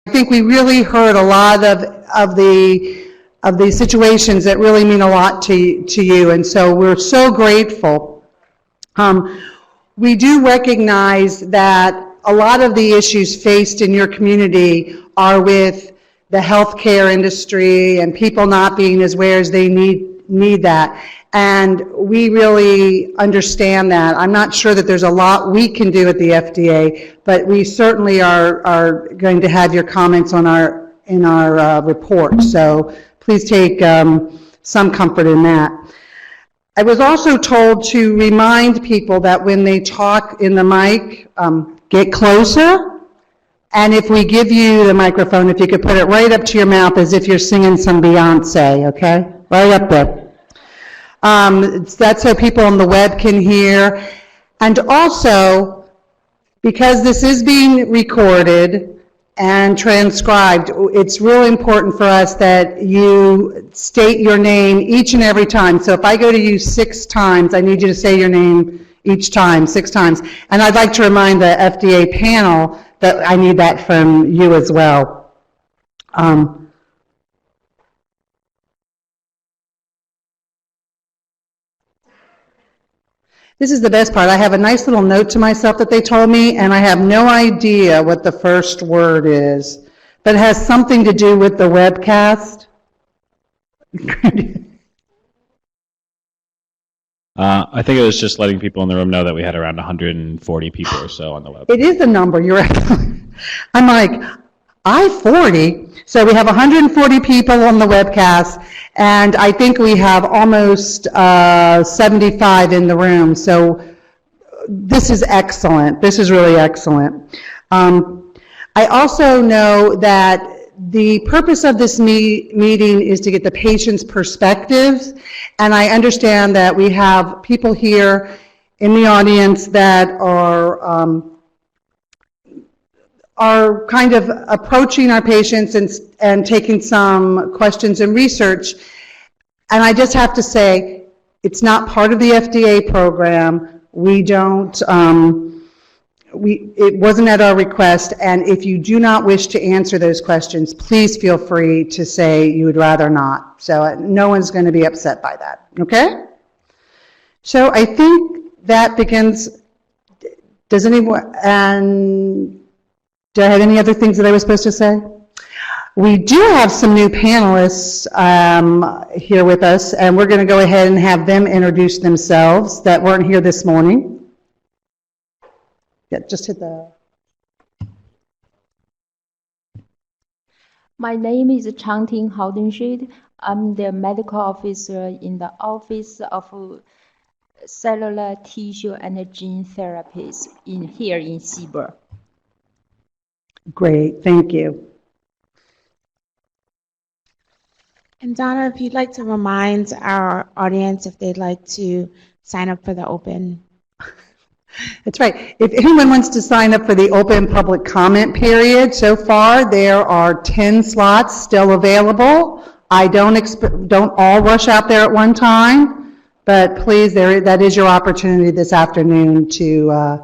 I think we really heard a lot of the situations that really mean a lot to you, and so we're so grateful. We do recognize that a lot of the issues faced in your community are with the healthcare industry and people not being as aware as they need that. And we really understand that. I'm not sure that there's a lot we can do at the FDA, but we certainly are going to have your comments on in our report. So please take some comfort in that. I was also told to remind people that when they talk in the mic, get closer. And if we give you the microphone, if you could put it right up to your mouth as if you're singing some Beyonce, okay? Right up there. That's so people on the web can hear. And also, because this is being recorded and transcribed, it's really important for us that you state your name each and every time. So if I go to you 6 times, I need you to say your name each time, 6 times. And I'd like to remind the FDA panel that I need that from you as well. This is the best part. I have a nice little note to myself that they told me, and I have no idea what the first word is, but it has something to do with the webcast. I think it was just letting people in the room know that we had around 140 people or so on the web. It is a number, you're right. I'm like, I-40. So we have 140 people on the webcast, and I think we have almost 75 in the room. So this is excellent. This is really excellent. I also know that the purpose of this meeting is to get the patient's perspectives, and I understand that we have people here in the audience that are kind of approaching our patients and taking some questions and research. And I just have to say, it's not part of the FDA program. We don't, it wasn't at our request, and if you do not wish to answer those questions, please feel free to say you would rather not. So no one's going to be upset by that, okay? So I think that begins, does anyone, and do I have any other things that I was supposed to say? We do have some new panelists here with us, and we're going to go ahead and have them introduce themselves that weren't here this morning. Yeah, just hit the... My name is Changting Haukstead. I'm the medical officer in the Office of Cellular Tissue and Gene Therapies here in Seaburg. Great, thank you. And Donna, if you'd like to remind our audience if they'd like to sign up for the open. That's right. If anyone wants to sign up for the open public comment period, so far there are 10 slots still available. I don't all rush out there at one time, but please, that is your opportunity this afternoon to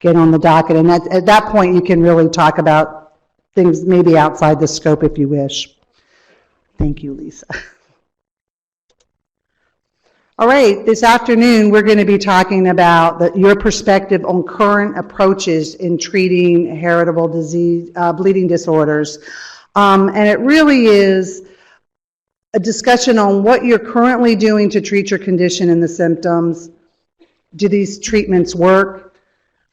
get on the docket. And at that point, you can really talk about things maybe outside the scope if you wish. Thank you, Lisa. All right, this afternoon we're going to be talking about your perspective on current approaches in treating heritable disease, bleeding disorders. And it really is a discussion on what you're currently doing to treat your condition and the symptoms. Do these treatments work?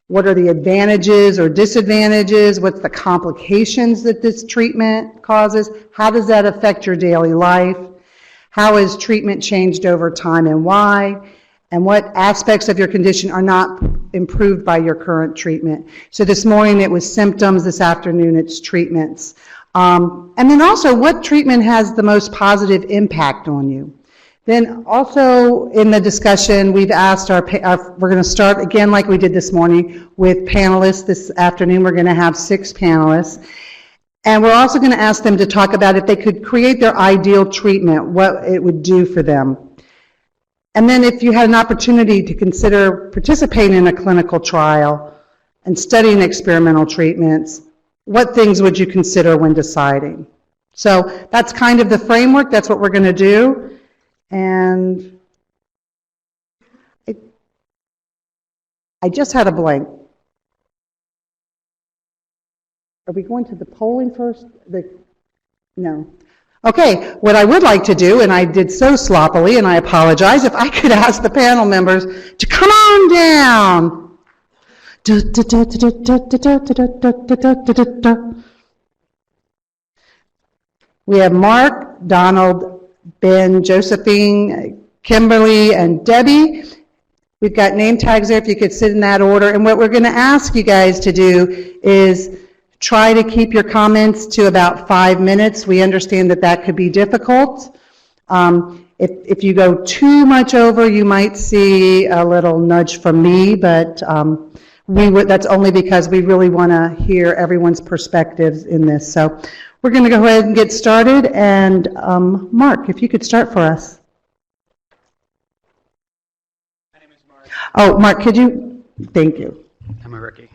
What are the advantages or disadvantages? What's the complications that this treatment causes? How does that affect your daily life? How has treatment changed over time and why? And what aspects of your condition are not improved by your current treatment? So this morning it was symptoms, this afternoon it's treatments. And then also, what treatment has the most positive impact on you? Then also in the discussion, we've asked we're going to start again like we did this morning with panelists. This afternoon we're going to have 6 panelists. And we're also going to ask them to talk about if they could create their ideal treatment, what it would do for them. And then if you had an opportunity to consider participating in a clinical trial and studying experimental treatments, what things would you consider when deciding? So that's kind of the framework. That's what we're going to do. And I just had a blank. Are we going to the polling first? No. Okay, what I would like to do, and I did so sloppily, and I apologize, if I could ask the panel members to come on down. We have Mark, Donald, Ben, Josephine, Kimberly, and Debbie. We've got name tags there if you could sit in that order. And what we're going to ask you guys to do is try to keep your comments to about 5 minutes. We understand that that could be difficult. If you go too much over, you might see a little nudge from me, but that's only because we really want to hear everyone's perspectives in this. So we're going to go ahead and get started. And Mark, if you could start for us. My name is Mark. Oh, Mark, could you? Thank you. I'm a rookie.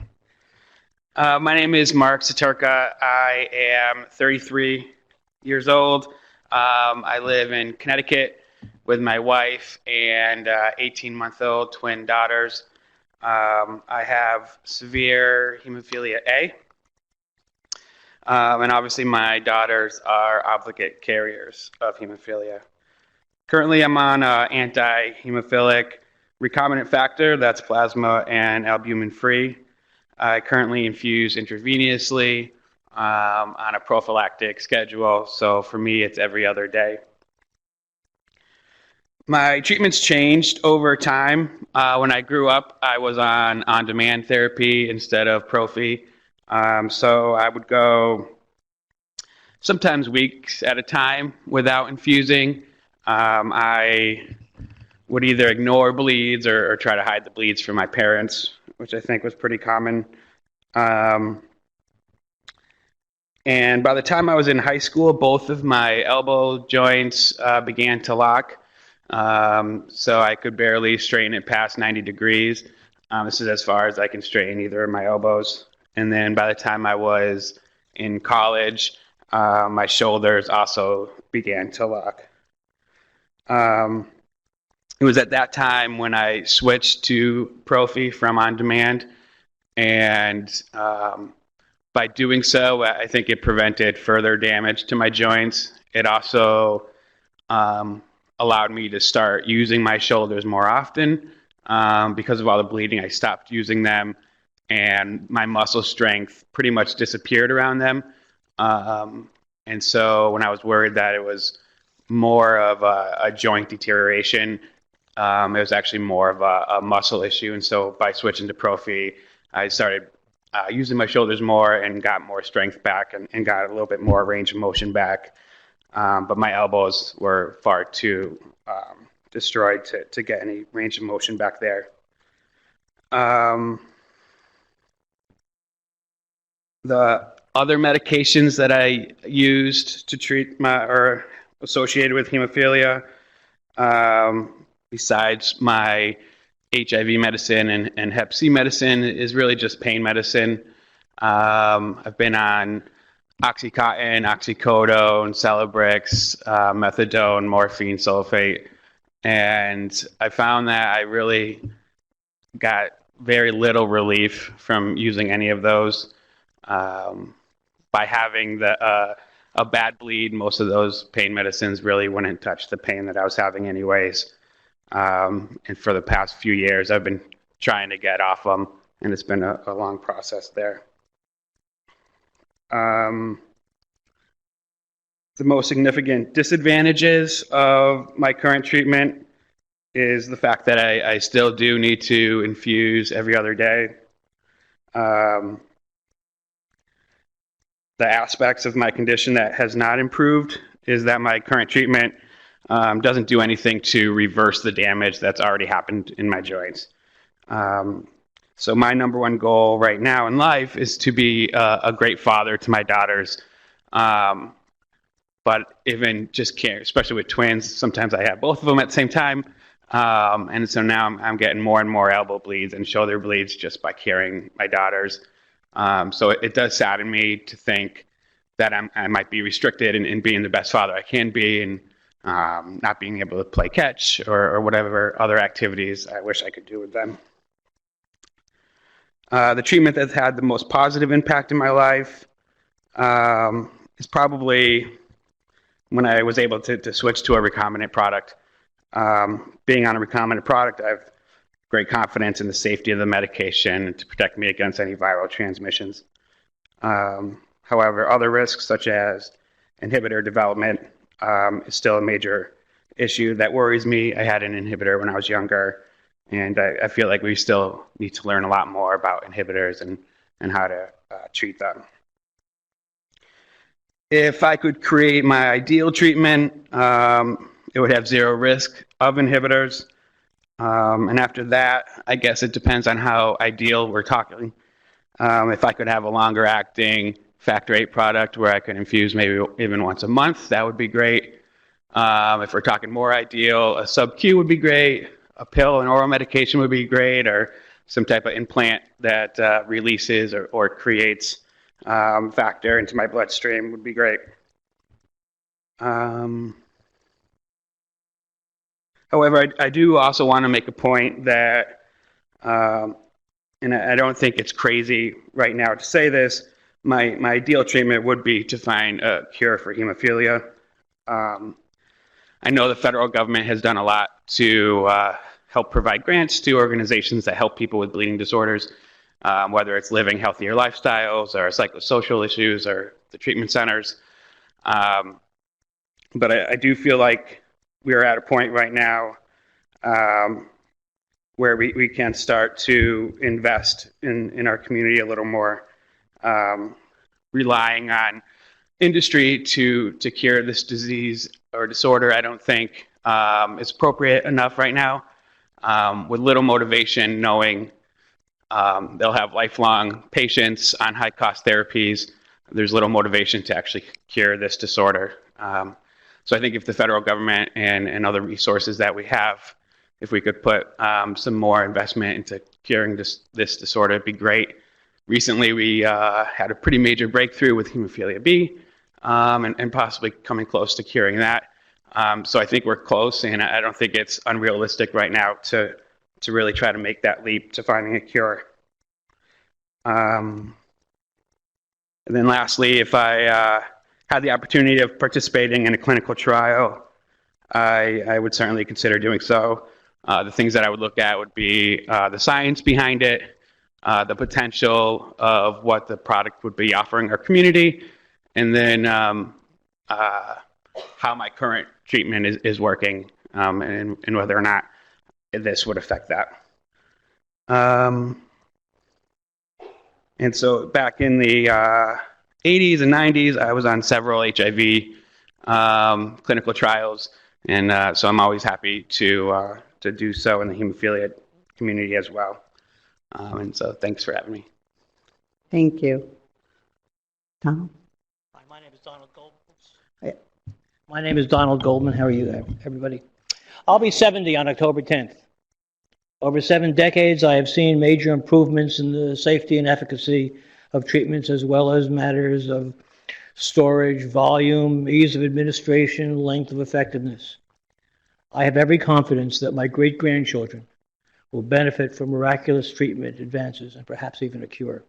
My name is Mark Saturka. I am 33 years old. I live in Connecticut with my wife and 18-month-old twin daughters. I have severe hemophilia A. And obviously my daughters are obligate carriers of hemophilia. Currently I'm on anti-hemophilic recombinant factor, that's plasma and albumin-free. I currently infuse intravenously on a prophylactic schedule, so for me it's every other day. My treatments changed over time. When I grew up, I was on-demand therapy instead of prophy. So I would go sometimes weeks at a time without infusing. I would either ignore bleeds or try to hide the bleeds from my parents, which I think was pretty common. And by the time I was in high school, both of my elbow joints began to lock. So I could barely straighten it past 90 degrees. This is as far as I can straighten either of my elbows. And then by the time I was in college, my shoulders also began to lock. It was at that time when I switched to prophy from on-demand. And by doing so, I think it prevented further damage to my joints. It also allowed me to start using my shoulders more often. Because of all the bleeding, I stopped using them, and my muscle strength pretty much disappeared around them. And so when I was worried that it was more of a joint deterioration, it was actually more of a muscle issue. And so by switching to prophy, I started using my shoulders more and got more strength back and got a little bit more range of motion back. But my elbows were far too destroyed to get any range of motion back there. The other medications that I used to treat or associated with hemophilia, besides my HIV medicine and Hep C medicine, is really just pain medicine. I've been on Oxycontin, oxycodone, Celebrex, methadone, morphine sulfate, and I found that I really got very little relief from using any of those. By having a bad bleed, most of those pain medicines really wouldn't touch the pain that I was having anyways. And for the past few years, I've been trying to get off them, and it's been a long process there. The most significant disadvantages of my current treatment is the fact that I still do need to infuse every other day. The aspects of my condition that has not improved is that my current treatment doesn't do anything to reverse the damage that's already happened in my joints. So my number one goal right now in life is to be a great father to my daughters. But even just care, especially with twins, sometimes I have both of them at the same time. And so now I'm getting more and more elbow bleeds and shoulder bleeds just by carrying my daughters. So it does sadden me to think that I might be restricted in being the best father I can be, and not being able to play catch or whatever other activities I wish I could do with them. The treatment that's had the most positive impact in my life is probably when I was able to switch to a recombinant product. Being on a recombinant product, I have great confidence in the safety of the medication to protect me against any viral transmissions. However, other risks such as inhibitor development is still a major issue that worries me. I had an inhibitor when I was younger, and I feel like we still need to learn a lot more about inhibitors and how to treat them. If I could create my ideal treatment, it would have zero risk of inhibitors. And after that, I guess it depends on how ideal we're talking. If I could have a longer acting factor VIII product where I could infuse maybe even once a month, that would be great. If we're talking more ideal, a sub-Q would be great. A pill, an oral medication would be great, or some type of implant that releases or creates factor into my bloodstream would be great. However, I do also want to make a point that, and I don't think it's crazy right now to say this, my ideal treatment would be to find a cure for hemophilia. I know the federal government has done a lot to help provide grants to organizations that help people with bleeding disorders, whether it's living healthier lifestyles or psychosocial issues or the treatment centers. But I do feel like we are at a point right now where we can start to invest in our community a little more, relying on industry to cure this disease or disorder. I don't think is appropriate enough right now. With little motivation, knowing they'll have lifelong patients on high-cost therapies, there's little motivation to actually cure this disorder. So I think if the federal government and other resources that we have, if we could put some more investment into curing this disorder, it'd be great. Recently, we had a pretty major breakthrough with hemophilia B, and possibly coming close to curing that. So I think we're close, and I don't think it's unrealistic right now to really try to make that leap to finding a cure. And then lastly, if I had the opportunity of participating in a clinical trial, I would certainly consider doing so. The things that I would look at would be the science behind it, the potential of what the product would be offering our community, and then how my current treatment is working, and whether or not this would affect that. And so back in the 80s and 90s, I was on several HIV clinical trials, and so I'm always happy to do so in the hemophilia community as well. And so thanks for having me. Thank you. Tom? Hi, my name is Donald Goldman. My name is Donald Goldman. How are you, everybody? I'll be 70 on October 10th. Over 7 decades, I have seen major improvements in the safety and efficacy of treatments, as well as matters of storage, volume, ease of administration, length of effectiveness. I have every confidence that my great-grandchildren will benefit from miraculous treatment advances and perhaps even a cure.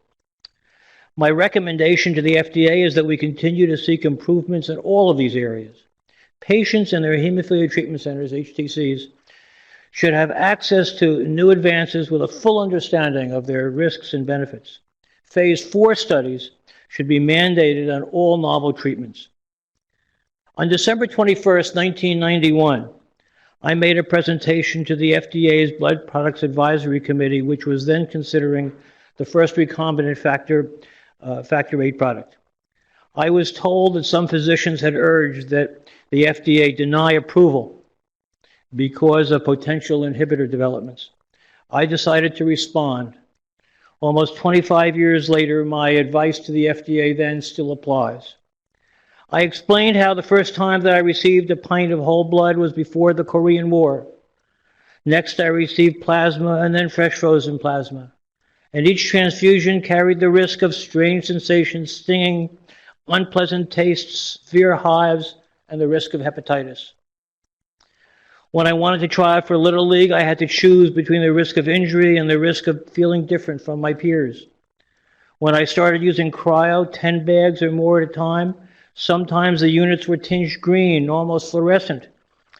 My recommendation to the FDA is that we continue to seek improvements in all of these areas. Patients in their hemophilia treatment centers, HTCs, should have access to new advances with a full understanding of their risks and benefits. Phase 4 studies should be mandated on all novel treatments. On December 21st, 1991, I made a presentation to the FDA's Blood Products Advisory Committee, which was then considering the first recombinant factor VIII product. I was told that some physicians had urged that the FDA deny approval because of potential inhibitor developments. I decided to respond. Almost 25 years later, my advice to the FDA then still applies. I explained how the first time that I received a pint of whole blood was before the Korean War. Next, I received plasma and then fresh frozen plasma. and each transfusion carried the risk of strange sensations, stinging, unpleasant tastes, severe hives, and the risk of hepatitis. When I wanted to try for Little League, I had to choose between the risk of injury and the risk of feeling different from my peers. When I started using cryo, 10 bags or more at a time, sometimes the units were tinged green, almost fluorescent,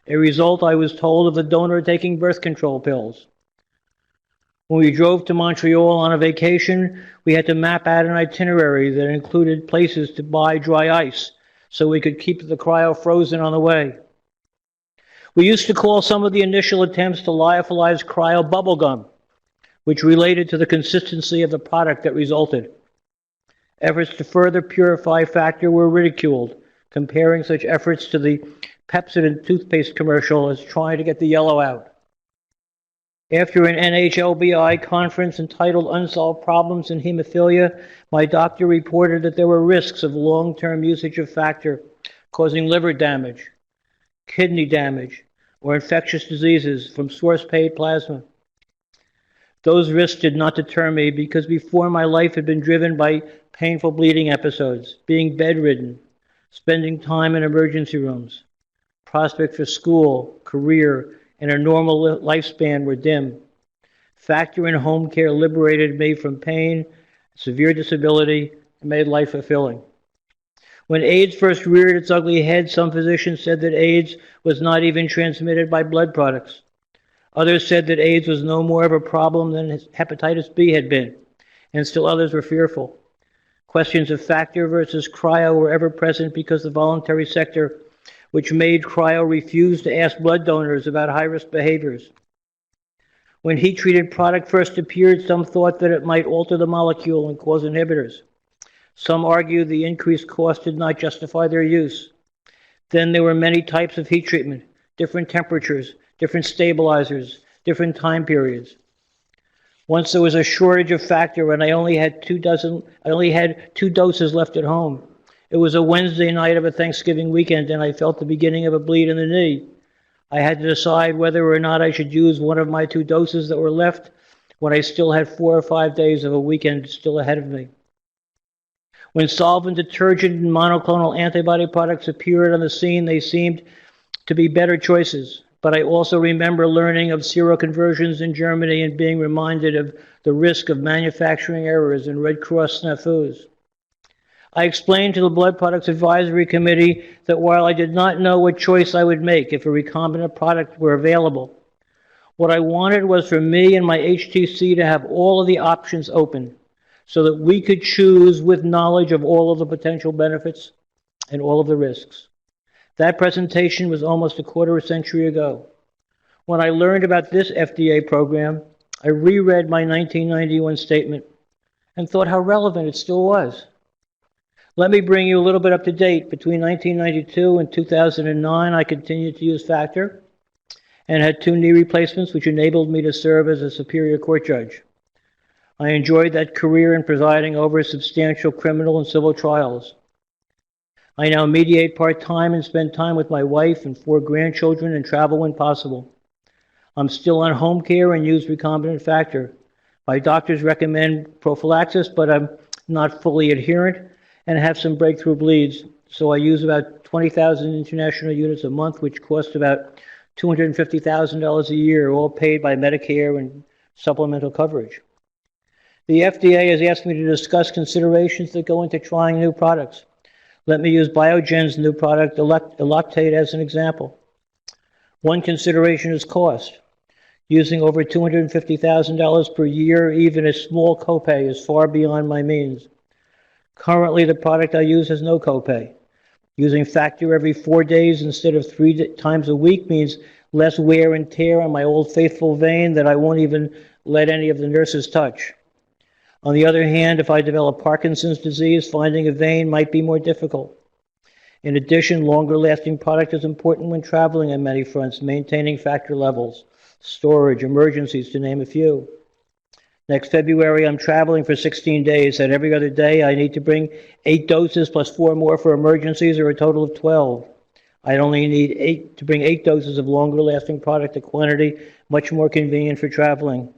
a result I was told of the donor taking birth control pills. When we drove to Montreal on a vacation, we had to map out an itinerary that included places to buy dry ice so we could keep the cryo frozen on the way. We used to call some of the initial attempts to lyophilize cryo bubblegum, which related to the consistency of the product that resulted. Efforts to further purify factor were ridiculed, comparing such efforts to the Pepsodent toothpaste commercial as trying to get the yellow out. After an NHLBI conference entitled Unsolved Problems in Hemophilia, my doctor reported that there were risks of long-term usage of factor causing liver damage, kidney damage, or infectious diseases from source-paid plasma. Those risks did not deter me because before my life had been driven by painful bleeding episodes, being bedridden, spending time in emergency rooms. Prospects for school, career, and a normal lifespan were dim. Factor and home care liberated me from pain, severe disability, and made life fulfilling. When AIDS first reared its ugly head, some physicians said that AIDS was not even transmitted by blood products. Others said that AIDS was no more of a problem than hepatitis B had been, and still others were fearful. Questions of factor versus cryo were ever present because the voluntary sector, which made cryo, refuse to ask blood donors about high-risk behaviors. When heat-treated product first appeared, some thought that it might alter the molecule and cause inhibitors. Some argued the increased cost did not justify their use. Then there were many types of heat treatment, different temperatures, different stabilizers, different time periods. Once there was a shortage of factor and I only had two doses left at home. It was a Wednesday night of a Thanksgiving weekend, and I felt the beginning of a bleed in the knee. I had to decide whether or not I should use one of my 2 doses that were left when I still had 4 or 5 days of a weekend still ahead of me. When solvent, detergent, and monoclonal antibody products appeared on the scene, they seemed to be better choices. But I also remember learning of seroconversions in Germany and being reminded of the risk of manufacturing errors and Red Cross snafus. I explained to the Blood Products Advisory Committee that while I did not know what choice I would make if a recombinant product were available, what I wanted was for me and my HTC to have all of the options open so that we could choose with knowledge of all of the potential benefits and all of the risks. That presentation was almost a quarter century ago. When I learned about this FDA program, I reread my 1991 statement and thought how relevant it still was. Let me bring you a little bit up to date. Between 1992 and 2009, I continued to use factor and had 2 knee replacements, which enabled me to serve as a Superior Court judge. I enjoyed that career in presiding over substantial criminal and civil trials. I now mediate part-time and spend time with my wife and 4 grandchildren and travel when possible. I'm still on home care and use recombinant factor. My doctors recommend prophylaxis, but I'm not fully adherent and have some breakthrough bleeds. So I use about 20,000 international units a month, which cost about $250,000 a year, all paid by Medicare and supplemental coverage. The FDA has asked me to discuss considerations that go into trying new products. Let me use Biogen's new product, Eloctate, as an example. One consideration is cost. Using over $250,000 per year, even a small copay, is far beyond my means. Currently, the product I use has no copay. Using factor every 4 days instead of 3 times a week means less wear and tear on my old faithful vein that I won't even let any of the nurses touch. On the other hand, if I develop Parkinson's disease, finding a vein might be more difficult. In addition, longer-lasting product is important when traveling on many fronts, maintaining factor levels, storage, emergencies, to name a few. Next February, I'm traveling for 16 days, and every other day I need to bring 8 doses plus 4 more for emergencies, or a total of 12. I only need to bring 8 doses of longer-lasting product, a quantity much more convenient for traveling.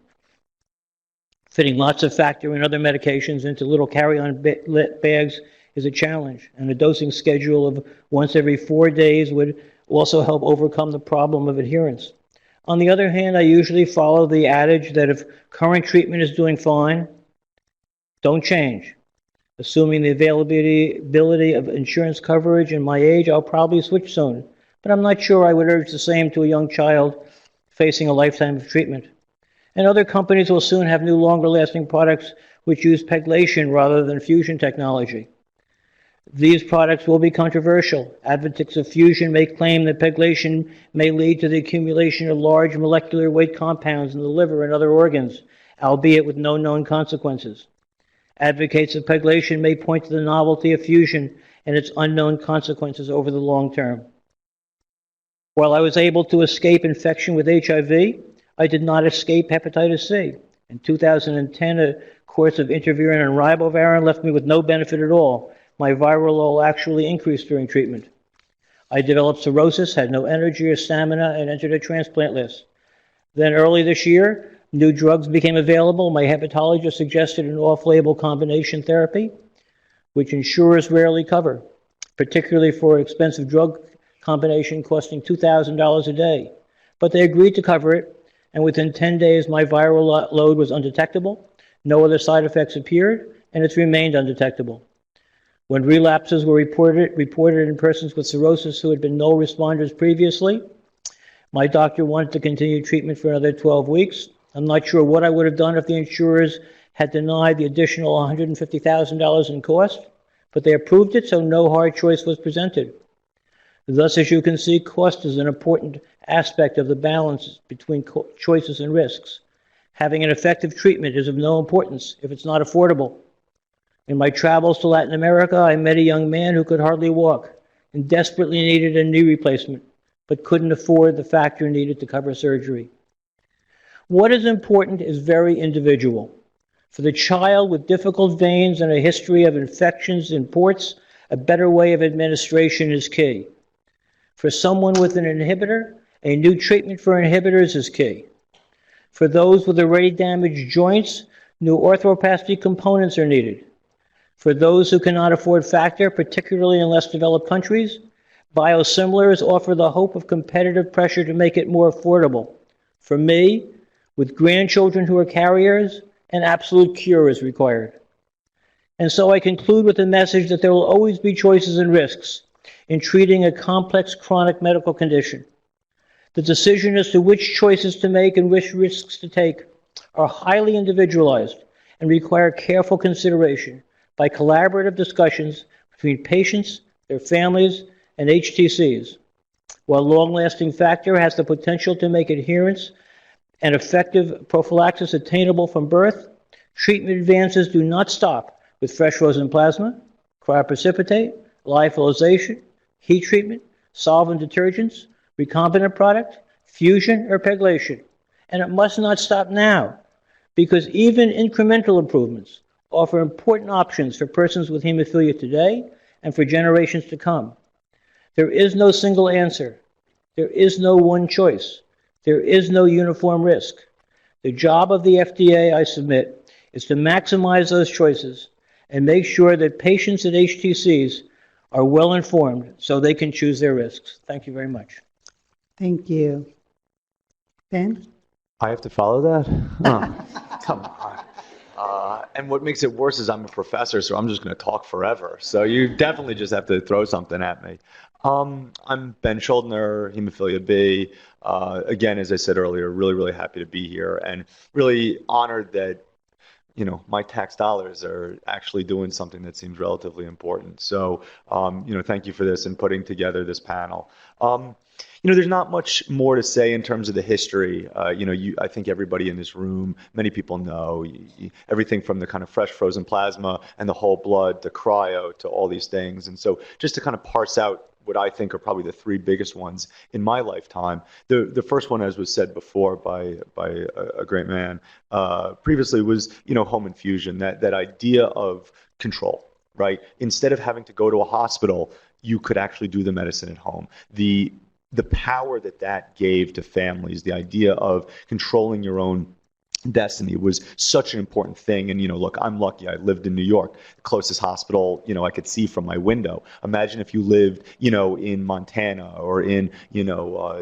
Fitting lots of factor and other medications into little carry-on bags is a challenge, and a dosing schedule of once every 4 days would also help overcome the problem of adherence. On the other hand, I usually follow the adage that if current treatment is doing fine, don't change. Assuming the availability of insurance coverage and my age, I'll probably switch soon. But I'm not sure I would urge the same to a young child facing a lifetime of treatment. And other companies will soon have new longer-lasting products which use pegylation rather than fusion technology. These products will be controversial. Advocates of fusion may claim that pegylation may lead to the accumulation of large molecular weight compounds in the liver and other organs, albeit with no known consequences. Advocates of pegylation may point to the novelty of fusion and its unknown consequences over the long term. While I was able to escape infection with HIV, I did not escape hepatitis C. In 2010, a course of interferon and ribavirin left me with no benefit at all. My viral load actually increased during treatment. I developed cirrhosis, had no energy or stamina, and entered a transplant list. Then early this year, new drugs became available. My hepatologist suggested an off-label combination therapy, which insurers rarely cover, particularly for expensive drug combination costing $2,000 a day. But they agreed to cover it, and within 10 days, my viral load was undetectable. No other side effects appeared, and it's remained undetectable. When relapses were reported in persons with cirrhosis who had been no responders previously, my doctor wanted to continue treatment for another 12 weeks. I'm not sure what I would have done if the insurers had denied the additional $150,000 in cost, but they approved it, so no hard choice was presented. Thus, as you can see, cost is an important aspect of the balance between choices and risks. Having an effective treatment is of no importance if it's not affordable. In my travels to Latin America, I met a young man who could hardly walk and desperately needed a knee replacement, but couldn't afford the factor needed to cover surgery. What is important is very individual. For the child with difficult veins and a history of infections in ports, a better way of administration is key. For someone with an inhibitor, a new treatment for inhibitors is key. For those with already damaged joints, new arthroplasty components are needed. For those who cannot afford factor, particularly in less developed countries, biosimilars offer the hope of competitive pressure to make it more affordable. For me, with grandchildren who are carriers, an absolute cure is required. And so I conclude with the message that there will always be choices and risks in treating a complex chronic medical condition. The decision as to which choices to make and which risks to take are highly individualized and require careful consideration by collaborative discussions between patients, their families, and HTCs. While long-lasting factor has the potential to make adherence and effective prophylaxis attainable from birth, treatment advances do not stop with fresh frozen plasma, cryoprecipitate, lyophilization, heat treatment, solvent detergents, recombinant product, fusion, or pegylation. And it must not stop now, because even incremental improvements offer important options for persons with hemophilia today and for generations to come. There is no single answer. There is no one choice. There is no uniform risk. The job of the FDA, I submit, is to maximize those choices and make sure that patients at HTCs are well informed so they can choose their risks. Thank you very much. Thank you. Ben? I have to follow that? Oh, come on. And what makes it worse is I'm a professor, so I'm just going to talk forever. So you definitely just have to throw something at me. I'm Ben Schuldner, Hemophilia B. Again, as I said earlier, really, really happy to be here and really honored that, you know, my tax dollars are actually doing something that seems relatively important. So, you know, thank you for this and putting together this panel. You know, there's not much more to say in terms of the history. You know, I think everybody in this room, many people know everything from the kind of fresh frozen plasma and the whole blood, the cryo, to all these things. And so just to kind of parse out what I think are probably the three biggest ones in my lifetime. The first one, as was said before by a great man previously, was, you know, home infusion, that idea of control, right? Instead of having to go to a hospital, you could actually do the medicine at home. The power that gave to families, the idea of controlling your own destiny. It was such an important thing. And, look, I'm lucky. I lived in New York. The closest hospital, I could see from my window. Imagine if you lived, in Montana or in,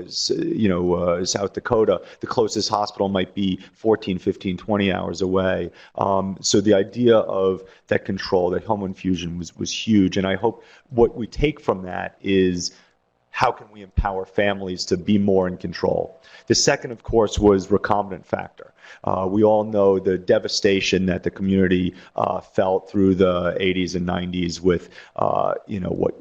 South Dakota. The closest hospital might be 14, 15, 20 hours away. So the idea of that control, that home infusion was huge. And I hope what we take from that is, how can we empower families to be more in control? The second, of course, was recombinant factor. We all know the devastation that the community felt through the 80s and 90s with, what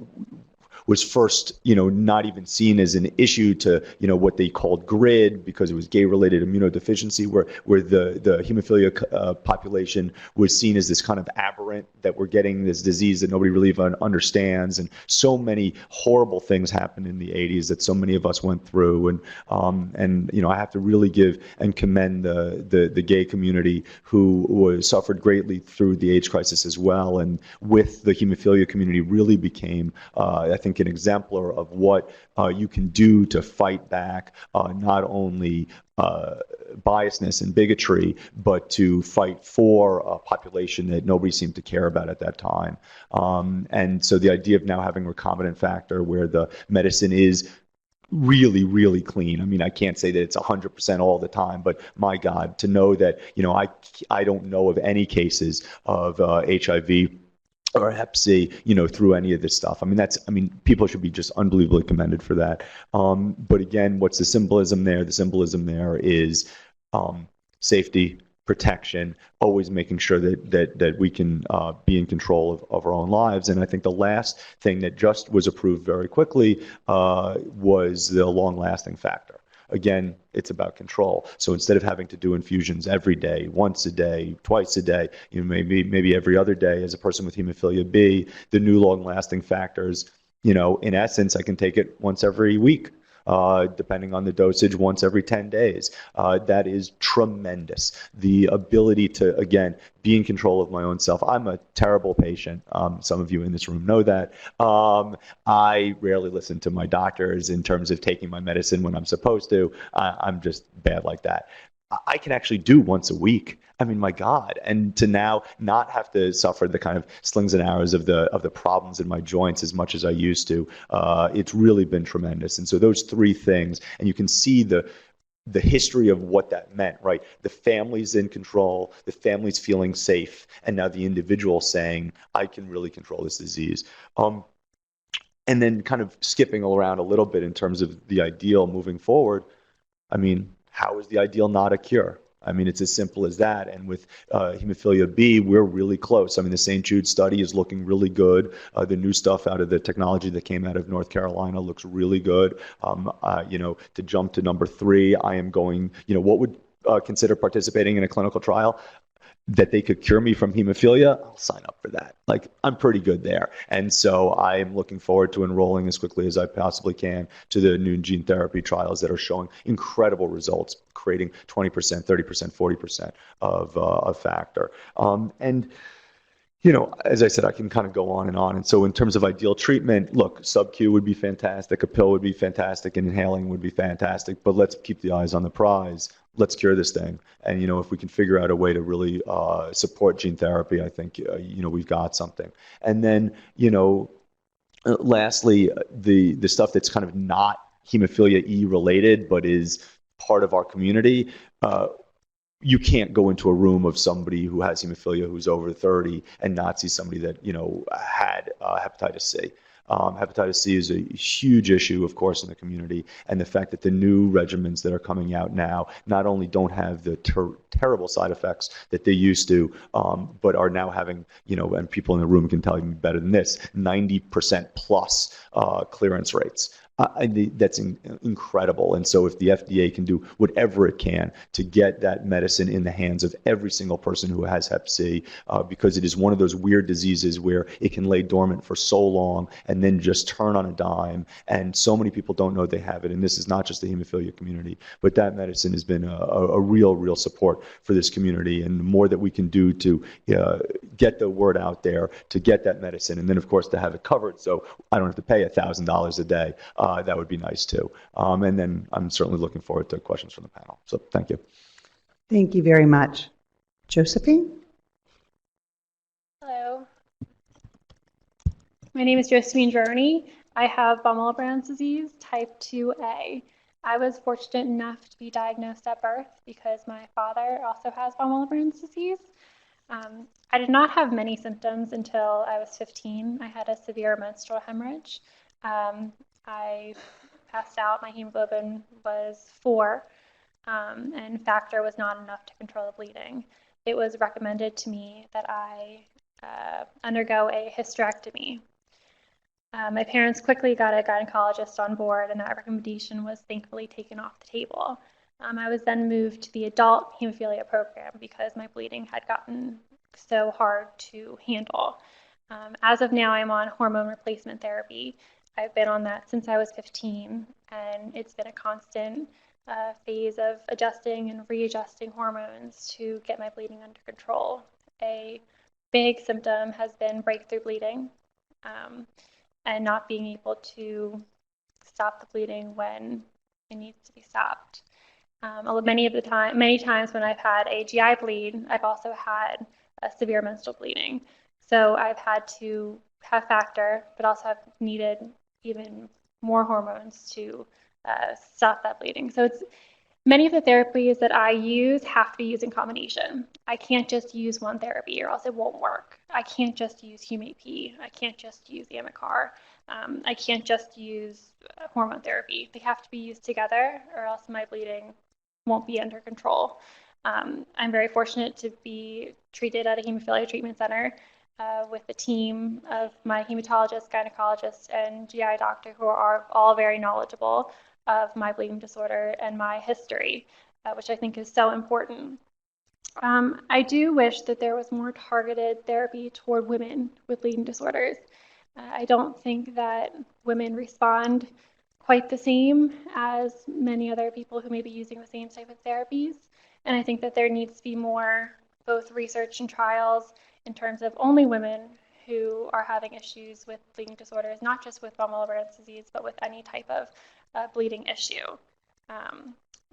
was first, not even seen as an issue to, what they called GRID, because it was gay-related immunodeficiency, where the hemophilia population was seen as this kind of aberrant, that we're getting this disease that nobody really even understands. And so many horrible things happened in the 80s that so many of us went through. And I have to really give and commend the gay community, who suffered greatly through the AIDS crisis as well. And with the hemophilia community really became, I think, an exemplar of what you can do to fight back not only biasness and bigotry, but to fight for a population that nobody seemed to care about at that time. And so the idea of now having recombinant factor, where the medicine is really, really clean. I mean, I can't say that it's 100% all the time, but my God, to know that, I don't know of any cases of HIV or Hep C, through any of this stuff. I mean, people should be just unbelievably commended for that. But again, what's the symbolism there? The symbolism there is safety, protection, always making sure that we can be in control of our own lives. And I think the last thing that just was approved very quickly was the long-lasting factor. Again, it's about control. So instead of having to do infusions every day, once a day, twice a day, maybe every other day as a person with hemophilia B, the new long-lasting factors, in essence, I can take it once every week. Depending on the dosage, once every 10 days. That is tremendous. The ability to, again, be in control of my own self. I'm a terrible patient. Some of you in this room know that. I rarely listen to my doctors in terms of taking my medicine when I'm supposed to. I'm just bad like that. I can actually do once a week. I mean, my God. And to now not have to suffer the kind of slings and arrows of the problems in my joints as much as I used to, it's really been tremendous. And so those three things, and you can see the history of what that meant, right? The family's in control, the family's feeling safe, and now the individual saying, I can really control this disease. And then kind of skipping around a little bit in terms of the ideal moving forward, I mean, how is the ideal not a cure? I mean, it's as simple as that. And with hemophilia B, we're really close. I mean, the St. Jude study is looking really good. The new stuff out of the technology that came out of North Carolina looks really good. To jump to number 3, I am going, what would consider participating in a clinical trial? That they could cure me from hemophilia, I'll sign up for that. Like, I'm pretty good there. And so I am looking forward to enrolling as quickly as I possibly can to the new gene therapy trials that are showing incredible results, creating 20%, 30%, 40% of factor. As I said, I can kind of go on. And so in terms of ideal treatment, look, sub-Q would be fantastic, a pill would be fantastic, and inhaling would be fantastic, but let's keep the eyes on the prize. Let's cure this thing. And, if we can figure out a way to really support gene therapy, I think, we've got something. And then, lastly, the stuff that's kind of not hemophilia E related, but is part of our community, you can't go into a room of somebody who has hemophilia who's over 30 and not see somebody that, had hepatitis C. Hepatitis C is a huge issue, of course, in the community, and the fact that the new regimens that are coming out now not only don't have the terrible side effects that they used to, but are now having, and people in the room can tell you better than this, 90% plus clearance rates. That's incredible. And so if the FDA can do whatever it can to get that medicine in the hands of every single person who has Hep C, because it is one of those weird diseases where it can lay dormant for so long and then just turn on a dime. And so many people don't know they have it. And this is not just the hemophilia community, but that medicine has been a real support for this community. And the more that we can do to get the word out there, to get that medicine, and then, of course, to have it covered so I don't have to pay $1,000 a day, that would be nice too. And then I'm certainly looking forward to questions from the panel. So thank you. Thank you very much. Josephine? Hello. My name is Josephine Droney. I have von Willebrand's disease, type 2A. I was fortunate enough to be diagnosed at birth because my father also has von Willebrand's disease. I did not have many symptoms until I was 15. I had a severe menstrual hemorrhage. I passed out. My hemoglobin was 4, and factor was not enough to control the bleeding. It was recommended to me that I undergo a hysterectomy. My parents quickly got a gynecologist on board, and that recommendation was thankfully taken off the table. I was then moved to the adult hemophilia program because my bleeding had gotten so hard to handle. As of now, I'm on hormone replacement therapy. I've been on that since I was 15, and it's been a constant phase of adjusting and readjusting hormones to get my bleeding under control. A big symptom has been breakthrough bleeding, and not being able to stop the bleeding when it needs to be stopped. Many times when I've had a GI bleed, I've also had a severe menstrual bleeding. So I've had to have factor, but also have needed even more hormones to stop that bleeding. So many of the therapies that I use have to be used in combination. I can't just use one therapy or else it won't work. I can't just use Hemap. I can't just use Amicar. I can't just use hormone therapy. They have to be used together or else my bleeding won't be under control. I'm very fortunate to be treated at a hemophilia treatment center with a team of my hematologist, gynecologist, and GI doctor who are all very knowledgeable of my bleeding disorder and my history, which I think is so important. I do wish that there was more targeted therapy toward women with bleeding disorders. I don't think that women respond quite the same as many other people who may be using the same type of therapies. And I think that there needs to be more both research and trials in terms of only women who are having issues with bleeding disorders, not just with von Willebrand's disease, but with any type of bleeding issue.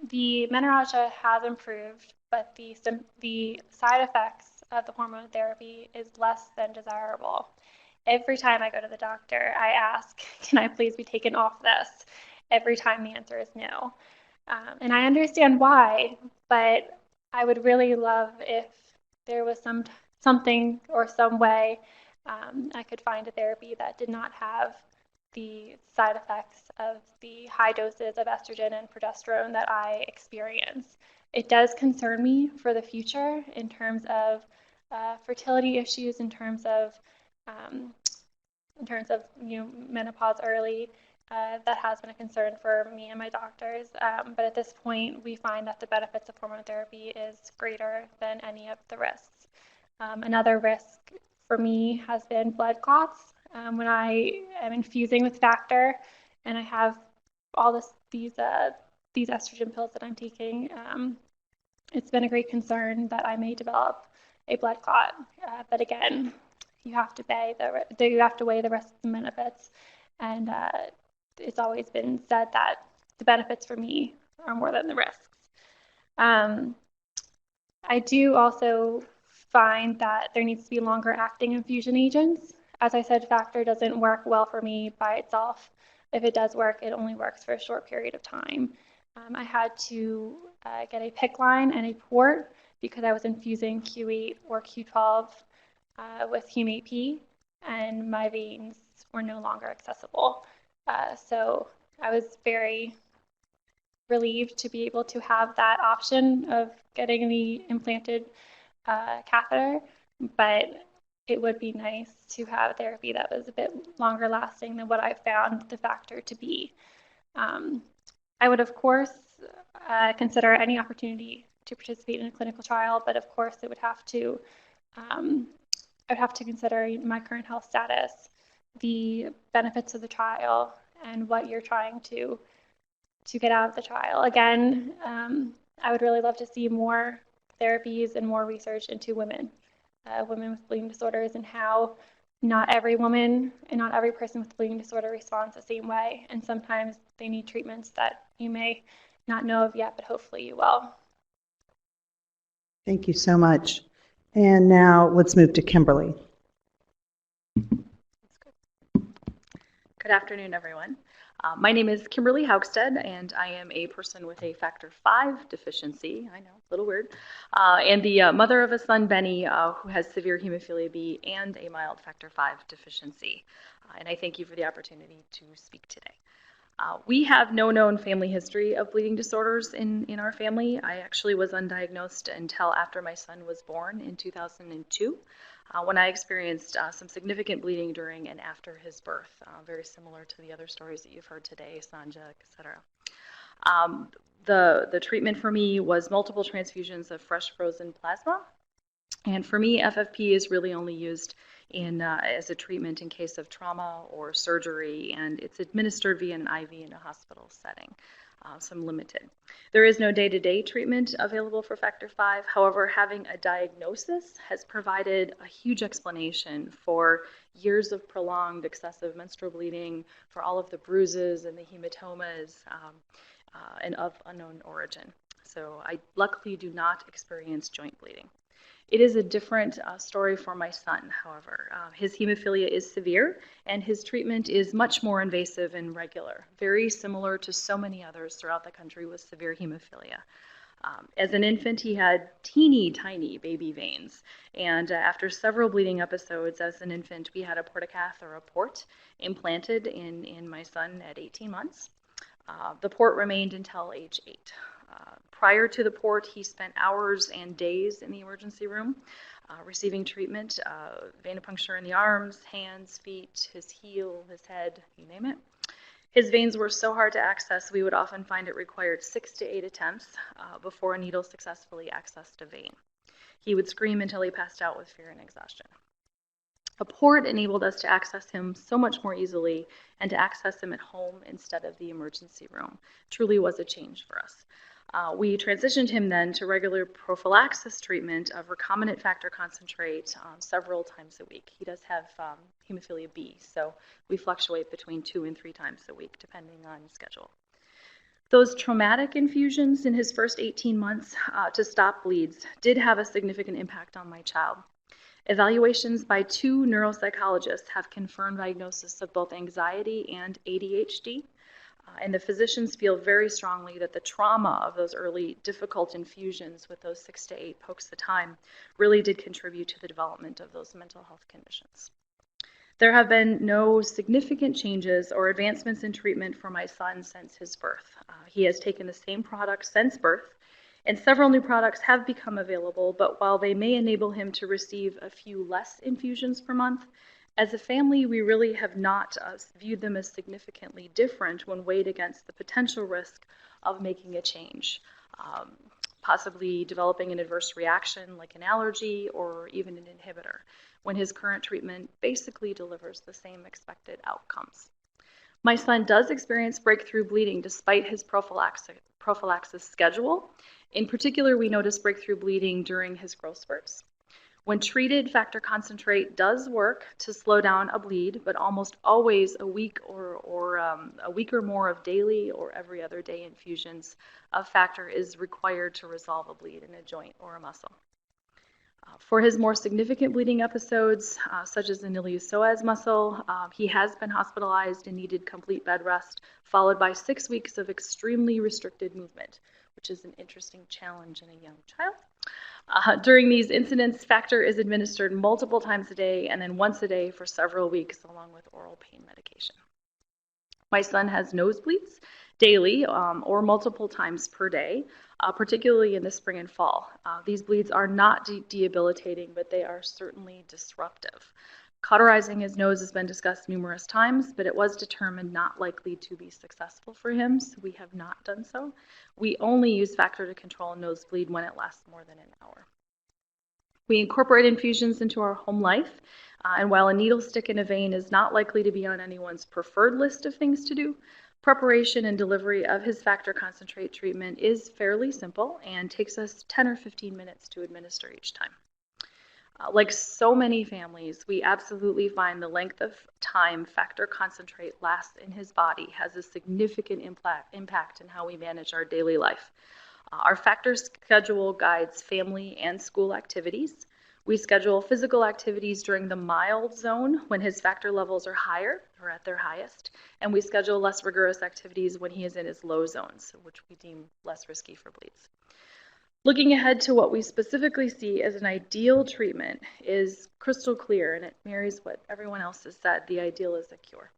The menorrhagia has improved, but the side effects of the hormone therapy is less than desirable. Every time I go to the doctor, I ask, can I please be taken off this? Every time the answer is no. And I understand why, but I would really love if there was something or some way I could find a therapy that did not have the side effects of the high doses of estrogen and progesterone that I experience. It does concern me for the future in terms of fertility issues, in terms of menopause early. That has been a concern for me and my doctors. But at this point, we find that the benefits of hormone therapy is greater than any of the risks. Another risk for me has been blood clots. When I am infusing with factor and I have all these estrogen pills that I'm taking, it's been a great concern that I may develop a blood clot. But again, you have to weigh the risks and benefits, and it's always been said that the benefits for me are more than the risks. I do also find that there needs to be longer acting infusion agents. As I said, factor doesn't work well for me by itself. If it does work, it only works for a short period of time. I had to get a PICC line and a port because I was infusing Q8 or Q12 with Hemap, and my veins were no longer accessible. So I was very relieved to be able to have that option of getting the implanted catheter, but it would be nice to have therapy that was a bit longer lasting than what I found the factor to be. I would, of course, consider any opportunity to participate in a clinical trial, but of course it would have to, I would have to consider my current health status, the benefits of the trial, and what you're trying to get out of the trial. Again, I would really love to see more therapies and more research into women with bleeding disorders, and how not every woman and not every person with bleeding disorder responds the same way. And sometimes they need treatments that you may not know of yet, but hopefully you will. Thank you so much. And now let's move to Kimberly. Good afternoon, everyone. My name is Kimberly Haukstead, and I am a person with a factor V deficiency. I know, a little weird. And the mother of a son, Benny, who has severe hemophilia B and a mild factor V deficiency. And I thank you for the opportunity to speak today. We have no known family history of bleeding disorders in our family. I actually was undiagnosed until after my son was born in 2002. When I experienced some significant bleeding during and after his birth, very similar to the other stories that you've heard today, Sanja, et cetera. The treatment for me was multiple transfusions of fresh frozen plasma. And for me, FFP is really only used as a treatment in case of trauma or surgery, and it's administered via an IV in a hospital setting. Some limited. There is no day-to-day treatment available for factor V. However, having a diagnosis has provided a huge explanation for years of prolonged excessive menstrual bleeding, for all of the bruises and the hematomas, and of unknown origin. So I luckily do not experience joint bleeding. It is a different story for my son, however. His hemophilia is severe, and his treatment is much more invasive and regular, very similar to so many others throughout the country with severe hemophilia. As an infant, he had teeny tiny baby veins, and after several bleeding episodes as an infant, we had a portacath or a port implanted in my son at 18 months. The port remained until age 8. Prior to the port, he spent hours and days in the emergency room receiving treatment, venipuncture in the arms, hands, feet, his heel, his head, you name it. His veins were so hard to access, we would often find it required 6 to 8 attempts before a needle successfully accessed a vein. He would scream until he passed out with fear and exhaustion. A port enabled us to access him so much more easily and to access him at home instead of the emergency room. Truly was a change for us. We transitioned him then to regular prophylaxis treatment of recombinant factor concentrate several times a week. He does have hemophilia B, so we fluctuate between 2 and 3 times a week, depending on schedule. Those traumatic infusions in his first 18 months to stop bleeds did have a significant impact on my child. Evaluations by 2 neuropsychologists have confirmed diagnosis of both anxiety and ADHD. And the physicians feel very strongly that the trauma of those early difficult infusions with those 6 to 8 pokes at a time really did contribute to the development of those mental health conditions. There have been no significant changes or advancements in treatment for my son since his birth. He has taken the same product since birth, and several new products have become available, but while they may enable him to receive a few less infusions per month, as a family, we really have not viewed them as significantly different when weighed against the potential risk of making a change, possibly developing an adverse reaction like an allergy or even an inhibitor, when his current treatment basically delivers the same expected outcomes. My son does experience breakthrough bleeding despite his prophylaxis schedule. In particular, we notice breakthrough bleeding during his growth spurts. When treated, factor concentrate does work to slow down a bleed, but almost always a week or more of daily or every other day infusions of factor is required to resolve a bleed in a joint or a muscle. For his more significant bleeding episodes, such as the iliopsoas muscle, he has been hospitalized and needed complete bed rest, followed by 6 weeks of extremely restricted movement, which is an interesting challenge in a young child. During these incidents, factor is administered multiple times a day and then once a day for several weeks, along with oral pain medication. My son has nosebleeds daily or multiple times per day, particularly in the spring and fall. These bleeds are not debilitating, but they are certainly disruptive. Cauterizing his nose has been discussed numerous times, but it was determined not likely to be successful for him, so we have not done so. We only use factor to control a nosebleed when it lasts more than an hour. We incorporate infusions into our home life, and while a needle stick in a vein is not likely to be on anyone's preferred list of things to do, preparation and delivery of his factor concentrate treatment is fairly simple and takes us 10 or 15 minutes to administer each time. Like so many families, we absolutely find the length of time factor concentrate lasts in his body has a significant impact in how we manage our daily life. Our factor schedule guides family and school activities. We schedule physical activities during the mild zone when his factor levels are higher or at their highest, and we schedule less rigorous activities when he is in his low zones, which we deem less risky for bleeds. Looking ahead to what we specifically see as an ideal treatment is crystal clear, and it marries what everyone else has said. The ideal is a cure.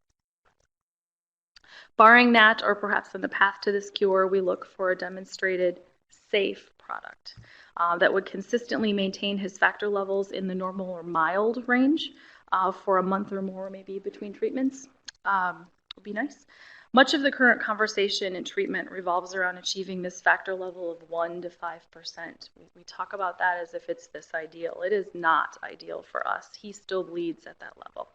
Barring that, or perhaps in the path to this cure, we look for a demonstrated safe product that would consistently maintain his factor levels in the normal or mild range for a month or more, maybe between treatments. Would be nice. Much of the current conversation and treatment revolves around achieving this factor level of 1 to 5%. We talk about that as if it's this ideal. It is not ideal for us. He still bleeds at that level.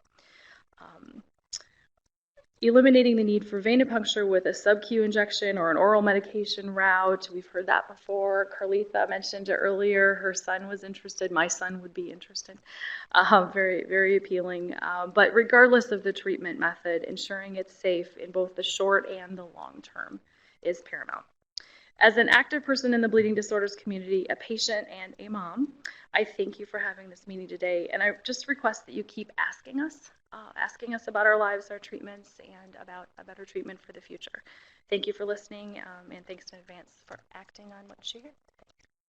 Eliminating the need for venipuncture with a sub-Q injection or an oral medication route. We've heard that before. Carlitha mentioned it earlier. Her son was interested. My son would be interested. Very, very appealing. But regardless of the treatment method, ensuring it's safe in both the short and the long term is paramount. As an active person in the bleeding disorders community, a patient and a mom, I thank you for having this meeting today. And I just request that you keep asking us about our lives, our treatments, and about a better treatment for the future. Thank you for listening, and thanks in advance for acting on what you hear.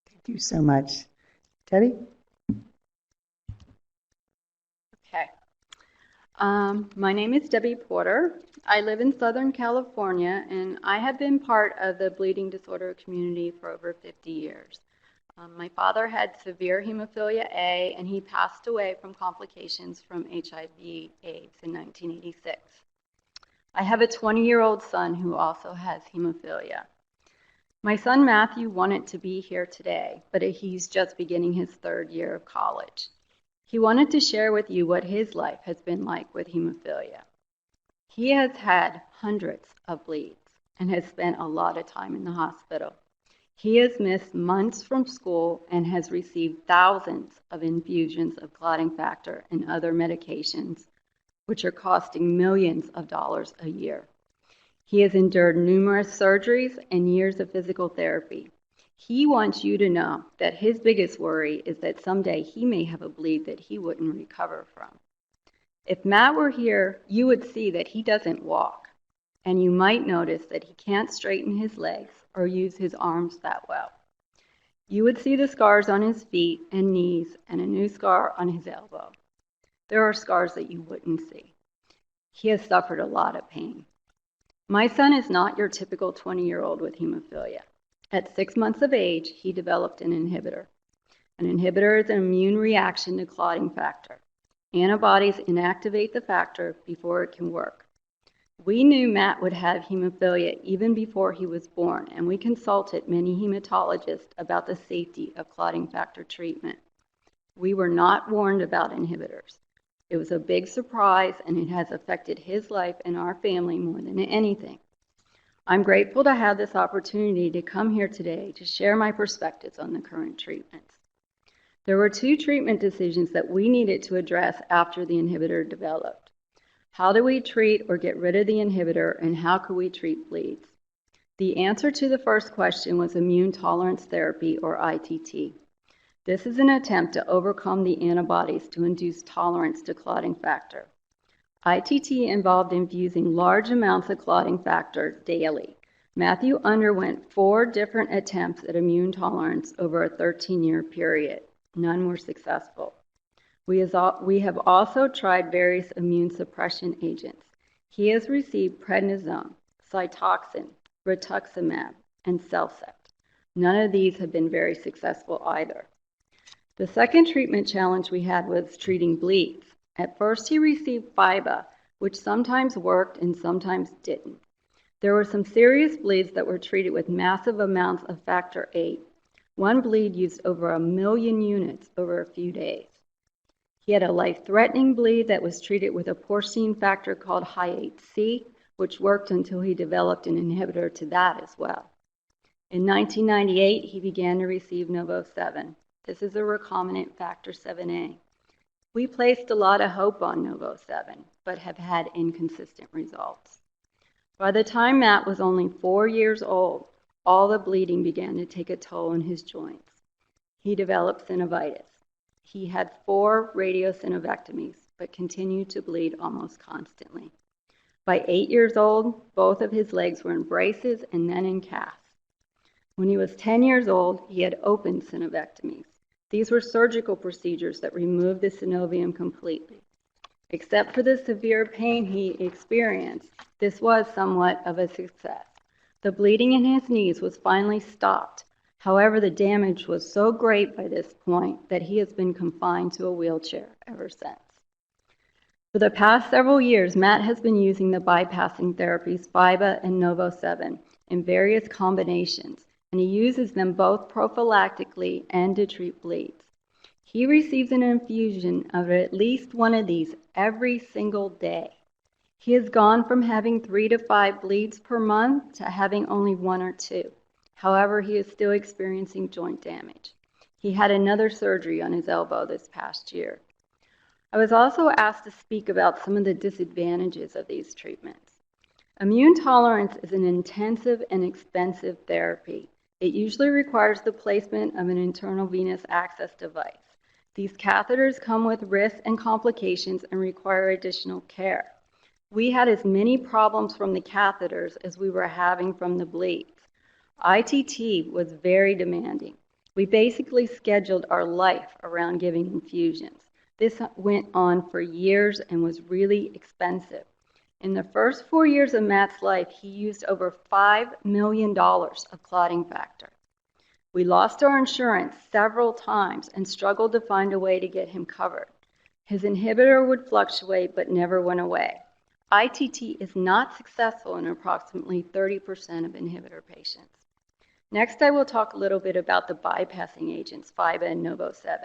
Thank you so much. Debbie? Okay. My name is Debbie Porter. I live in Southern California, and I have been part of the bleeding disorder community for over 50 years. My father had severe hemophilia A, and he passed away from complications from HIV/AIDS in 1986. I have a 20-year-old son who also has hemophilia. My son Matthew wanted to be here today, but he's just beginning his 3rd year of college. He wanted to share with you what his life has been like with hemophilia. He has had hundreds of bleeds and has spent a lot of time in the hospital. He has missed months from school and has received thousands of infusions of clotting factor and other medications, which are costing millions of dollars a year. He has endured numerous surgeries and years of physical therapy. He wants you to know that his biggest worry is that someday he may have a bleed that he wouldn't recover from. If Matt were here, you would see that he doesn't walk, and you might notice that he can't straighten his legs or use his arms that well. You would see the scars on his feet and knees and a new scar on his elbow. There are scars that you wouldn't see. He has suffered a lot of pain. My son is not your typical 20-year-old with hemophilia. At 6 months of age, he developed an inhibitor. An inhibitor is an immune reaction to clotting factor. Antibodies inactivate the factor before it can work. We knew Matt would have hemophilia even before he was born, and we consulted many hematologists about the safety of clotting factor treatment. We were not warned about inhibitors. It was a big surprise, and it has affected his life and our family more than anything. I'm grateful to have this opportunity to come here today to share my perspectives on the current treatments. There were 2 treatment decisions that we needed to address after the inhibitor developed. How do we treat or get rid of the inhibitor, and how could we treat bleeds? The answer to the first question was immune tolerance therapy, or ITT. This is an attempt to overcome the antibodies to induce tolerance to clotting factor. ITT involved infusing large amounts of clotting factor daily. Matthew underwent 4 different attempts at immune tolerance over a 13-year period. None were successful. We have also tried various immune suppression agents. He has received prednisone, Cytoxan, rituximab, and Celsect. None of these have been very successful either. The second treatment challenge we had was treating bleeds. At first, he received FIBA, which sometimes worked and sometimes didn't. There were some serious bleeds that were treated with massive amounts of factor VIII. One bleed used over 1 million units over a few days. He had a life-threatening bleed that was treated with a porcine factor called Hi8C, which worked until he developed an inhibitor to that as well. In 1998, he began to receive Novo7. This is a recombinant factor 7A. We placed a lot of hope on Novo7, but have had inconsistent results. By the time Matt was only 4 years old, all the bleeding began to take a toll on his joints. He developed synovitis. He had 4 radiosynovectomies, but continued to bleed almost constantly. By 8 years old, both of his legs were in braces and then in casts. When he was 10 years old, he had open synovectomies. These were surgical procedures that removed the synovium completely. Except for the severe pain he experienced, this was somewhat of a success. The bleeding in his knees was finally stopped. However, the damage was so great by this point that he has been confined to a wheelchair ever since. For the past several years, Matt has been using the bypassing therapies FIBA and Novo-7 in various combinations, and he uses them both prophylactically and to treat bleeds. He receives an infusion of at least one of these every single day. He has gone from having 3 to 5 bleeds per month to having only 1 or 2. However, he is still experiencing joint damage. He had another surgery on his elbow this past year. I was also asked to speak about some of the disadvantages of these treatments. Immune tolerance is an intensive and expensive therapy. It usually requires the placement of an internal venous access device. These catheters come with risks and complications and require additional care. We had as many problems from the catheters as we were having from the bleeds. ITT was very demanding. We basically scheduled our life around giving infusions. This went on for years and was really expensive. In the first 4 years of Matt's life, he used over $5 million of clotting factor. We lost our insurance several times and struggled to find a way to get him covered. His inhibitor would fluctuate but never went away. ITT is not successful in approximately 30% of inhibitor patients. Next, I will talk a little bit about the bypassing agents, FIBA and Novo-7.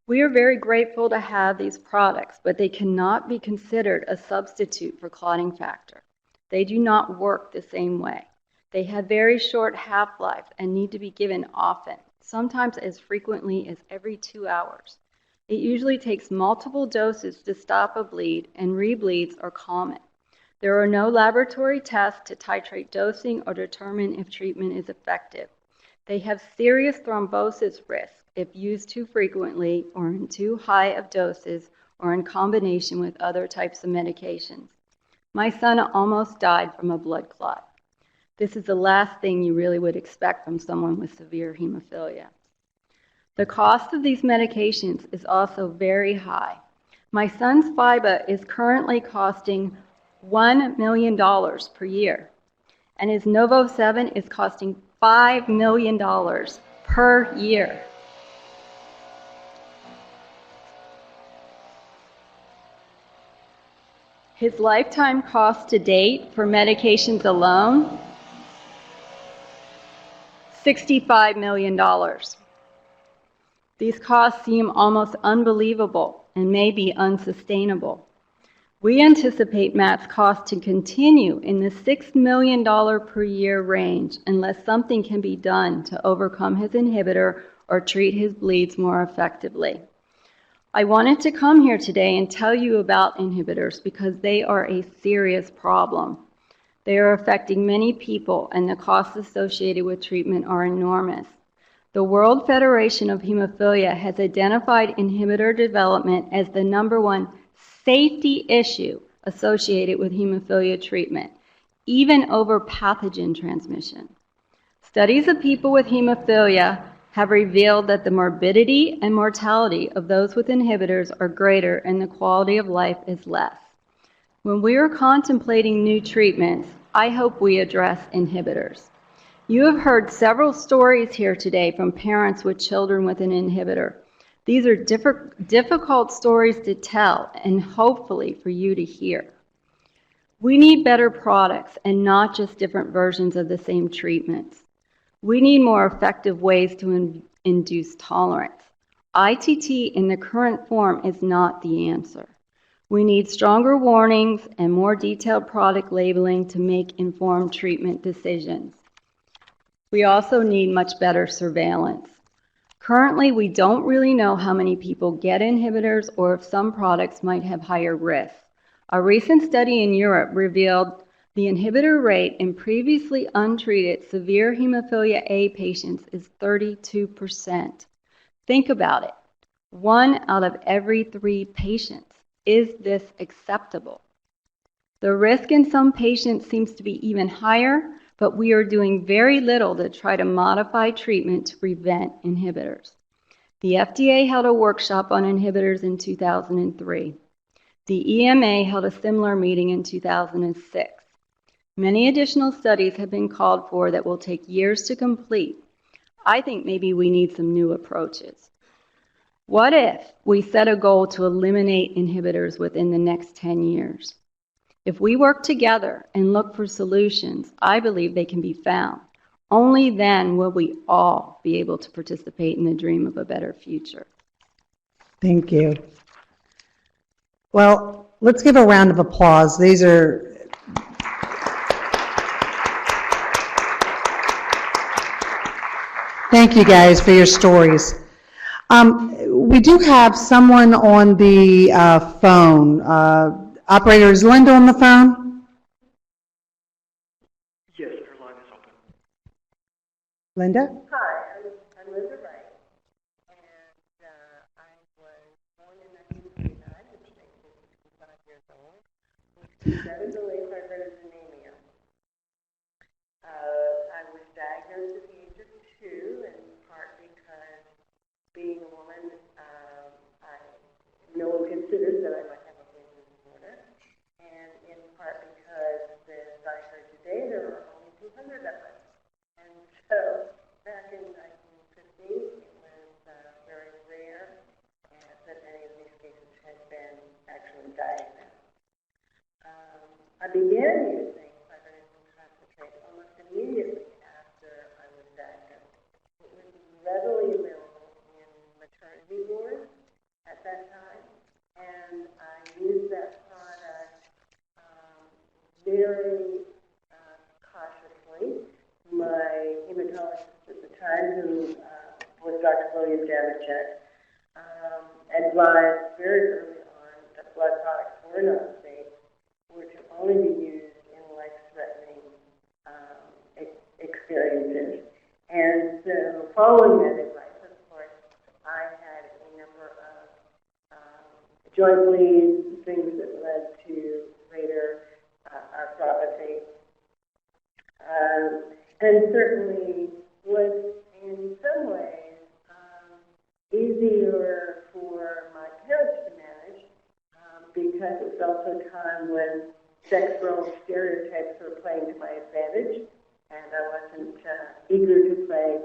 We are very grateful to have these products, but they cannot be considered a substitute for clotting factor. They do not work the same way. They have very short half-life and need to be given often, sometimes as frequently as every 2 hours. It usually takes multiple doses to stop a bleed, and rebleeds are common. There are no laboratory tests to titrate dosing or determine if treatment is effective. They have serious thrombosis risk if used too frequently or in too high of doses or in combination with other types of medications. My son almost died from a blood clot. This is the last thing you really would expect from someone with severe hemophilia. The cost of these medications is also very high. My son's FIBA is currently costing $1 million per year, and his Novo-7 is costing $5 million per year. His lifetime cost to date for medications alone, $65 million. These costs seem almost unbelievable and may be unsustainable. We anticipate Matt's cost to continue in the $6 million per year range unless something can be done to overcome his inhibitor or treat his bleeds more effectively. I wanted to come here today and tell you about inhibitors because they are a serious problem. They are affecting many people, and the costs associated with treatment are enormous. The World Federation of Hemophilia has identified inhibitor development as the #1 safety issue associated with hemophilia treatment, even over pathogen transmission. Studies of people with hemophilia have revealed that the morbidity and mortality of those with inhibitors are greater and the quality of life is less. When we are contemplating new treatments, I hope we address inhibitors. You have heard several stories here today from parents with children with an inhibitor. These are difficult stories to tell and hopefully for you to hear. We need better products and not just different versions of the same treatments. We need more effective ways to induce tolerance. ITT in the current form is not the answer. We need stronger warnings and more detailed product labeling to make informed treatment decisions. We also need much better surveillance. Currently, we don't really know how many people get inhibitors or if some products might have higher risks. A recent study in Europe revealed The inhibitor rate in previously untreated severe hemophilia A patients is 32%. Think about it. 1 out of every 3 patients. Is this acceptable? The risk in some patients seems to be even higher, but we are doing very little to try to modify treatment to prevent inhibitors. The FDA held a workshop on inhibitors in 2003. The EMA held a similar meeting in 2006. Many additional studies have been called for that will take years to complete. I think maybe we need some new approaches. What if we set a goal to eliminate inhibitors within the next 10 years? If we work together and look for solutions, I believe they can be found. Only then will we all be able to participate in the dream of a better future. Thank you. Well, let's give a round of applause. These are Thank you guys for your stories. We do have someone on the phone. Operator, is Linda on the phone? Yes, her line is open. Linda? Hi, I'm Linda Wright, and I was born in 1949, which makes me 65 years old, with congenital anemia. I was diagnosed at the age of 2, in part because being a woman, no one considered that I might have a bleeding disorder, and in part because, as I heard today, there are only 200 of us. And so back in 1950, it was very rare that any of these cases had been actually diagnosed. I began using fibrinogen concentrate almost immediately after I was diagnosed. It was readily available in maternity wards at that time, and I used that product very cautiously. My hematologist at the time, who was Dr. William Damachek, advised very early on that blood products were not safe, were to only be used in life-threatening experiences. And so following that advice, of course, I had a number of joint bleeds, things that led to later arthropathy. And certainly was in some ways easier for my parents to manage because it was also a time when sex role stereotypes were playing to my advantage, and I wasn't eager to play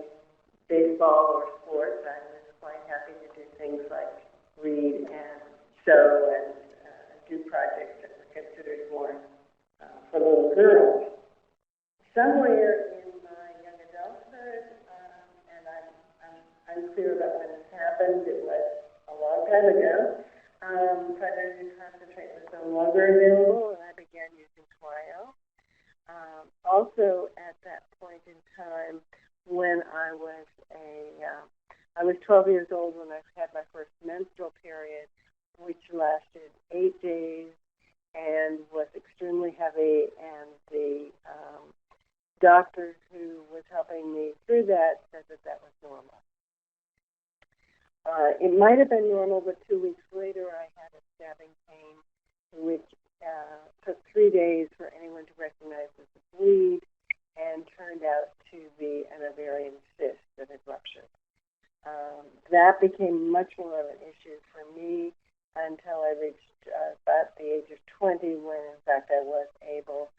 baseball or sports. I was quite happy to do things like read and sew and do projects that were considered more for little girls. Somewhere in my young adulthood, and I'm unclear about when this happened, it was a long time ago, fibrinogen concentrate was no longer available, and I began using Twio. Also at that point in time, when I was 12 years old when I had my first menstrual period, which lasted 8 days and was extremely heavy, and the doctor who was helping me through that said that that was normal. It might have been normal, but 2 weeks later I had a stabbing pain, which took 3 days for anyone to recognize as a bleed, and turned out to be an ovarian cyst that had ruptured. That became much more of an issue for me until I reached about the age of 20, when in fact I was able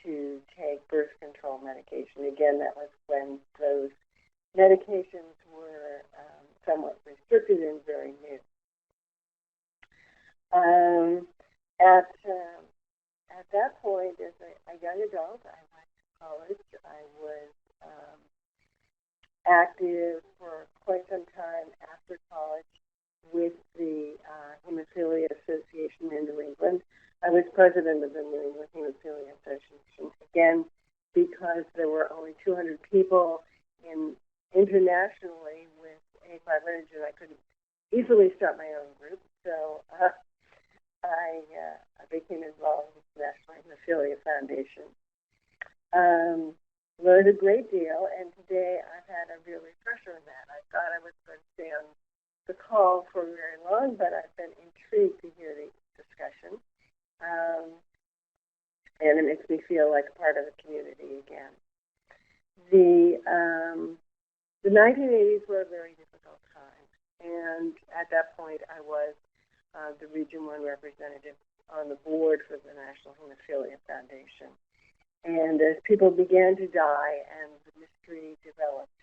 to take birth control medication. Again, that was when those medications were somewhat restricted and very new. At that point, as a young adult, I went to college. I was active for quite some time after college with the Hemophilia Association in New England. I was president of the New England Hemophilia Association, again, because there were only 200 people internationally with A500, and I couldn't easily start my own group. So I became involved with the National Hemophilia Foundation. Learned a great deal, and today I've had a real refresher in that. I thought I was going to stay on the call for very long, but I've been intrigued to hear the discussion. And it makes me feel like a part of the community again. The 1980s were a very difficult time, and at that point I was the Region 1 representative on the board for the National Hemophilia Foundation. And as people began to die and the mystery developed,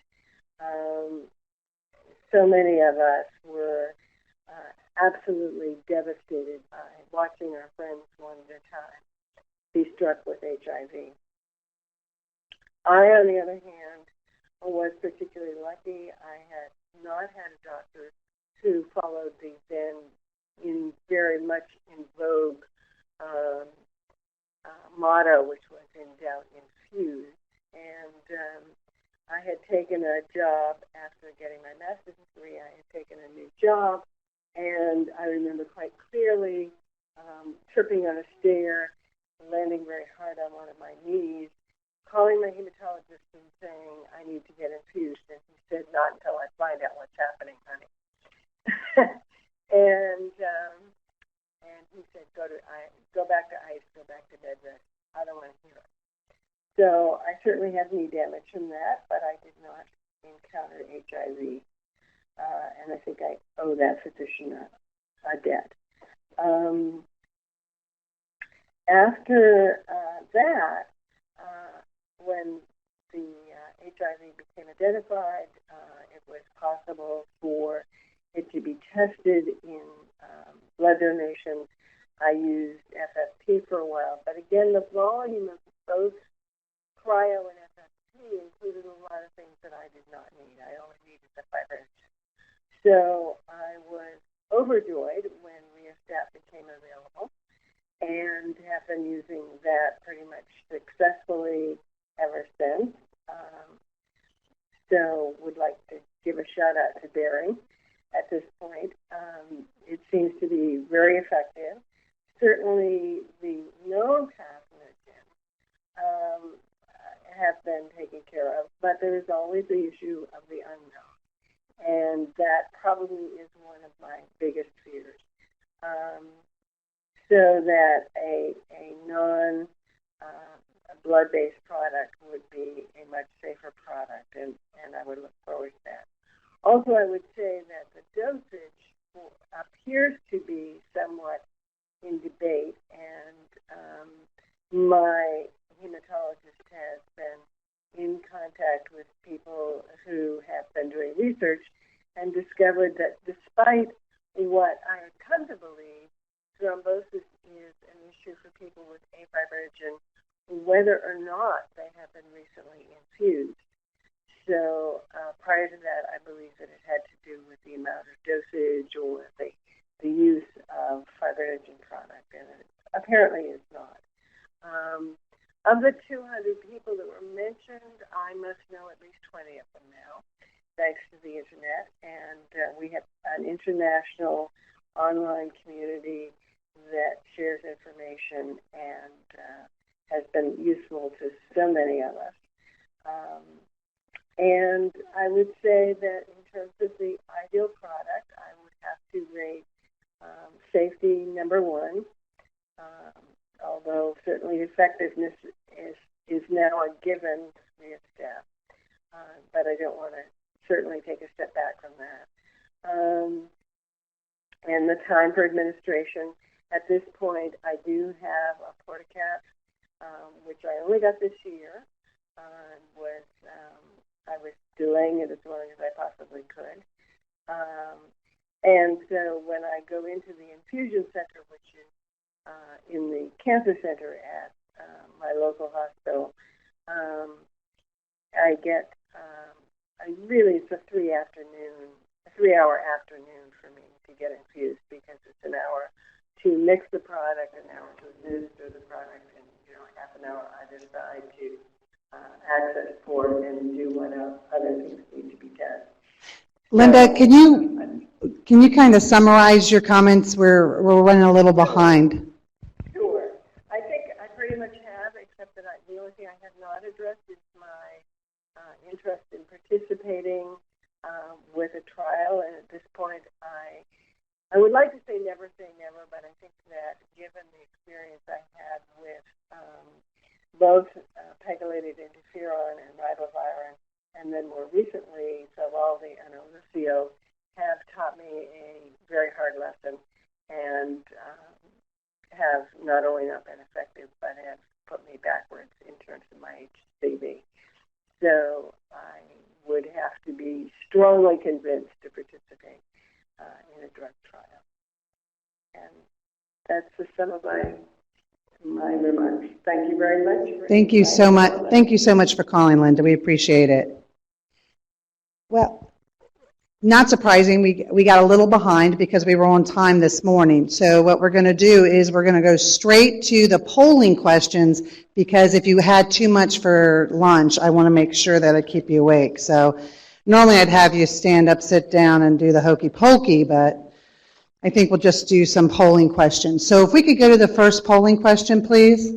so many of us were absolutely devastated by watching our friends one at a time be struck with HIV. I, on the other hand, was particularly lucky. I had not had a doctor who followed the then very much in vogue motto, which was "In doubt, infuse." And I had taken a job after getting my master's degree. I had taken a new job, and I remember quite clearly tripping on a stair, landing very hard on one of my knees, calling my hematologist and saying, "I need to get infused." And he said, "Not until I find out what's happening, honey." and he said, go back to ice, go back to bed rest. I don't want to hear it. So I certainly had knee damage from that, but I did not encounter HIV. And I think I owe that physician a debt. After that, when the HIV became identified, it was possible for it to be tested in blood donation. I used FFP for a while, but again, the volume of both cryo and FFP included a lot of things that I did not need. I only needed the fibrinogen. So I was overjoyed when Rheostat became available and have been using that pretty much successfully ever since. So would like to give a shout out to Barry at this point. It seems to be very effective. Certainly the known pathogens have been taken care of, but there is always the issue of the unknown. And that probably is one of my biggest fears. So that a non blood-based product would be a much safer product, and I would look forward to that. Also, I would say that the dosage appears to be somewhat in debate, and my hematologist has been in contact with people who have been doing research and discovered that despite what I had come to believe, thrombosis is an issue for people with afibrinogen, whether or not they have been recently infused. So prior to that, I believe that it had to do with the amount of dosage or the use of fibrinogen product, and it apparently is not. Of the 200 people that were mentioned, I must know at least 20 of them now, thanks to the internet, and we have an international online community that shares information and has been useful to so many of us. And I would say that in terms of the ideal product, I would have to rate safety number one, although certainly effectiveness is now a given step. But I don't want to certainly take a step back from that. And the time for administration, at this point, I do have a Portacat, which I only got this year. I was delaying it as long as I possibly could. And so when I go into the infusion center, which is in the cancer center at my local hospital, I get it's a 3-hour afternoon for me to get infused, because it's an hour to mix the product, an hour to administer the product, and half an hour either side to access port and do what other things need to be done. Linda, can you can you kind of summarize your comments? We're running a little behind. Sure. I think I pretty much have, except that the only thing I have not addressed is my interest in participating with a trial. And at this point, I would like to say never say never, but I think that given the experience I had with both pegylated interferon and ribavirin, and then more recently, Sovaldi and Olisio, have taught me a very hard lesson and have not only not been effective, but have put me backwards in terms of my HCV. So I would have to be strongly convinced to participate in a drug trial. And that's the sum of my remarks. Thank you very much. Thank you so much. Thank you so much for calling, Linda. We appreciate it. Well, not surprising, we got a little behind because we were on time this morning. So what we're going to do is we're going to go straight to the polling questions, because if you had too much for lunch, I want to make sure that I keep you awake. So normally I'd have you stand up, sit down, and do the hokey pokey, but I think we'll just do some polling questions. So if we could go to the first polling question, please.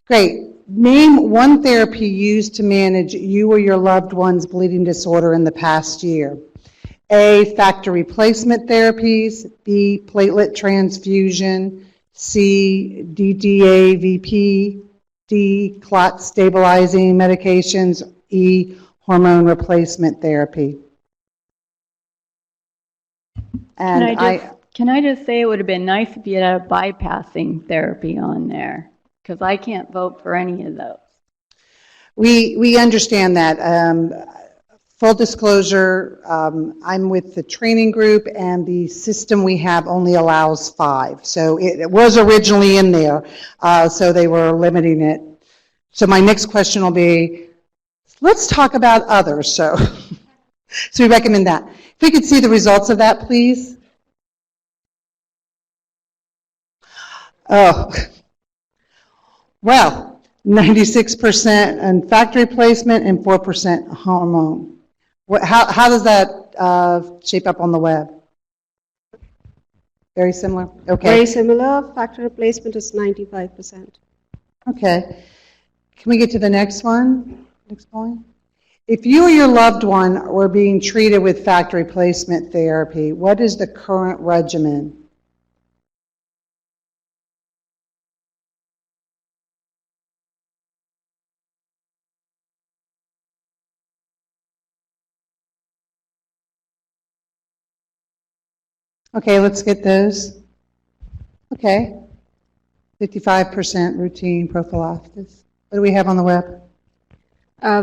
Great. Name one therapy used to manage you or your loved one's bleeding disorder in the past year. A, factor replacement therapies. B, platelet transfusion. C, DDAVP. D, clot stabilizing medications. E, hormone replacement therapy. And Can I just say it would have been nice if you had a bypassing therapy on there, because I can't vote for any of those. We understand that. Full disclosure, I'm with the training group, and the system we have only allows 5. So it was originally in there, so they were limiting it. So my next question will be, let's talk about others. So we recommend that. If we could see the results of that, please. Oh, well, 96% on factor replacement and 4% hormone. How does that shape up on the web? Very similar? Okay. Very similar. Factor replacement is 95%. Okay. Can we get to the next one? Next point. If you or your loved one were being treated with factor replacement therapy, what is the current regimen? Okay, let's get those. Okay. 55% routine prophylaxis. What do we have on the web?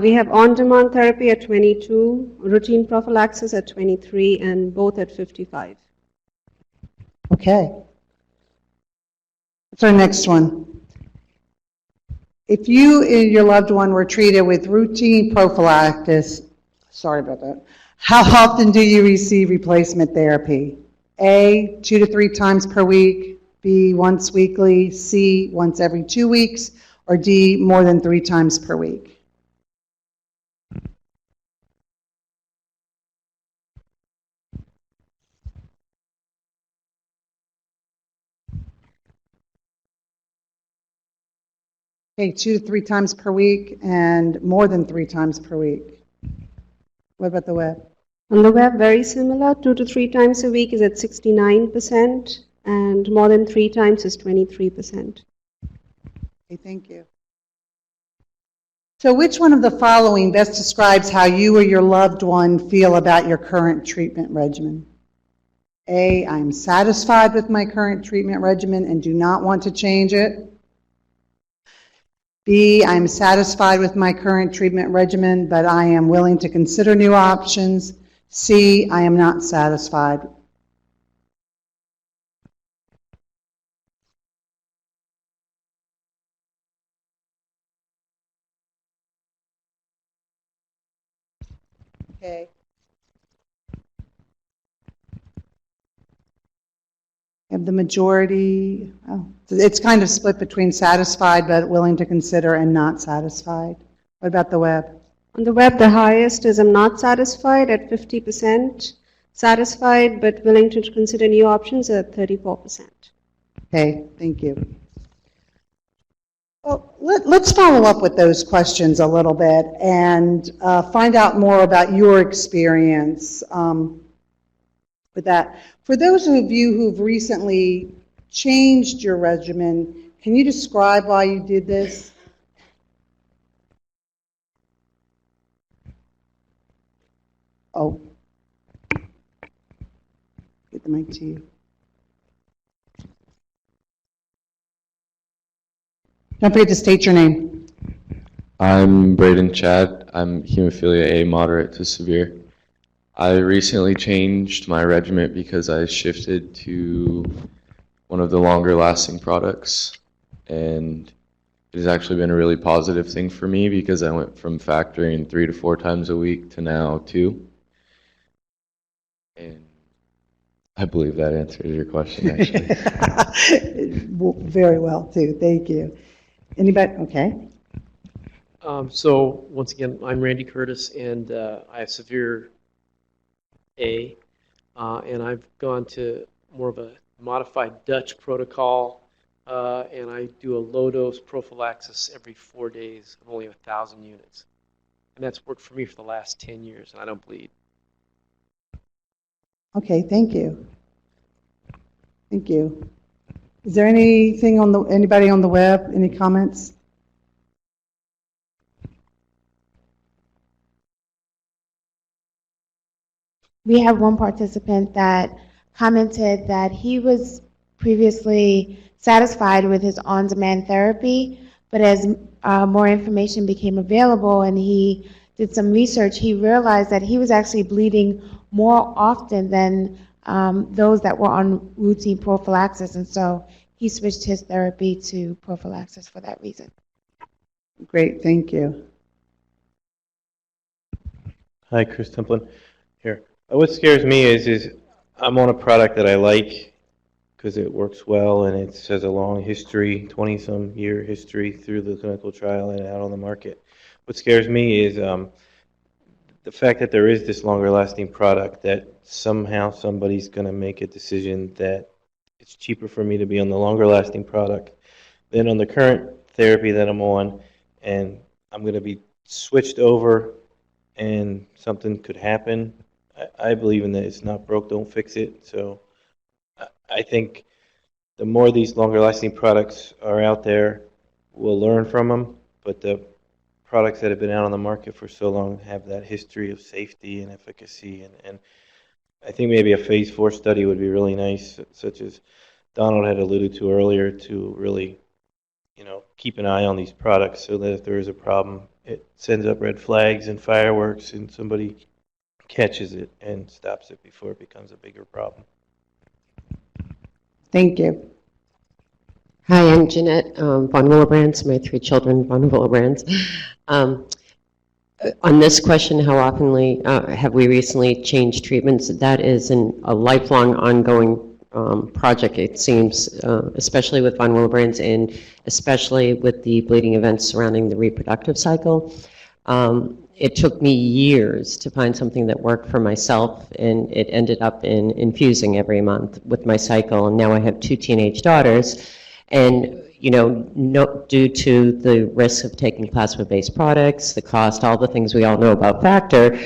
We have on-demand therapy at 22, routine prophylaxis at 23, and both at 55. Okay. What's our next one? If you and your loved one were treated with routine prophylaxis, sorry about that, how often do you receive replacement therapy? A, 2 to 3 times per week. B, once weekly. C, once every 2 weeks. Or D, more than 3 times per week. Okay, 2 to 3 times per week and more than 3 times per week. What about the web? On the web, very similar. 2 to 3 times a week is at 69%, and more than 3 times is 23%. Okay, thank you. So which one of the following best describes how you or your loved one feel about your current treatment regimen? A, I'm satisfied with my current treatment regimen and do not want to change it. B, I'm satisfied with my current treatment regimen, but I am willing to consider new options. C, I am not satisfied. Okay. Have the majority, it's kind of split between satisfied but willing to consider and not satisfied. What about the web? On the web, the highest is I'm not satisfied at 50%, satisfied but willing to consider new options at 34%. Okay, thank you. Well, let's follow up with those questions a little bit and find out more about your experience with that. For those of you who've recently changed your regimen, can you describe why you did this? Oh, get the mic to you. Don't forget to state your name. I'm Braden Chad. I'm hemophilia A, moderate to severe. I recently changed my regimen because I shifted to one of the longer lasting products, and it has actually been a really positive thing for me because I went from factoring 3 to 4 times a week to now 2. And I believe that answers your question, actually. Very well, too. Thank you. Anybody? Okay. So once again, I'm Randy Curtis, and I have severe A, and I've gone to more of a modified Dutch protocol, and I do a low-dose prophylaxis every 4 days of only 1,000 units. And that's worked for me for the last 10 years, and I don't bleed. Okay, thank you. Thank you. Is there anything on the, anybody on the web? Any comments? We have one participant that commented that he was previously satisfied with his on-demand therapy, but as more information became available and he did some research, he realized that he was actually bleeding more often than those that were on routine prophylaxis, and so he switched his therapy to prophylaxis for that reason. Great, thank you. Hi, Chris Templin here. What scares me is I'm on a product that I like because it works well and it has a long history, 20-some year history through the clinical trial and out on the market. What scares me is the fact that there is this longer lasting product, that somehow somebody's going to make a decision that it's cheaper for me to be on the longer lasting product than on the current therapy that I'm on, and I'm going to be switched over and something could happen. I believe in that it's not broke, don't fix it. So I think the more these longer lasting products are out there, we'll learn from them, but the products that have been out on the market for so long have that history of safety and efficacy, and I think maybe a phase 4 study would be really nice, such as Donald had alluded to earlier, to really, keep an eye on these products so that if there is a problem, it sends up red flags and fireworks and somebody catches it and stops it before it becomes a bigger problem. Thank you. Hi, I'm Jeanette von Willebrands. My 3 children, von Willebrands. On this question, how often have we recently changed treatments? That is a lifelong, ongoing project, it seems, especially with von Willebrands and especially with the bleeding events surrounding the reproductive cycle. It took me years to find something that worked for myself, and it ended up in infusing every month with my cycle. And now I have 2 teenage daughters, and due to the risk of taking plasma-based products, the cost, all the things we all know about Factor,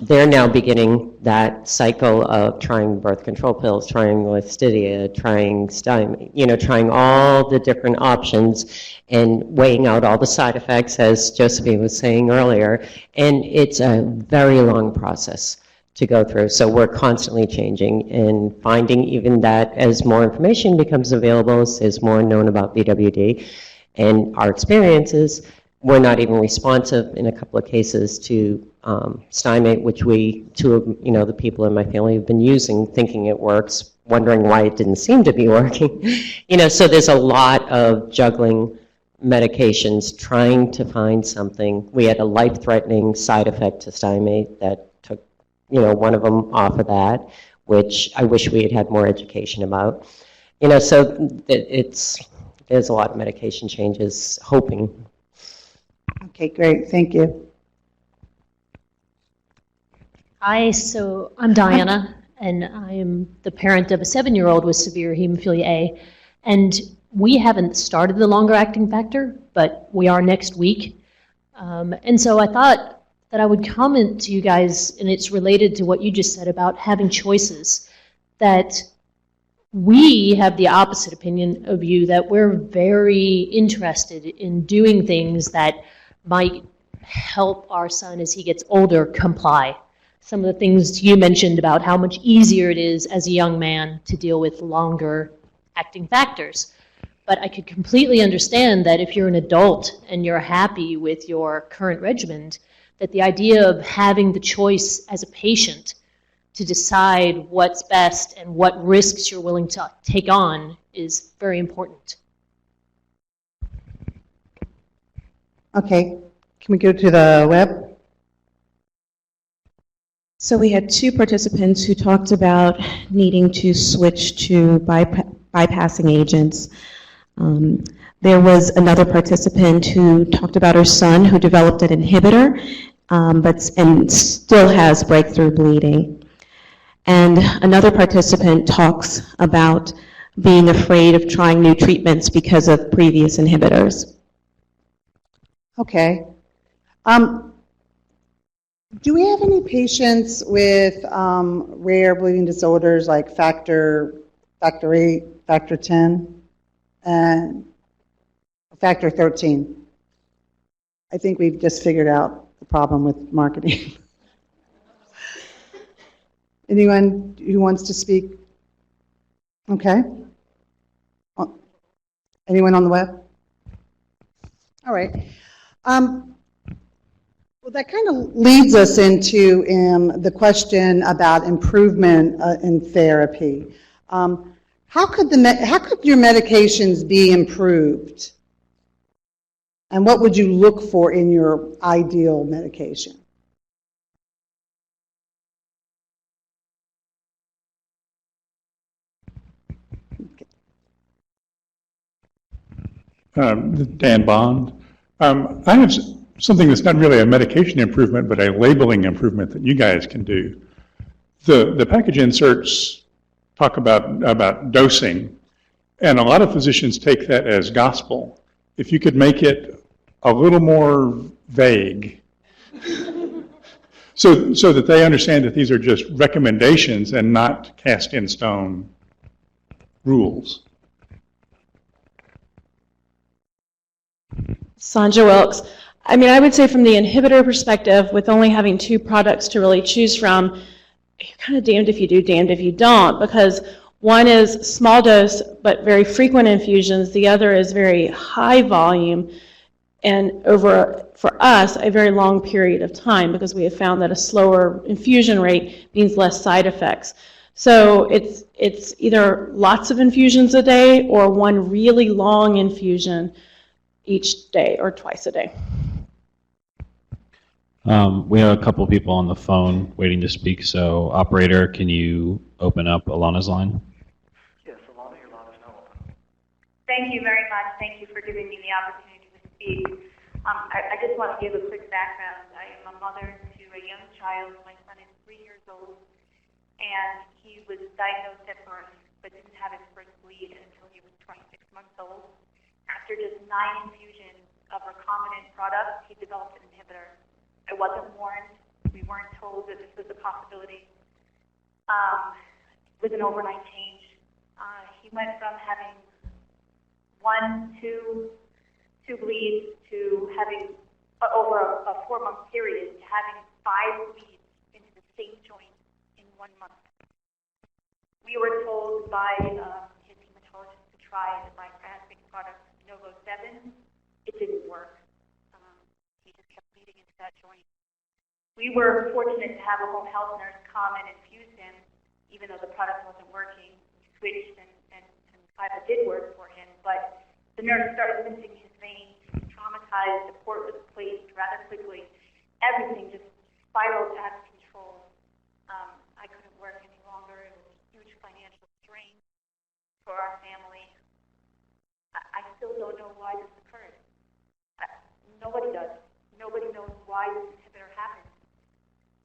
they're now beginning that cycle of trying birth control pills, trying Listidia, trying Stymie, trying all the different options and weighing out all the side effects, as Josephine was saying earlier. And it's a very long process to go through. So we're constantly changing and finding even that as more information becomes available, as more known about BWD and our experiences, we're not even responsive in a couple of cases to Stymie, which two of the people in my family have been using, thinking it works, wondering why it didn't seem to be working. So there's a lot of juggling medications, trying to find something. We had a life-threatening side effect to Stymie that took, one of them off of that, which I wish we had had more education about. So there's a lot of medication changes, hoping. Okay, great, thank you. I'm Diana, and I am the parent of a 7-year-old with severe hemophilia A. And we haven't started the longer acting factor, but we are next week. And so I thought that I would comment to you guys, and it's related to what you just said about having choices, that we have the opposite opinion of you, that we're very interested in doing things that might help our son as he gets older comply. Some of the things you mentioned about how much easier it is as a young man to deal with longer acting factors. But I could completely understand that if you're an adult and you're happy with your current regimen, that the idea of having the choice as a patient to decide what's best and what risks you're willing to take on is very important. Okay, can we go to the web? So we had 2 participants who talked about needing to switch to bypassing agents. There was another participant who talked about her son who developed an inhibitor and still has breakthrough bleeding. And another participant talks about being afraid of trying new treatments because of previous inhibitors. Okay. Do we have any patients with rare bleeding disorders like factor 8, factor 10, and factor 13? I think we've just figured out the problem with marketing. Anyone who wants to speak? Okay. Anyone on the web? All right. Well, that kind of leads us into the question about improvement in therapy. How could your medications be improved? And what would you look for in your ideal medication? Dan Bond. I have something that's not really a medication improvement, but a labeling improvement that you guys can do. The package inserts talk about dosing, and a lot of physicians take that as gospel. If you could make it a little more vague, so that they understand that these are just recommendations and not cast in stone rules. Sandra Wilkes. I mean, I would say from the inhibitor perspective, with only having 2 products to really choose from, you're kind of damned if you do, damned if you don't, because one is small dose but very frequent infusions. The other is very high volume and over, for us, a very long period of time, because we have found that a slower infusion rate means less side effects. So it's either lots of infusions a day or one really long infusion each day or twice a day. We have a couple people on the phone waiting to speak, so operator, can you open up Alana's line? Yes, Alana, your line is now open. Thank you very much. Thank you for giving me the opportunity to speak. I just want to give a quick background. I am a mother to a young child. My son is 3 years old, and he was diagnosed at birth, but didn't have his first bleed until he was 26 months old. After just 9 infusions of recombinant products, he developed an inhibitor. I wasn't warned. We weren't told that this was a possibility. It was an overnight change. He went from having 1, 2 bleeds to having, over a 4-month period, to having 5 bleeds into the same joint in 1 month. We were told by his hematologist to try the bypassing product Novo 7. It didn't work. He just kept bleeding into that joint. We were fortunate to have a home health nurse come and infuse him, even though the product wasn't working. We switched and Fiba did work for him, but the nurse started rinsing his veins, traumatized, the port was placed rather quickly. Everything just spiraled out of control. I couldn't work any longer. It was a huge financial strain for our family. I still don't know why this occurred. Nobody does. Nobody knows why this inhibitor happened.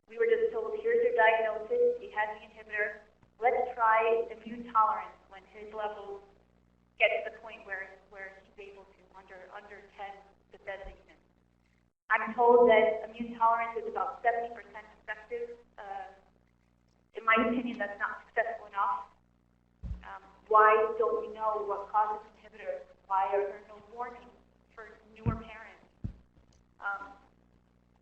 We were just told, here's your diagnosis, he has the inhibitor, let's try immune tolerance when his levels get to the point where he's able to, under 10, the designated. I'm told that immune tolerance is about 70% effective. In my opinion, that's not successful enough. Why don't we know what causes inhibitors? Why are there no warnings for newer parents?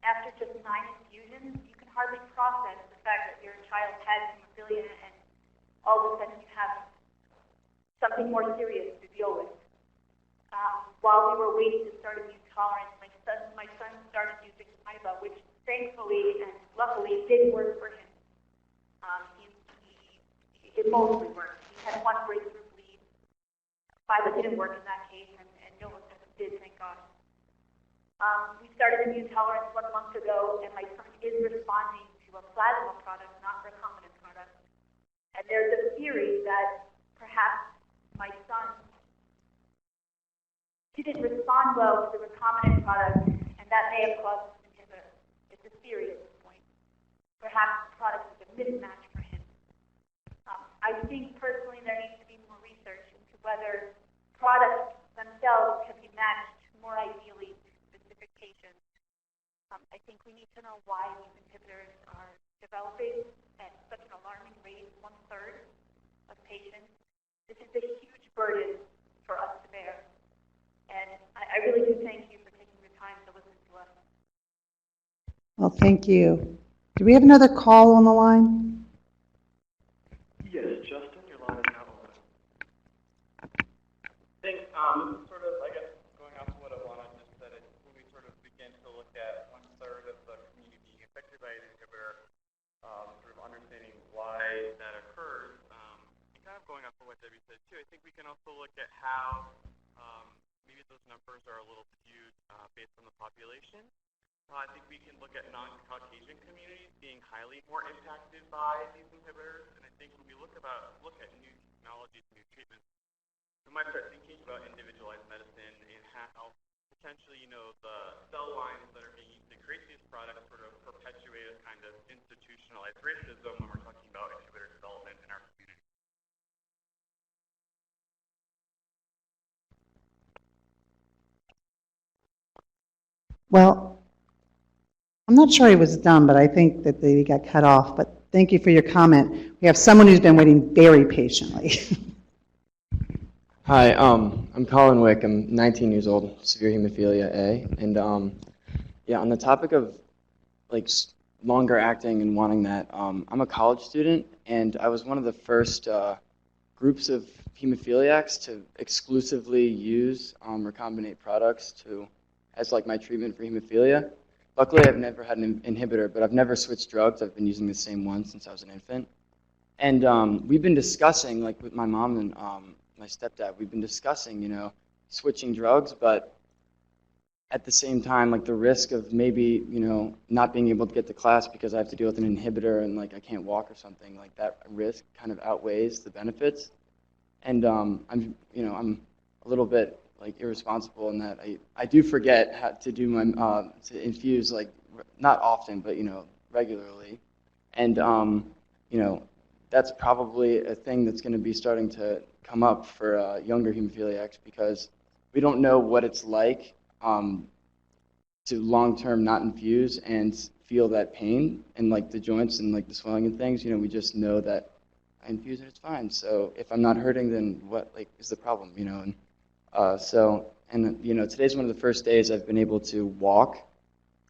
After just 9 infusions, you can hardly process the fact that your child has hemophilia and all of a sudden you have something more serious to deal with. While we were waiting to start immune tolerance, my son started using IVA, which thankfully and luckily did work for him. It mostly worked. He had one breakthrough bleed. IVA didn't work in that case, and no one did, thank God. We started immune tolerance 1 month ago, and my son is responding to a plasma product, not recombinant product. And there's a theory that perhaps my son didn't respond well to the recombinant product, and that may have caused an inhibitor. It's a theory at this point. Perhaps the product is a mismatch for him. I think personally there needs to be more research into whether products themselves can be matched more ideally to specific patients. I think we need to know why these inhibitors are developing at such an alarming rate, 1/3 of patients. This is a huge burden for us to bear. And I really do thank you for taking the time to listen to us. Well, thank you. Do we have another call on the line? Yes, Justin, your line is now open. Thanks. This is sort of, I guess, going off of what Alana just said, when we sort of begin to look at 1/3 of the community being affected by an inhibitor, sort of understanding why that occurs, and kind of going off of what Debbie said too, I think we can also look at how maybe those numbers are a little skewed based on the population. I think we can look at non-Caucasian communities being highly more impacted by these inhibitors, and I think when we look at new technologies, new treatments, we might start thinking about individualized medicine and how potentially, the cell lines that are being used to create these products sort of perpetuate a kind of institutionalized racism when we're talking about inhibitor development in our community. Well, I'm not sure he was done, but I think that he got cut off. But thank you for your comment. We have someone who's been waiting very patiently. Hi, I'm Colin Wick. I'm 19 years old, severe hemophilia A, and yeah, on the topic of like longer acting and wanting that, I'm a college student, and I was one of the first groups of hemophiliacs to exclusively use recombinant products as like my treatment for hemophilia. Luckily, I've never had an inhibitor, but I've never switched drugs. I've been using the same one since I was an infant. And we've been discussing, like with my mom and my stepdad, we've been discussing, switching drugs, but at the same time, like the risk of maybe, not being able to get to class because I have to deal with an inhibitor and like I can't walk or something, like that risk kind of outweighs the benefits. And I'm a little bit like irresponsible in that I do forget how to do my to infuse, like not often, but regularly, and that's probably a thing that's going to be starting to come up for younger hemophiliacs, because we don't know what it's like to long-term not infuse and feel that pain and like the joints and like the swelling and things. We just know that I infuse and it's fine. So if I'm not hurting, then what is the problem? Today's one of the first days I've been able to walk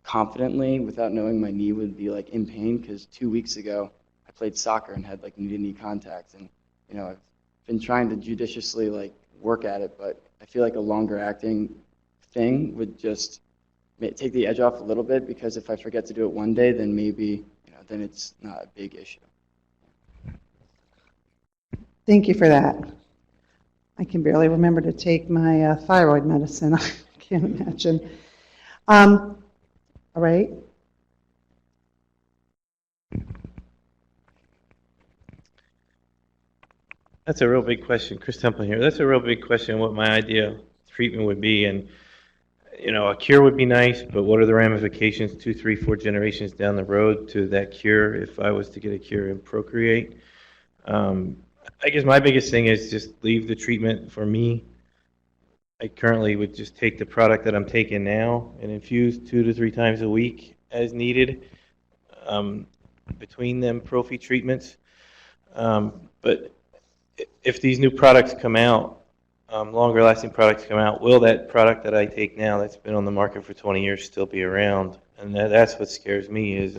confidently without knowing my knee would be like in pain, because 2 weeks ago I played soccer and had like knee-to-knee contact, and I've been trying to judiciously like work at it, but I feel like a longer acting thing would just take the edge off a little bit, because if I forget to do it one day, then maybe then it's not a big issue. Thank you for that. I can barely remember to take my thyroid medicine. I can't imagine. All right. That's a real big question. Chris Templin here. That's a real big question, what my ideal treatment would be. And you know, a cure would be nice, but what are the ramifications 2, 3, 4 generations down the road to that cure if I was to get a cure and procreate? I guess my biggest thing is just leave the treatment for me. I currently would just take the product that I'm taking now and infuse 2 to 3 times a week as needed between them prophy treatments. But if these new products come out, longer lasting products come out, will that product that I take now that's been on the market for 20 years still be around? And that's what scares me is,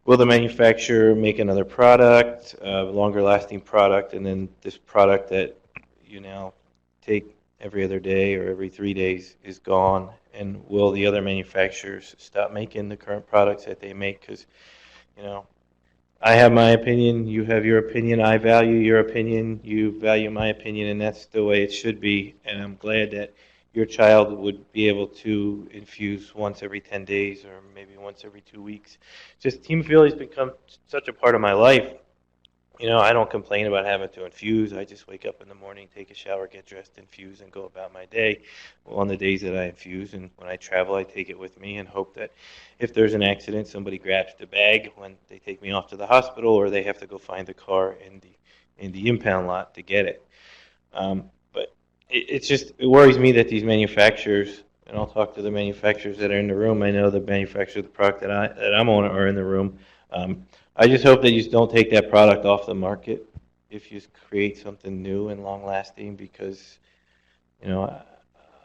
will the manufacturer make another product, longer lasting product, and then this product that you now take every other day or every 3 days is gone? And will the other manufacturers stop making the current products that they make? Because, you know, I have my opinion, you have your opinion, I value your opinion, you value my opinion, and that's the way it should be. And I'm glad that your child would be able to infuse once every 10 days or maybe once every 2 weeks. Just hemophilia has become such a part of my life. You know, I don't complain about having to infuse. I just wake up in the morning, take a shower, get dressed, infuse, and go about my day. Well, on the days that I infuse, and when I travel, I take it with me and hope that if there's an accident, somebody grabs the bag when they take me off to the hospital, or they have to go find the car in the impound lot to get it. But it worries me that these manufacturers, and I'll talk to the manufacturers that are in the room. I know the manufacturer of the product that I'm on are in the room. I just hope that you don't take that product off the market if you create something new and long-lasting, because, you know,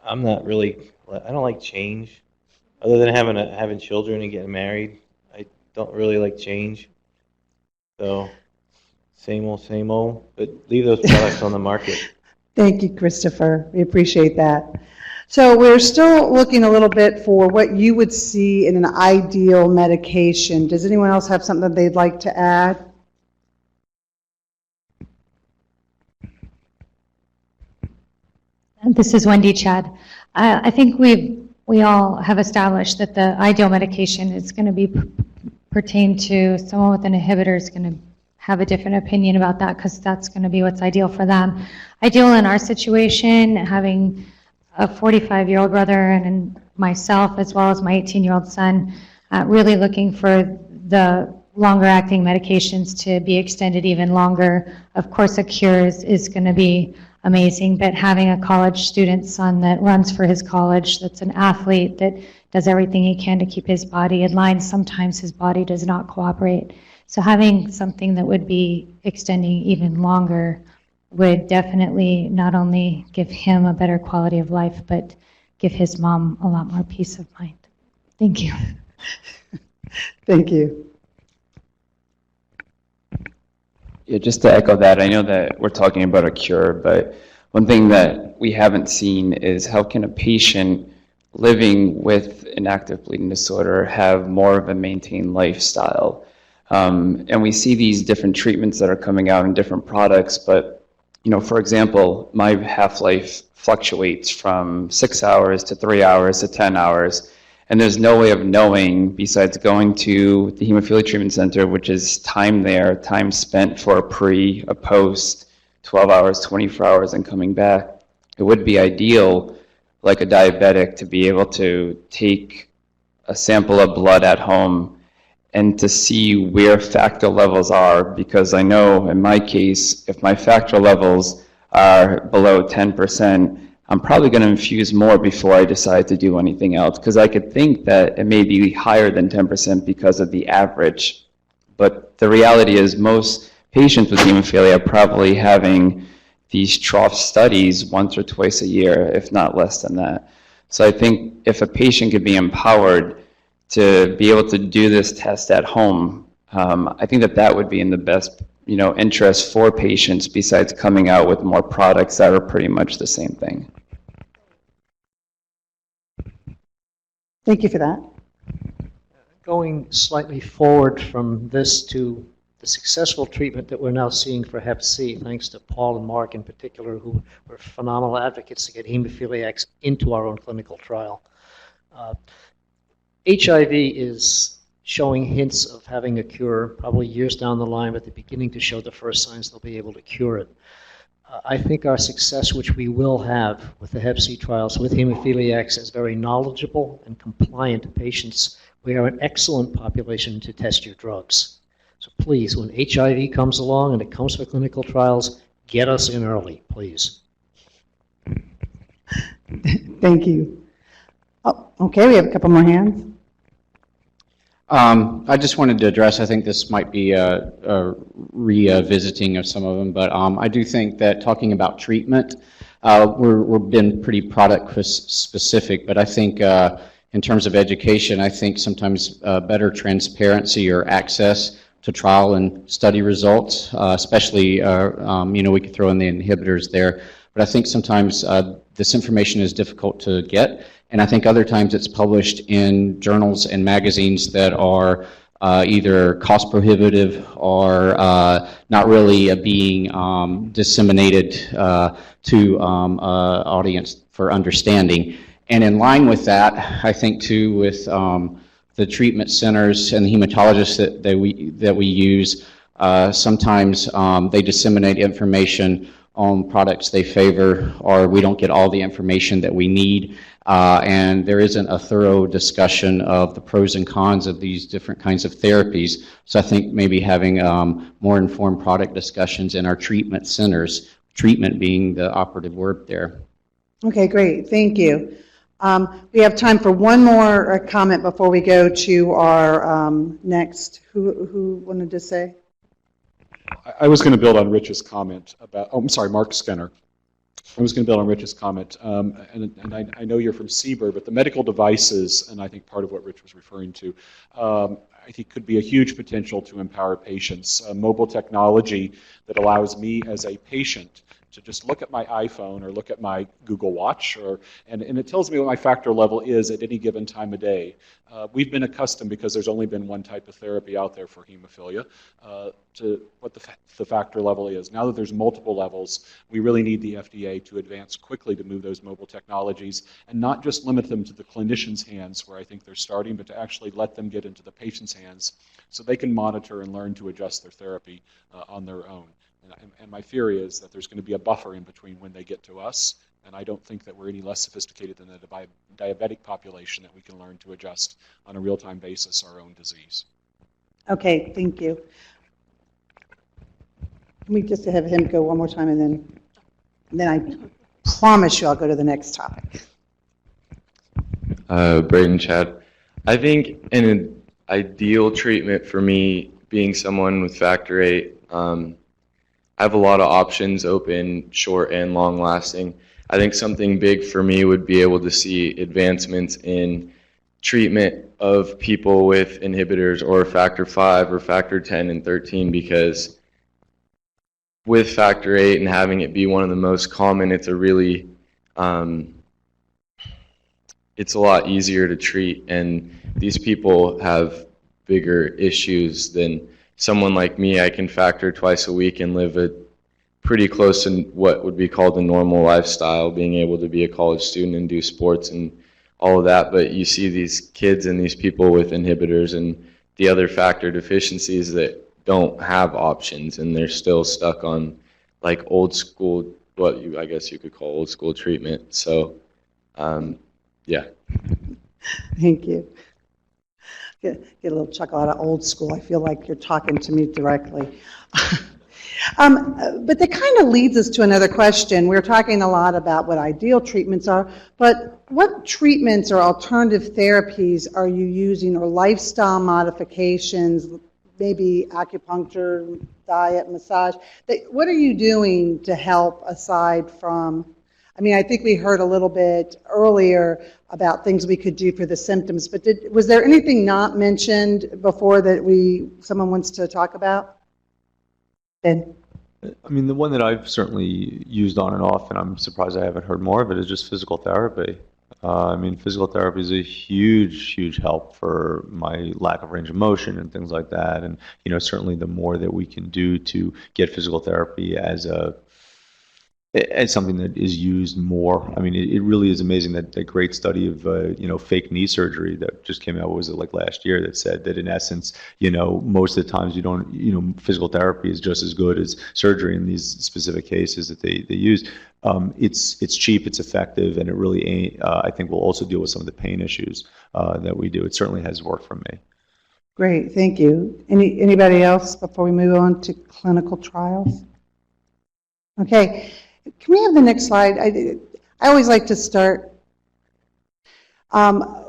I don't like change. Other than having children and getting married, I don't really like change. So, same old, but leave those products on the market. Thank you, Christopher. We appreciate that. So we're still looking a little bit for what you would see in an ideal medication. Does anyone else have something they'd like to add? This is Wendy Chad. I think we all have established that the ideal medication is going to be pertain to someone with an inhibitor is going to have a different opinion about that, because that's going to be what's ideal for them. Ideal in our situation, having a 45-year-old brother and myself, as well as my 18-year-old son, really looking for the longer-acting medications to be extended even longer. Of course, a cure is going to be amazing, but having a college student son that runs for his college, that's an athlete, that does everything he can to keep his body in line, sometimes his body does not cooperate. So having something that would be extending even longer would definitely not only give him a better quality of life, but give his mom a lot more peace of mind. Thank you. Thank you. Yeah, just to echo that, I know that we're talking about a cure, but one thing that we haven't seen is how can a patient living with an active bleeding disorder have more of a maintained lifestyle? And we see these different treatments that are coming out in different products, but you know, for example, my half-life fluctuates from 6 hours to 3 hours to 10 hours. And there's no way of knowing besides going to the Hemophilia Treatment Center, which is time there, time spent for a pre, a post, 12 hours, 24 hours, and coming back. It would be ideal, like a diabetic, to be able to take a sample of blood at home and to see where factor levels are, because I know in my case, if my factor levels are below 10%, I'm probably going to infuse more before I decide to do anything else, because I could think that it may be higher than 10% because of the average. But the reality is most patients with hemophilia are probably having these trough studies once or twice a year, if not less than that. So I think if a patient could be empowered to be able to do this test at home, I think that would be in the best, you know, interest for patients, besides coming out with more products that are pretty much the same thing. Thank you for that. Going slightly forward from this to the successful treatment that we're now seeing for Hep C, thanks to Paul and Mark in particular, who were phenomenal advocates to get hemophiliacs into our own clinical trial. HIV is showing hints of having a cure, probably years down the line, but they're beginning to show the first signs they'll be able to cure it. I think our success, which we will have with the Hep C trials, with hemophiliacs as very knowledgeable and compliant patients, we are an excellent population to test your drugs. So please, when HIV comes along and it comes for clinical trials, get us in early, please. Thank you. Oh, okay, we have a couple more hands. I just wanted to address, I think this might be a revisiting of some of them, but I do think that talking about treatment, we've been pretty product specific, but I think in terms of education, I think sometimes better transparency or access to trial and study results, especially, we could throw in the inhibitors there, but I think sometimes this information is difficult to get. And I think other times it's published in journals and magazines that are either cost prohibitive or not really being disseminated to audience for understanding. And in line with that, I think too with the treatment centers and the hematologists that we use, sometimes they disseminate information on products they favor, or we don't get all the information that we need. And there isn't a thorough discussion of the pros and cons of these different kinds of therapies. So I think maybe having more informed product discussions in our treatment centers, treatment being the operative word there. Okay, great, thank you. We have time for one more comment before we go to our next. Who wanted to say? I was going to build on Rich's comment about, Mark Skinner. I was going to build on Rich's comment, and I know you're from CBER, but the medical devices, and I think part of what Rich was referring to, I think could be a huge potential to empower patients. Mobile technology that allows me as a patient to just look at my iPhone or look at my Google Watch, and it tells me what my factor level is at any given time of day. We've been accustomed, because there's only been one type of therapy out there for hemophilia, to what the factor level is. Now that there's multiple levels, we really need the FDA to advance quickly to move those mobile technologies and not just limit them to the clinician's hands, where I think they're starting, but to actually let them get into the patient's hands so they can monitor and learn to adjust their therapy on their own. And my fear is that there's going to be a buffer in between when they get to us, and I don't think that we're any less sophisticated than the diabetic population that we can learn to adjust on a real-time basis our own disease. Okay, thank you. Can we just have him go one more time, and then I promise you I'll go to the next topic. Braden, Chad. I think an ideal treatment for me, being someone with factor VIII, I have a lot of options open, short and long lasting. I think something big for me would be able to see advancements in treatment of people with inhibitors or factor V or factor 10 and 13, because with factor VIII and having it be one of the most common, it's a really, it's a lot easier to treat, and these people have bigger issues than someone like me. I can factor twice a week and live a pretty close to what would be called a normal lifestyle, being able to be a college student and do sports and all of that. But you see these kids and these people with inhibitors and the other factor deficiencies that don't have options, and they're still stuck on like old school, I guess you could call old school treatment. So, yeah. Thank you. Get a little chuckle out of old school. I feel like you're talking to me directly. But that kind of leads us to another question. We're talking a lot about what ideal treatments are, but what treatments or alternative therapies are you using, or lifestyle modifications, maybe acupuncture, diet, massage? What are you doing to help aside from, I mean, I think we heard a little bit earlier about things we could do for the symptoms, but was there anything not mentioned before that someone wants to talk about? Ben? I mean, the one that I've certainly used on and off, and I'm surprised I haven't heard more of it, is just physical therapy. I mean, physical therapy is a huge, huge help for my lack of range of motion and things like that. And, certainly the more that we can do to get physical therapy as a It's something that is used more. I mean, it really is amazing that great study of fake knee surgery that just came out. What was it, like last year, that said that in essence, most of the times you don't, physical therapy is just as good as surgery in these specific cases that they use. It's cheap, it's effective, and it really I think will also deal with some of the pain issues that we do. It certainly has worked for me. Great, thank you. Anybody else before we move on to clinical trials? Okay, can we have the next slide? I always like to start. I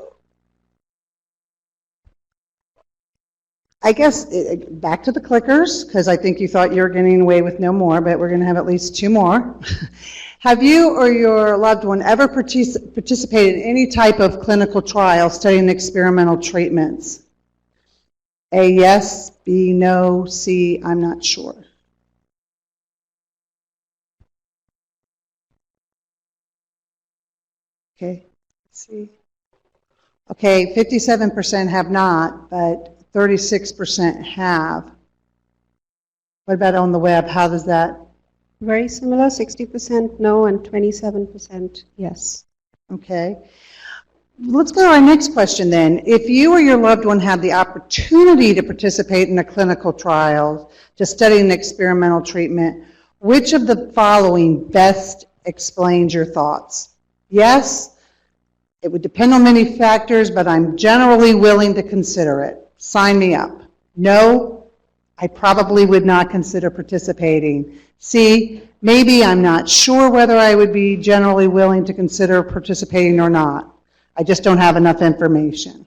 guess back to the clickers, because I think you thought you were getting away with no more, but we're going to have at least 2 more. Have you or your loved one ever participated in any type of clinical trial studying experimental treatments? A, yes, B, no, C, I'm not sure. Okay, let's see. Okay, 57% have not, but 36% have. What about on the web? How does that? Very similar, 60% no and 27% yes. Okay. Let's go to our next question then. If you or your loved one had the opportunity to participate in a clinical trial to study an experimental treatment, which of the following best explains your thoughts? Yes, it would depend on many factors, but I'm generally willing to consider it. Sign me up. No, I probably would not consider participating. C, maybe I'm not sure whether I would be generally willing to consider participating or not. I just don't have enough information.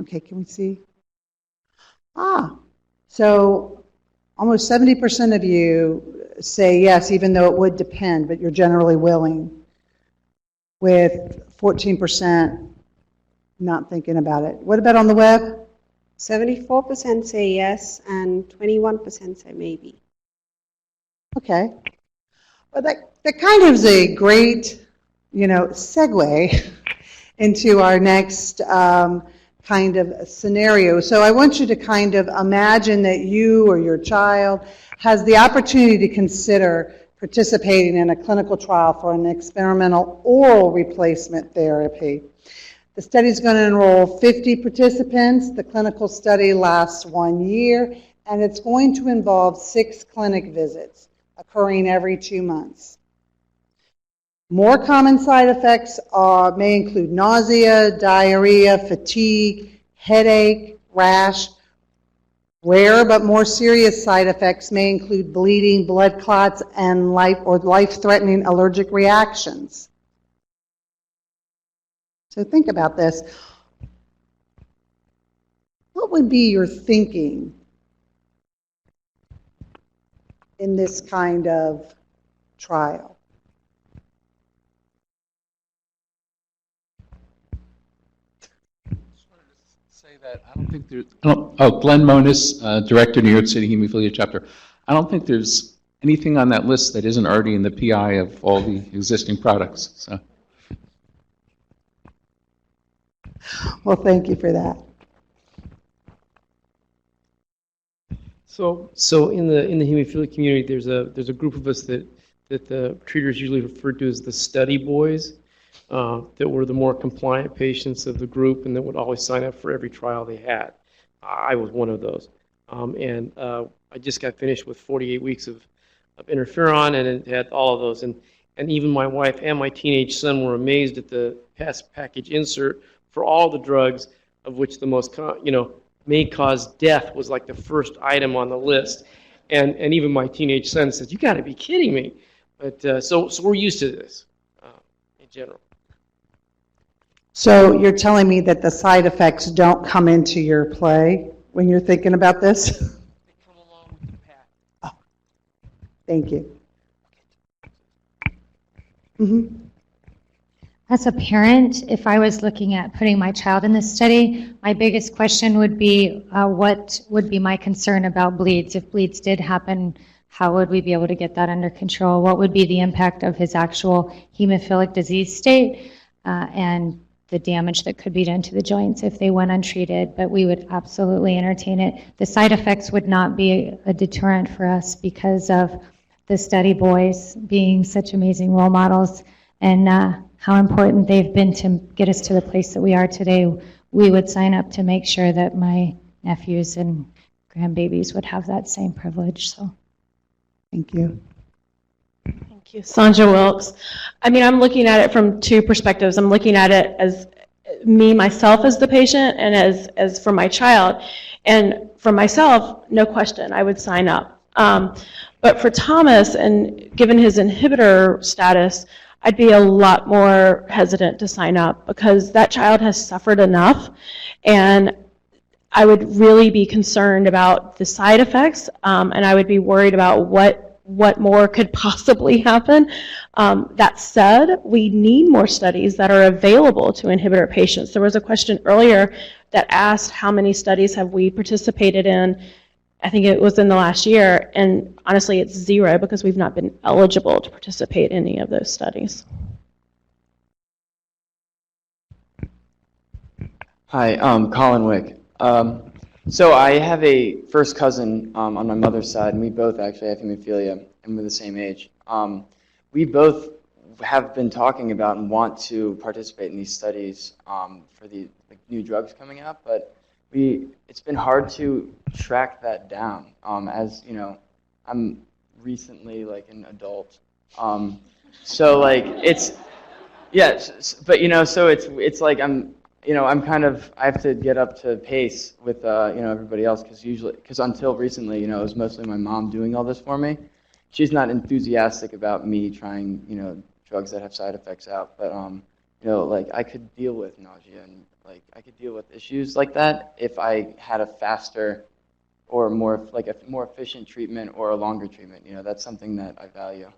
Okay, can we see? So almost 70% of you say yes, even though it would depend, but you're generally willing, with 14% not thinking about it. What about on the web? 74% say yes and 21% say maybe. Okay. Well, that kind of is a great, segue into our next kind of scenario. So I want you to kind of imagine that you or your child has the opportunity to consider participating in a clinical trial for an experimental oral replacement therapy. The study is going to enroll 50 participants. The clinical study lasts 1 year, and it's going to involve 6 clinic visits occurring every 2 months. More common side effects may include nausea, diarrhea, fatigue, headache, rash. Rare but more serious side effects may include bleeding, blood clots, and life-threatening allergic reactions. So think about this. What would be your thinking in this kind of trial? That I don't think there's, Glenn Monis, Director, New York City Hemophilia Chapter. I don't think there's anything on that list that isn't already in the PI of all the existing products. So. Well, thank you for that. So in the hemophilia community, there's a group of us that the treaters usually refer to as the study boys. That were the more compliant patients of the group and that would always sign up for every trial they had. I was one of those. I just got finished with 48 weeks of interferon and it had all of those. And even my wife and my teenage son were amazed at the package insert for all the drugs, of which the most, may cause death was like the first item on the list. And even my teenage son said, "You got to be kidding me." But so we're used to this in general. So you're telling me that the side effects don't come into your play when you're thinking about this? They come along with the pack. Oh, thank you. As a parent, if I was looking at putting my child in this study, my biggest question would be what would be my concern about bleeds? If bleeds did happen, how would we be able to get that under control? What would be the impact of his actual hemophilic disease state? And the damage that could be done to the joints if they went untreated, but we would absolutely entertain it. The side effects would not be a deterrent for us because of the study boys being such amazing role models and how important they've been to get us to the place that we are today. We would sign up to make sure that my nephews and grandbabies would have that same privilege. So, thank you. Thank you. Sandra Wilkes. I mean, I'm looking at it from two perspectives. I'm looking at it as me, myself as the patient, and as for my child. And for myself, no question, I would sign up. But for Thomas, and given his inhibitor status, I'd be a lot more hesitant to sign up because that child has suffered enough, and I would really be concerned about the side effects, and I would be worried about what more could possibly happen. That said, we need more studies that are available to inhibitor patients. There was a question earlier that asked how many studies have we participated in. I think it was in the last year, and honestly it's 0 because we've not been eligible to participate in any of those studies. Hi, Colin Wick. So I have a first cousin on my mother's side, and we both actually have hemophilia, and we're the same age. We both have been talking about and want to participate in these studies for the new drugs coming out, but it's been hard to track that down. As you know, I'm recently like an adult, so like it's so it's like I'm kind of, I have to get up to pace with everybody else because until recently, it was mostly my mom doing all this for me. She's not enthusiastic about me trying drugs that have side effects out, but like I could deal with nausea and like I could deal with issues like that if I had a faster or more efficient treatment or a longer treatment. That's something that I value.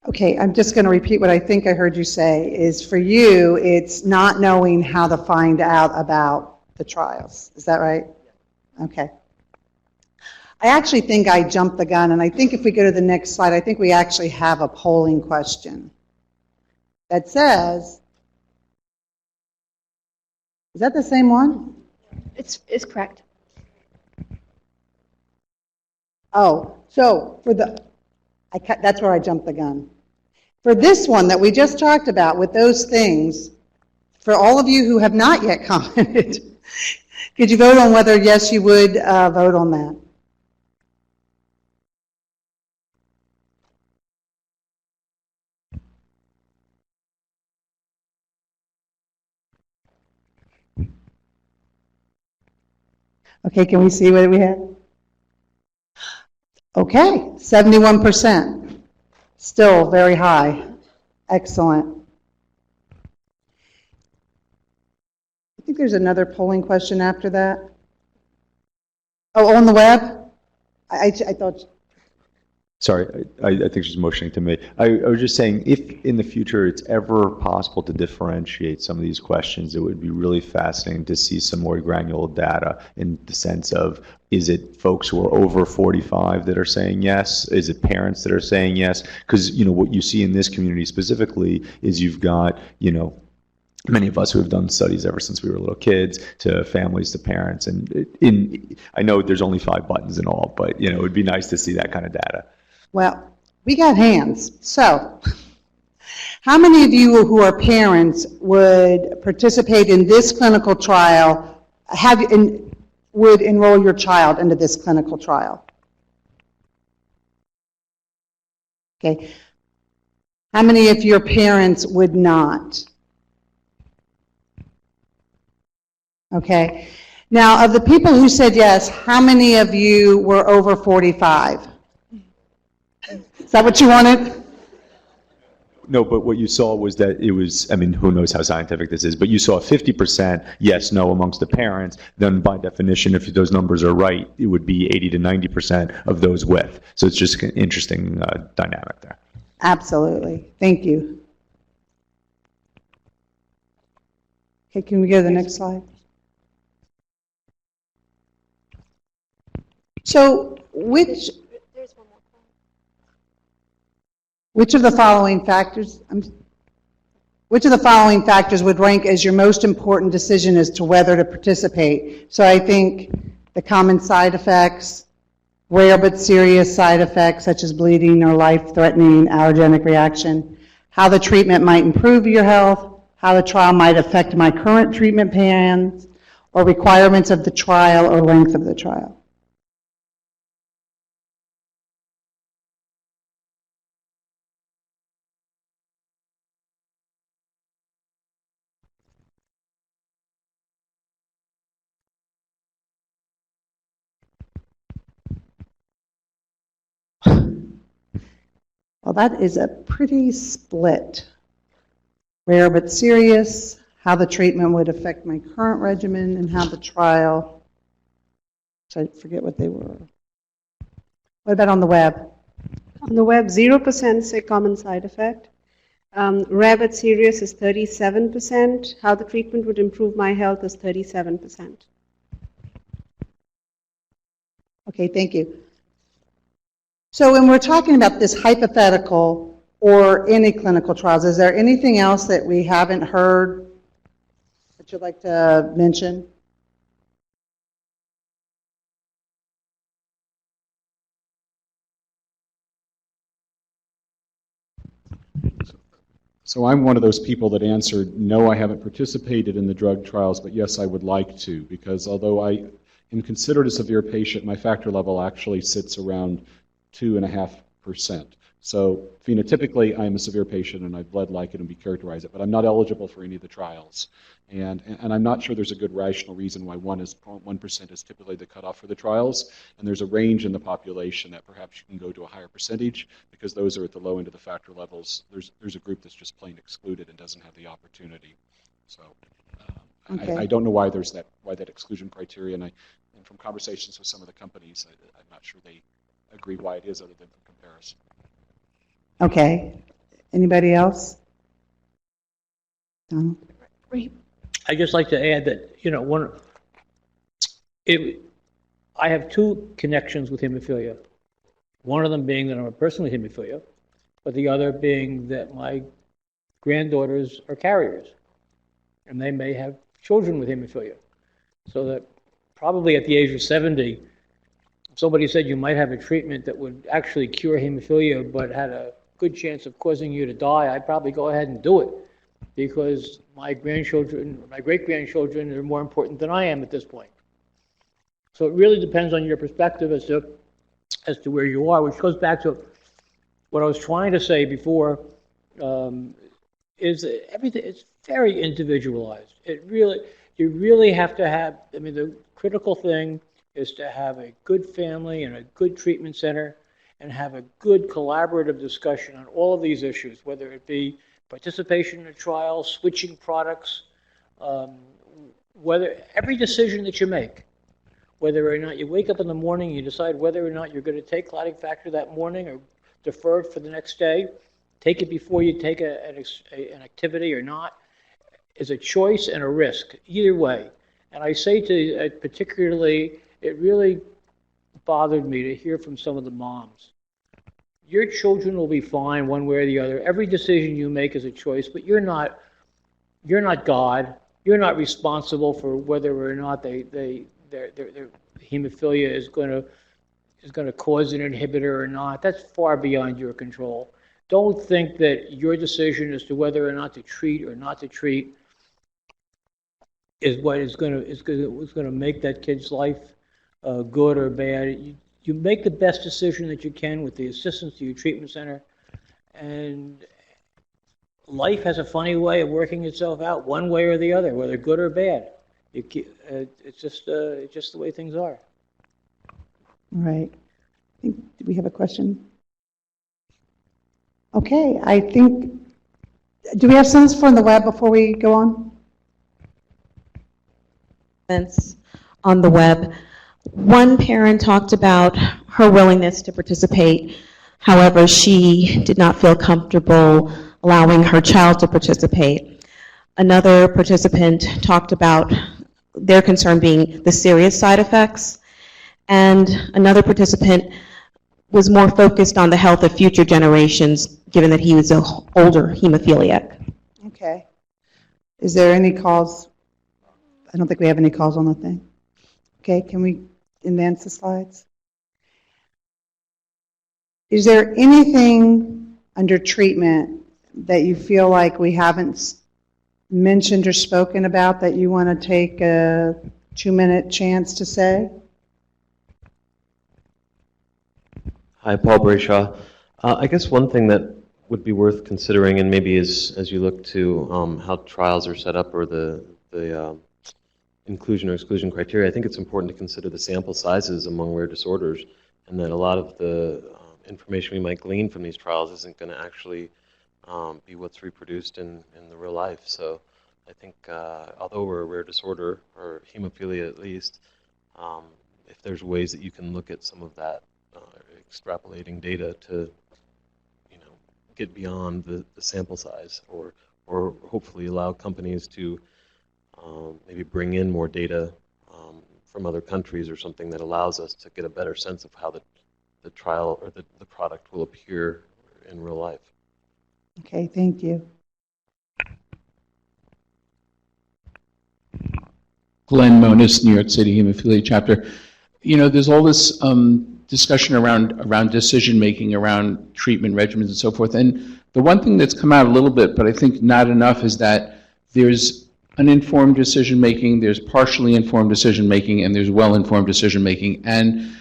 Okay, I'm just going to repeat what I think I heard you say, is for you, it's not knowing how to find out about the trials. Is that right? Okay. I actually think I jumped the gun, and I think if we go to the next slide, I think we actually have a polling question that says, is that the same one? It's correct. Oh, so for that's where I jumped the gun. For this one that we just talked about with those things, for all of you who have not yet commented, could you vote on whether yes you would vote on that? Okay, can we see what we have? Okay, 71%. Still very high. Excellent. I think there's another polling question after that. Oh, on the web? I thought... Sorry, I think she's motioning to me. I was just saying, if in the future it's ever possible to differentiate some of these questions, it would be really fascinating to see some more granular data in the sense of, is it folks who are over 45 that are saying yes? Is it parents that are saying yes? Because, what you see in this community specifically is you've got, many of us who have done studies ever since we were little kids, to families, to parents. And I know there's only 5 buttons in all, but, it would be nice to see that kind of data. Well, we got hands. So, how many of you who are parents would participate in this clinical trial, would enroll your child into this clinical trial? Okay. How many of your parents would not? Okay. Now, of the people who said yes, how many of you were over 45? Is that what you wanted? No, but what you saw was that it was, who knows how scientific this is, but you saw 50% yes, no amongst the parents. Then by definition, if those numbers are right, it would be 80 to 90% of those with. So it's just an interesting dynamic there. Absolutely. Thank you. Okay, can we go to the next slide? So which of the following factors, which of the following factors would rank as your most important decision as to whether to participate? So I think the common side effects, rare but serious side effects such as bleeding or life-threatening allergenic reaction, how the treatment might improve your health, how the trial might affect my current treatment plans, or requirements of the trial or length of the trial. Well, that is a pretty split. Rare but serious, how the treatment would affect my current regimen, and how the trial, so I forget what they were. What about on the web? On the web, 0% say common side effect. Rare but serious is 37%. How the treatment would improve my health is 37%. Okay, thank you. So when we're talking about this hypothetical or any clinical trials, is there anything else that we haven't heard that you'd like to mention? So I'm one of those people that answered, no, I haven't participated in the drug trials, but yes, I would like to, because although I am considered a severe patient, my factor level actually sits around 2.5%. So phenotypically, I'm a severe patient and I've bled like it and be characterized it, but I'm not eligible for any of the trials. And I'm not sure there's a good rational reason why 1% is typically the cutoff for the trials. And there's a range in the population that perhaps you can go to a higher percentage because those are at the low end of the factor levels. There's a group that's just plain excluded and doesn't have the opportunity. So Okay. I don't know why there's that exclusion criteria. And from conversations with some of the companies, I'm not sure they agree why it is other than for comparison. Okay. Anybody else? Donald? I'd just like to add that, I have two connections with hemophilia. One of them being that I'm a person with hemophilia, but the other being that my granddaughters are carriers, and they may have children with hemophilia. So that probably at the age of 70, if somebody said you might have a treatment that would actually cure hemophilia but had a good chance of causing you to die, I'd probably go ahead and do it, because my grandchildren, my great-grandchildren are more important than I am at this point. So it really depends on your perspective as to where you are, which goes back to what I was trying to say before, is that everything is very individualized. You really have to have, the critical thing is to have a good family and a good treatment center and have a good collaborative discussion on all of these issues, whether it be participation in a trial, switching products, whether every decision that you make, whether or not you wake up in the morning, you decide whether or not you're going to take clotting factor that morning or defer it for the next day, take it before you take an activity or not, is a choice and a risk, either way. And I say to particularly, it really bothered me to hear from some of the moms. Your children will be fine one way or the other. Every decision you make is a choice, but you're not God. You're not responsible for whether or not their hemophilia is going to cause an inhibitor or not. That's far beyond your control. Don't think that your decision as to whether or not to treat or not to treat is what is going to make that kid's life good or bad. You make the best decision that you can with the assistance of your treatment center, and life has a funny way of working itself out one way or the other, whether good or bad. It's just the way things are. All right. Do we have a question? Okay, I think, do we have some from the web before we go on? On the web. One parent talked about her willingness to participate. However, she did not feel comfortable allowing her child to participate. Another participant talked about their concern being the serious side effects. And another participant was more focused on the health of future generations, given that he was an older hemophiliac. Okay. Is there any calls? I don't think we have any calls on the thing. Okay, can we advance the slides? Is there anything under treatment that you feel like we haven't mentioned or spoken about that you want to take a 2-minute chance to say? Hi, Paul Brayshaw. I guess one thing that would be worth considering, and maybe as you look to how trials are set up or the inclusion or exclusion criteria, I think it's important to consider the sample sizes among rare disorders, and that a lot of the information we might glean from these trials isn't going to actually be what's reproduced in the real life. So I think although we're a rare disorder, or hemophilia at least, if there's ways that you can look at some of that extrapolating data to get beyond the sample size, or hopefully allow companies to maybe bring in more data from other countries or something that allows us to get a better sense of how the trial or the product will appear in real life. Okay, thank you. Glenn Monis, New York City Hemophilia Chapter. There's all this discussion around decision-making, around treatment regimens and so forth. And the one thing that's come out a little bit, but I think not enough, is that there's uninformed decision-making, there's partially informed decision-making, and there's well-informed decision-making. And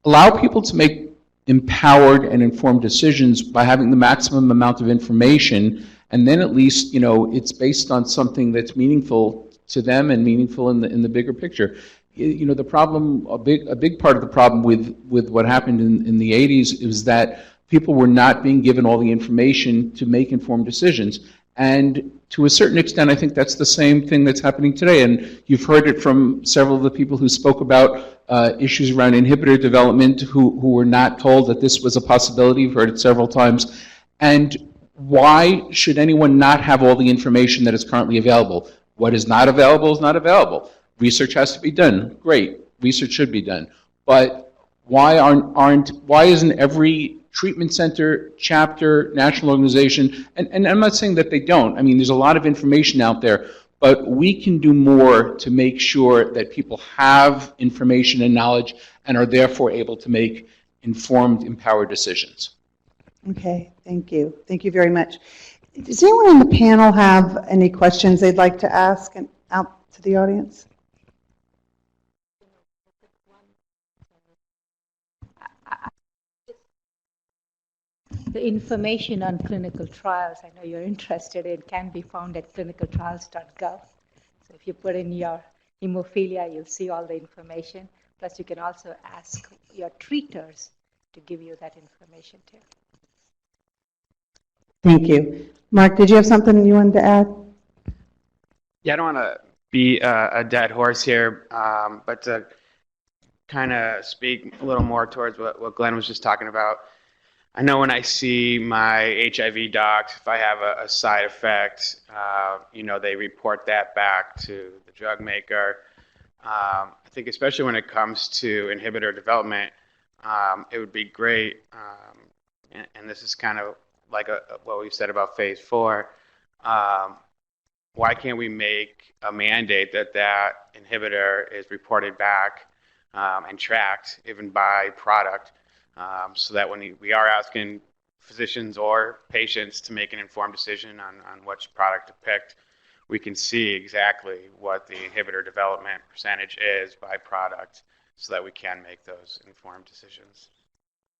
allow people to make empowered and informed decisions by having the maximum amount of information, and then at least, it's based on something that's meaningful to them and meaningful in the bigger picture. The problem, a big part of the problem with what happened in the 80s is that people were not being given all the information to make informed decisions. And to a certain extent, I think that's the same thing that's happening today. And you've heard it from several of the people who spoke about issues around inhibitor development who were not told that this was a possibility. You've heard it several times. And why should anyone not have all the information that is currently available? What is not available is not available. Research has to be done. Great. Research should be done. But why isn't every treatment center, chapter, national organization, and I'm not saying that they don't. I mean, there's a lot of information out there, but we can do more to make sure that people have information and knowledge and are therefore able to make informed, empowered decisions. Okay, thank you. Thank you very much. Does anyone on the panel have any questions they'd like to ask out to the audience? The information on clinical trials, I know you're interested in, can be found at clinicaltrials.gov. So if you put in your hemophilia, you'll see all the information. Plus, you can also ask your treaters to give you that information too. Thank you. Mark, did you have something you wanted to add? Yeah, I don't want to be a dead horse here, but to kind of speak a little more towards what Glenn was just talking about. I know when I see my HIV docs, if I have a side effect, they report that back to the drug maker. I think especially when it comes to inhibitor development, it would be great, and this is kind of like what we said about phase 4, why can't we make a mandate that inhibitor is reported back and tracked even by product, so that when we are asking physicians or patients to make an informed decision on which product to pick, we can see exactly what the inhibitor development percentage is by product, so that we can make those informed decisions.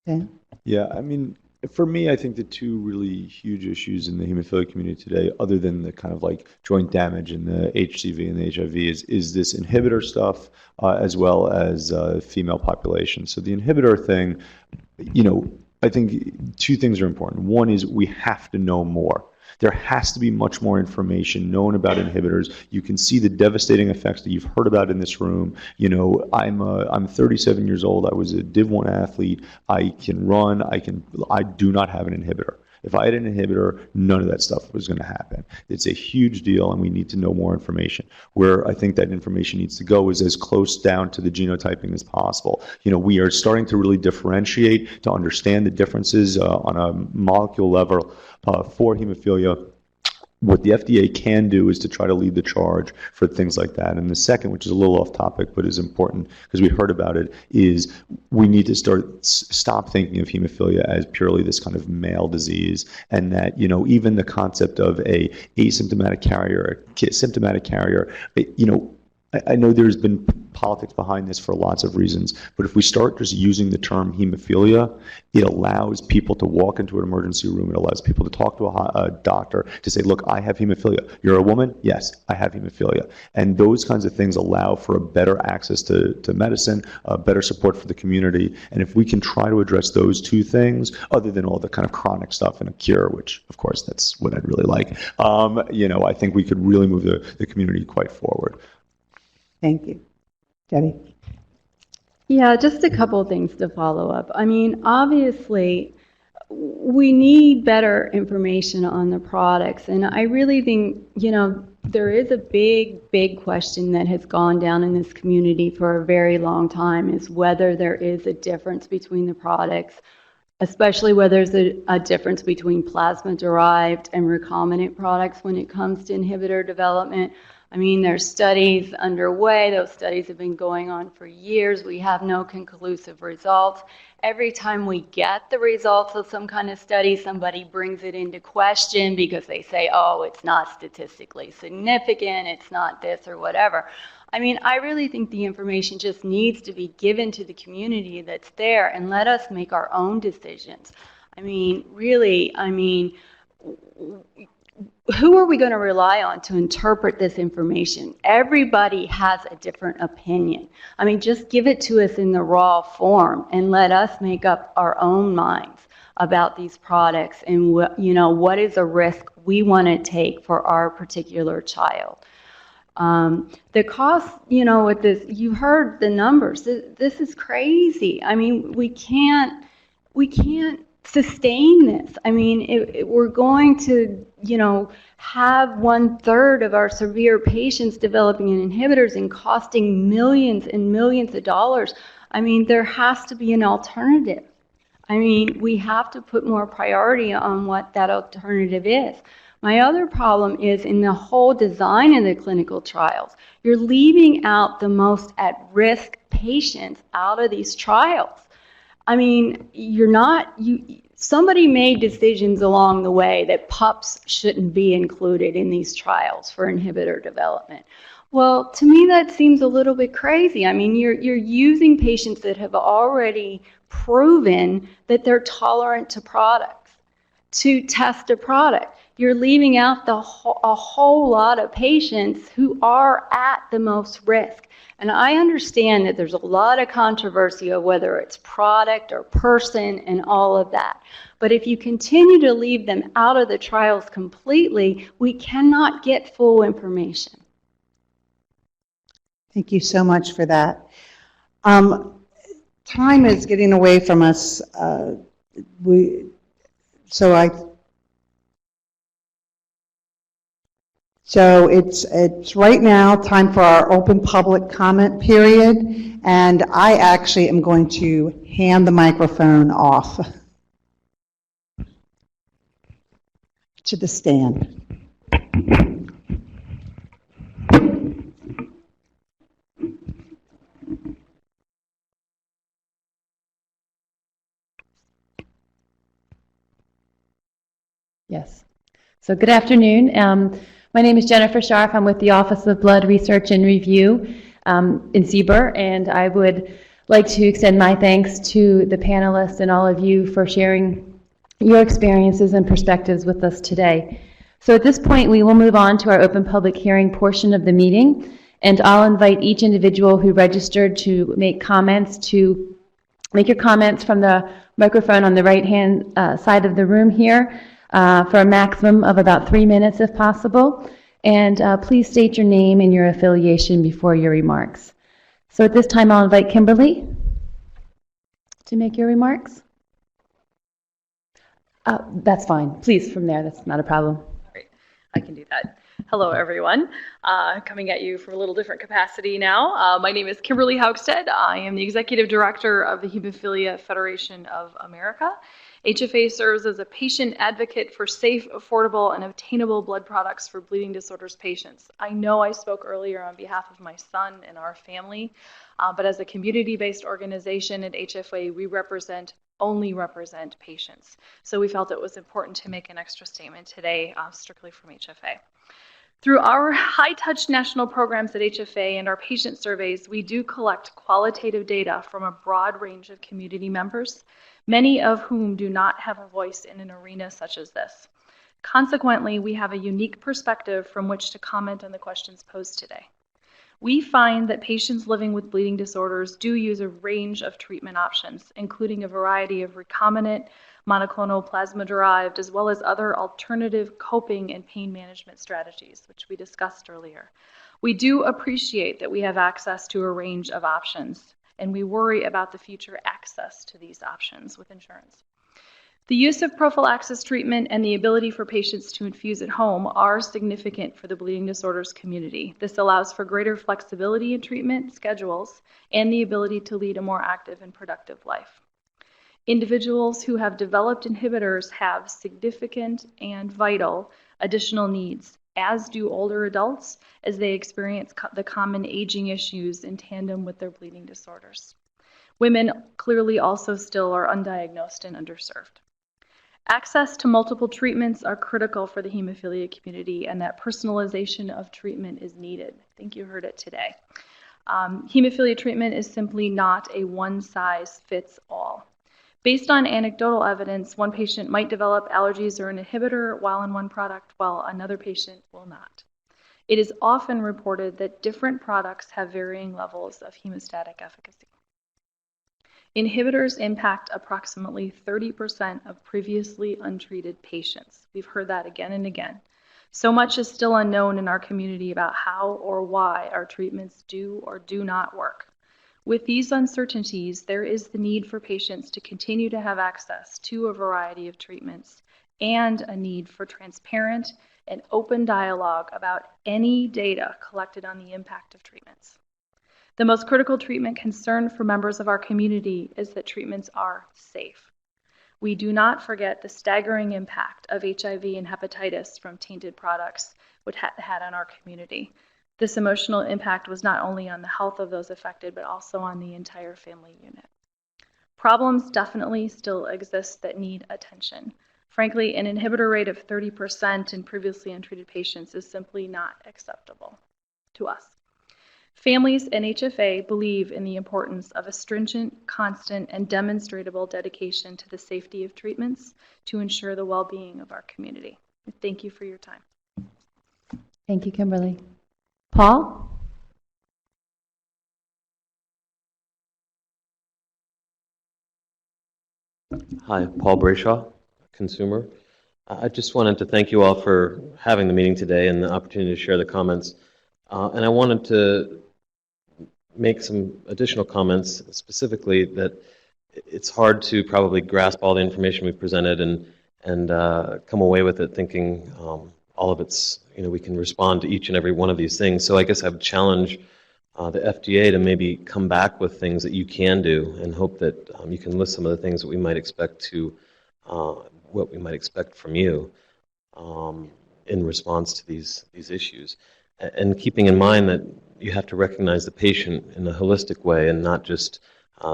Okay. Yeah, I mean, for me, I think the two really huge issues in the hemophilia community today, other than the kind of like joint damage and the HCV and the HIV, is this inhibitor stuff, as well as female population. So the inhibitor thing, I think two things are important. One is we have to know more. There has to be much more information known about inhibitors. You can see the devastating effects that you've heard about in this room. I'm 37 years old. I was a Div 1 athlete. I can run. I do not have an inhibitor. If I had an inhibitor, none of that stuff was going to happen. It's a huge deal, and we need to know more information. Where I think that information needs to go is as close down to the genotyping as possible. We are starting to really differentiate, to understand the differences on a molecule level for hemophilia. what the FDA can do is to try to lead the charge for things like that. And the second, which is a little off topic but is important because we heard about it, is we need to stop thinking of hemophilia as purely this kind of male disease, and that, even the concept of a asymptomatic carrier, a symptomatic carrier, I know there's been politics behind this for lots of reasons, but if we start just using the term hemophilia, it allows people to walk into an emergency room. It allows people to talk to a doctor to say, look, I have hemophilia. You're a woman? Yes, I have hemophilia. And those kinds of things allow for a better access to medicine, better support for the community. And if we can try to address those two things, other than all the kind of chronic stuff and a cure, which of course that's what I'd really like, I think we could really move the community quite forward. Thank you. Debbie? Yeah, just a couple of things to follow up. I mean, obviously, we need better information on the products. And I really think, there is a big question that has gone down in this community for a very long time, is whether there is a difference between the products, especially whether there's a difference between plasma-derived and recombinant products when it comes to inhibitor development. I mean, there's studies underway. Those studies have been going on for years. We have no conclusive results. Every time we get the results of some kind of study, somebody brings it into question because they say, oh, it's not statistically significant, it's not this or whatever. I mean, I really think the information just needs to be given to the community that's there and let us make our own decisions. I mean, really, who are we going to rely on to interpret this information? Everybody has a different opinion. I mean, just give it to us in the raw form and let us make up our own minds about these products and what is a risk we want to take for our particular child. The cost, with this, you heard the numbers. This is crazy. I mean, we can't sustain this. I mean, we're going to, have 1/3 of our severe patients developing inhibitors and costing millions and millions of dollars. I mean, there has to be an alternative. I mean, we have to put more priority on what that alternative is. My other problem is in the whole design of the clinical trials. You're leaving out the most at-risk patients out of these trials. I mean, somebody made decisions along the way that pups shouldn't be included in these trials for inhibitor development. Well, to me, that seems a little bit crazy. I mean, you're using patients that have already proven that they're tolerant to products to test a product. You're leaving out a whole lot of patients who are at the most risk. And I understand that there's a lot of controversy of whether it's product or person and all of that. But if you continue to leave them out of the trials completely, we cannot get full information. Thank you so much for that. Time is getting away from us. So it's right now time for our open public comment period, and I actually am going to hand the microphone off to the stand. Yes. So good afternoon. My name is Jennifer Scharf. I'm with the Office of Blood Research and Review in CBER, and I would like to extend my thanks to the panelists and all of you for sharing your experiences and perspectives with us today. So at this point, we will move on to our open public hearing portion of the meeting, and I'll invite each individual who registered to make comments to make your comments from the microphone on the right-hand side of the room here. For a maximum of about 3 minutes if possible. And please state your name and your affiliation before your remarks. So at this time, I'll invite Kimberly to make your remarks. That's fine. Please, from there. That's not a problem. Great. I can do that. Hello, everyone. Coming at you from a little different capacity now. My name is Kimberly Haukstead. I am the Executive Director of the Hemophilia Federation of America. HFA serves as a patient advocate for safe, affordable, and obtainable blood products for bleeding disorders patients. I know I spoke earlier on behalf of my son and our family, but as a community-based organization at HFA, we only represent patients. So we felt it was important to make an extra statement today, strictly from HFA. Through our high-touch national programs at HFA and our patient surveys, we do collect qualitative data from a broad range of community members, many of whom do not have a voice in an arena such as this. Consequently, we have a unique perspective from which to comment on the questions posed today. We find that patients living with bleeding disorders do use a range of treatment options, including a variety of recombinant, monoclonal plasma-derived, as well as other alternative coping and pain management strategies, which we discussed earlier. We do appreciate that we have access to a range of options, and we worry about the future access to these options with insurance. The use of prophylaxis treatment and the ability for patients to infuse at home are significant for the bleeding disorders community. This allows for greater flexibility in treatment schedules and the ability to lead a more active and productive life. Individuals who have developed inhibitors have significant and vital additional needs, as do older adults as they experience the common aging issues in tandem with their bleeding disorders. Women clearly also still are undiagnosed and underserved. Access to multiple treatments are critical for the hemophilia community, and that personalization of treatment is needed. I think you heard it today. Hemophilia treatment is simply not a one-size-fits-all. Based on anecdotal evidence, one patient might develop allergies or an inhibitor while on one product, while another patient will not. It is often reported that different products have varying levels of hemostatic efficacy. Inhibitors impact approximately 30% of previously untreated patients. We've heard that again and again. So much is still unknown in our community about how or why our treatments do or do not work. With these uncertainties, there is the need for patients to continue to have access to a variety of treatments and a need for transparent and open dialogue about any data collected on the impact of treatments. The most critical treatment concern for members of our community is that treatments are safe. We do not forget the staggering impact of HIV and hepatitis from tainted products which had on our community. This emotional impact was not only on the health of those affected, but also on the entire family unit. Problems definitely still exist that need attention. Frankly, an inhibitor rate of 30% in previously untreated patients is simply not acceptable to us. Families and HFA believe in the importance of a stringent, constant, and demonstrable dedication to the safety of treatments to ensure the well-being of our community. Thank you for your time. Thank you, Kimberly. Paul? Hi, Paul Brayshaw, consumer. I just wanted to thank you all for having the meeting today and the opportunity to share the comments. And I wanted to make some additional comments, specifically that it's hard to probably grasp all the information we've presented and come away with it thinking all of it's, we can respond to each and every one of these things. So I guess I would challenge the FDA to maybe come back with things that you can do and hope that you can list some of the things that we might expect what we might expect from you in response to these issues. And keeping in mind that you have to recognize the patient in a holistic way and not just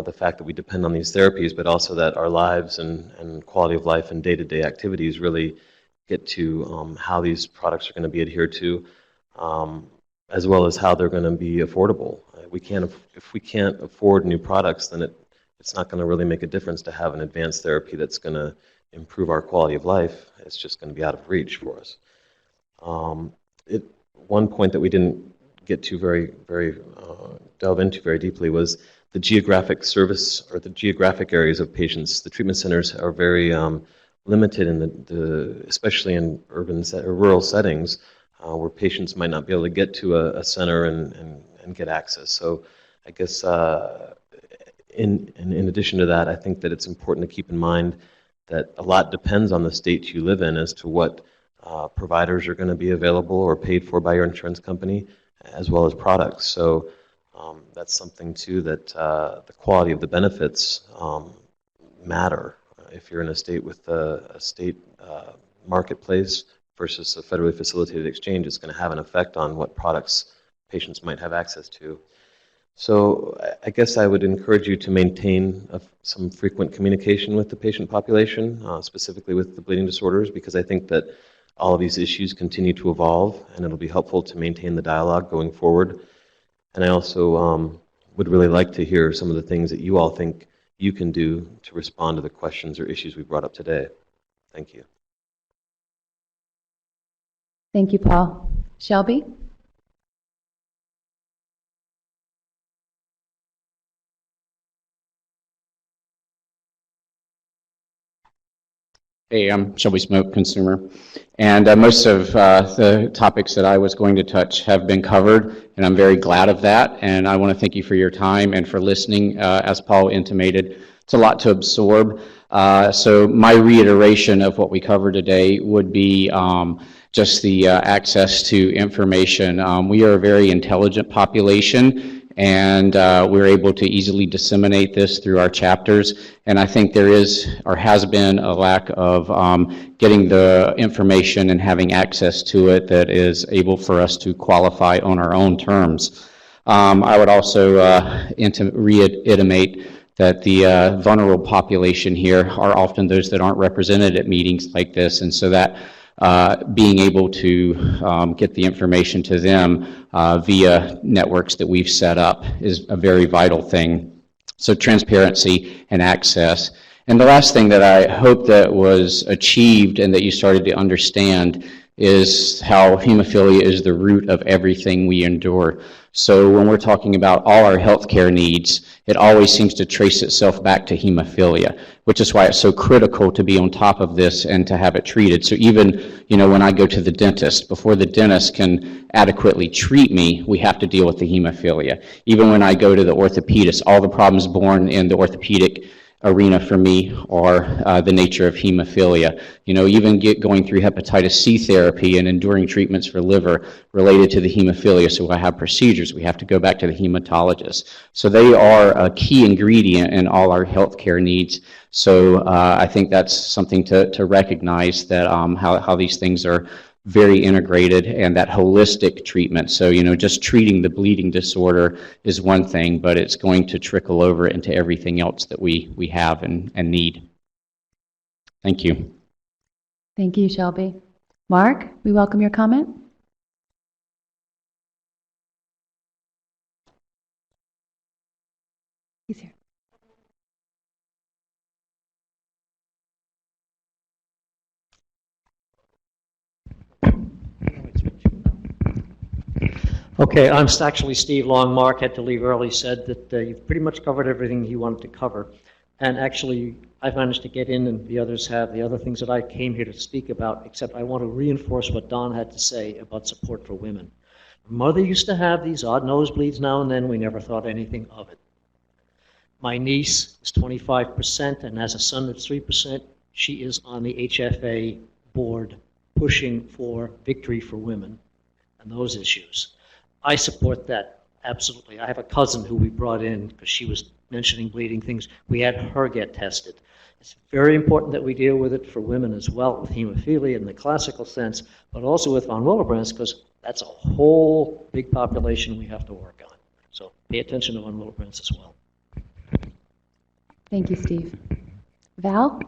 the fact that we depend on these therapies, but also that our lives and quality of life and day-to-day activities really get to how these products are going to be adhered to, as well as how they're going to be affordable. If we can't afford new products, then it's not going to really make a difference to have an advanced therapy that's going to improve our quality of life. It's just going to be out of reach for us. One point that we didn't get to delve into very deeply was the geographic service or the geographic areas of patients. The treatment centers are very limited especially in urban or rural settings where patients might not be able to get to a center and get access. So I guess in addition to that, I think that it's important to keep in mind that a lot depends on the state you live in as to what providers are going to be available or paid for by your insurance company, as well as products. So that's something too that the quality of the benefits matter if you're in a state with a state marketplace versus a federally facilitated exchange, it's going to have an effect on what products patients might have access to. So I guess I would encourage you to maintain some frequent communication with the patient population, specifically with the bleeding disorders, because I think that all of these issues continue to evolve, and it'll be helpful to maintain the dialogue going forward. And I also would really like to hear some of the things that you all think you can do to respond to the questions or issues we brought up today. Thank you. Thank you, Paul. Shelby? Hey, I'm Shelby Smoke, consumer. And most of the topics that I was going to touch have been covered, and I'm very glad of that. And I want to thank you for your time and for listening. As Paul intimated, it's a lot to absorb. So my reiteration of what we covered today would be just the access to information. We are a very intelligent population, and we're able to easily disseminate this through our chapters. And I think there is, or has been, a lack of getting the information and having access to it that is able for us to qualify on our own terms. I would also reiterate that the vulnerable population here are often those that aren't represented at meetings like this, and so that being able to get the information to them via networks that we've set up is a very vital thing. So transparency and access. And the last thing that I hope that was achieved and that you started to understand is how hemophilia is the root of everything we endure. So when we're talking about all our healthcare needs, it always seems to trace itself back to hemophilia, which is why it's so critical to be on top of this and to have it treated. So even, when I go to the dentist, before the dentist can adequately treat me, we have to deal with the hemophilia. Even when I go to the orthopedist, all the problems born in the orthopedic arena for me are the nature of hemophilia. Even going through hepatitis C therapy and enduring treatments for liver related to the hemophilia. So I have procedures, we have to go back to the hematologist. So they are a key ingredient in all our healthcare needs. So I think that's something to recognize, that how these things are very integrated, and that holistic treatment. So, just treating the bleeding disorder is one thing, but it's going to trickle over into everything else that we have and need. Thank you. Thank you, Shelby. Mark, we welcome your comment. He's here. Okay, I'm actually Steve Long. Mark had to leave early, said that you've pretty much covered everything he wanted to cover. And actually, I've managed to get in, and the others have, the other things that I came here to speak about, except I want to reinforce what Don had to say about support for women. Mother used to have these odd nosebleeds now and then. We never thought anything of it. My niece is 25% and has a son that's 3%. She is on the HFA board pushing for victory for women and those issues. I support that, absolutely. I have a cousin who we brought in because she was mentioning bleeding things. We had her get tested. It's very important that we deal with it for women as well, with hemophilia in the classical sense, but also with von Willebrand's, because that's a whole big population we have to work on. So pay attention to von Willebrand's as well. Thank you, Steve. Val?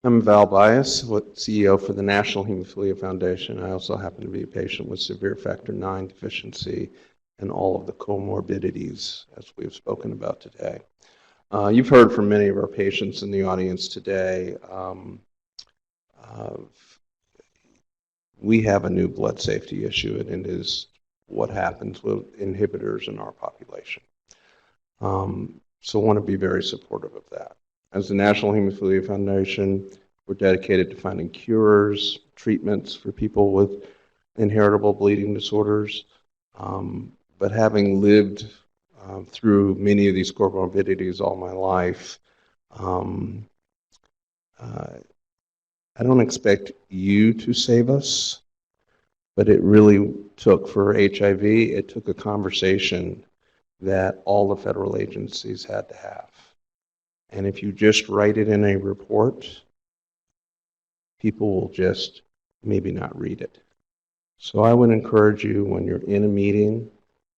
I'm Val Bias, CEO for the National Hemophilia Foundation. I also happen to be a patient with severe factor IX deficiency and all of the comorbidities, as we've spoken about today. You've heard from many of our patients in the audience today. We have a new blood safety issue, and it is what happens with inhibitors in our population. So I want to be very supportive of that. As the National Hemophilia Foundation, we're dedicated to finding cures, treatments for people with inheritable bleeding disorders. But having lived through many of these comorbidities all my life, I don't expect you to save us, but it really took, for HIV, it took a conversation that all the federal agencies had to have. And if you just write it in a report, people will just maybe not read it. So I would encourage you, when you're in a meeting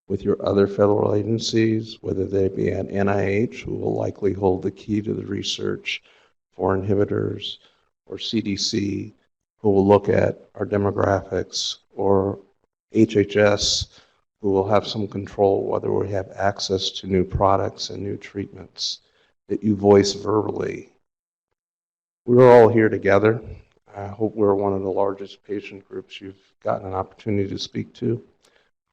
with your other federal agencies, whether they be at NIH, who will likely hold the key to the research for inhibitors, or CDC, who will look at our demographics, or HHS, who will have some control whether we have access to new products and new treatments, that you voice verbally. We're all here together. I hope we're one of the largest patient groups you've gotten an opportunity to speak to.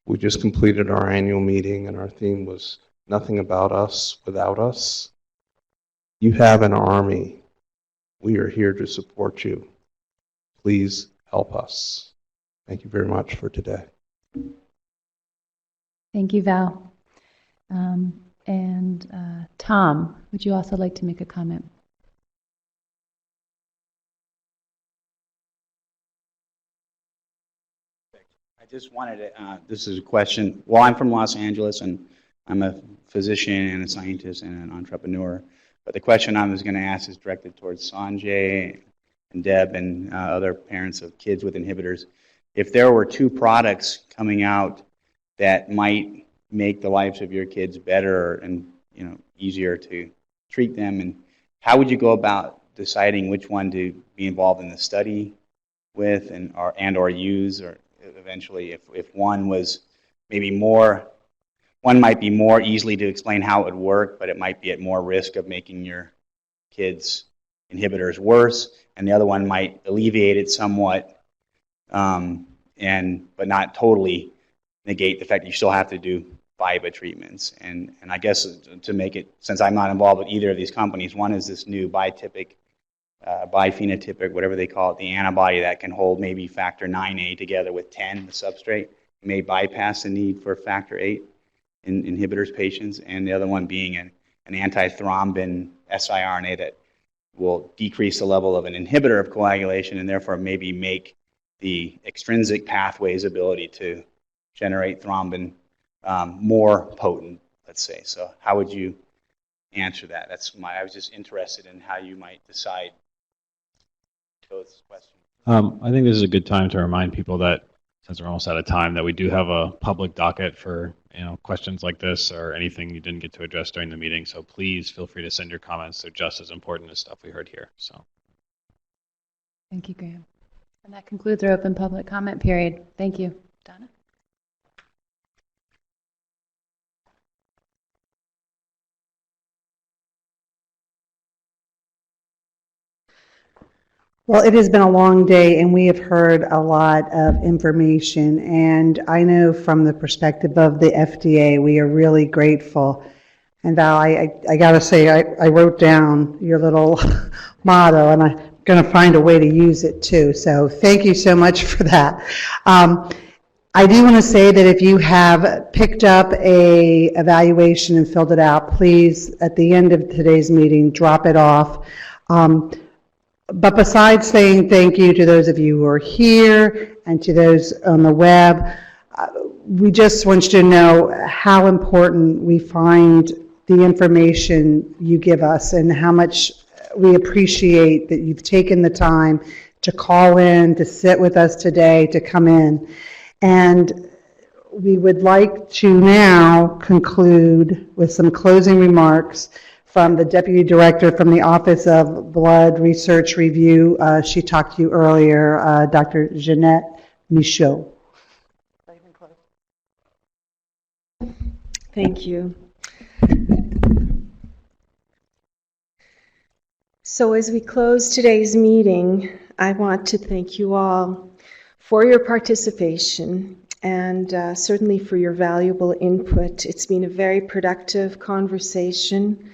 We just completed our annual meeting, and our theme was nothing about us without us. You have an army. We are here to support you. Please help us. Thank you very much for today. Thank you, Val. Tom, would you also like to make a comment? I just wanted to, this is a question. Well, I'm from Los Angeles, and I'm a physician and a scientist and an entrepreneur. But the question I was going to ask is directed towards Sanjay and Deb and other parents of kids with inhibitors. If there were two products coming out that might make the lives of your kids better and easier to treat them, and how would you go about deciding which one to be involved in the study with and or use, or eventually if one was maybe more, one might be more easily to explain how it would work, but it might be at more risk of making your kids' inhibitors worse, and the other one might alleviate it somewhat, but not totally negate the fact that you still have to do FIBA treatments. And I guess to make it, since I'm not involved with either of these companies, one is this new biphenotypic, whatever they call it, the antibody that can hold maybe factor 9A together with 10, the substrate, may bypass the need for factor 8 in inhibitors patients, and the other one being an antithrombin siRNA that will decrease the level of an inhibitor of coagulation and therefore maybe make the extrinsic pathway's ability to generate thrombin more potent, let's say. So how would you answer that? I was just interested in how you might decide to go with this question. I think this is a good time to remind people that, since we're almost out of time, that we do have a public docket for questions like this or anything you didn't get to address during the meeting. So please feel free to send your comments. They're just as important as stuff we heard here. So, Thank you, Graham. And that concludes our open public comment period. Thank you. Donna? Well, it has been a long day, and we have heard a lot of information. And I know from the perspective of the FDA, we are really grateful. And Val, I got to say, I wrote down your little motto, and I'm going to find a way to use it too. So thank you so much for that. I do want to say that if you have picked up a evaluation and filled it out, please, at the end of today's meeting, drop it off. But besides saying thank you to those of you who are here and to those on the web, we just want you to know how important we find the information you give us and how much we appreciate that you've taken the time to call in, to sit with us today, to come in. And we would like to now conclude with some closing remarks from the Deputy Director from the Office of Blood Research Review. She talked to you earlier, Dr. Jeanette Michaud. Thank you. So as we close today's meeting, I want to thank you all for your participation and certainly for your valuable input. It's been a very productive conversation,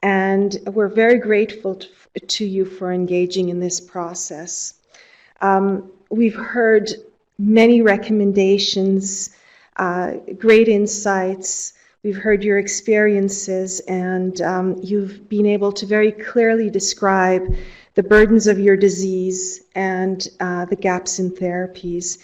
and we're very grateful to you for engaging in this process. We've heard many recommendations, great insights. We've heard your experiences, and you've been able to very clearly describe the burdens of your disease, and the gaps in therapies.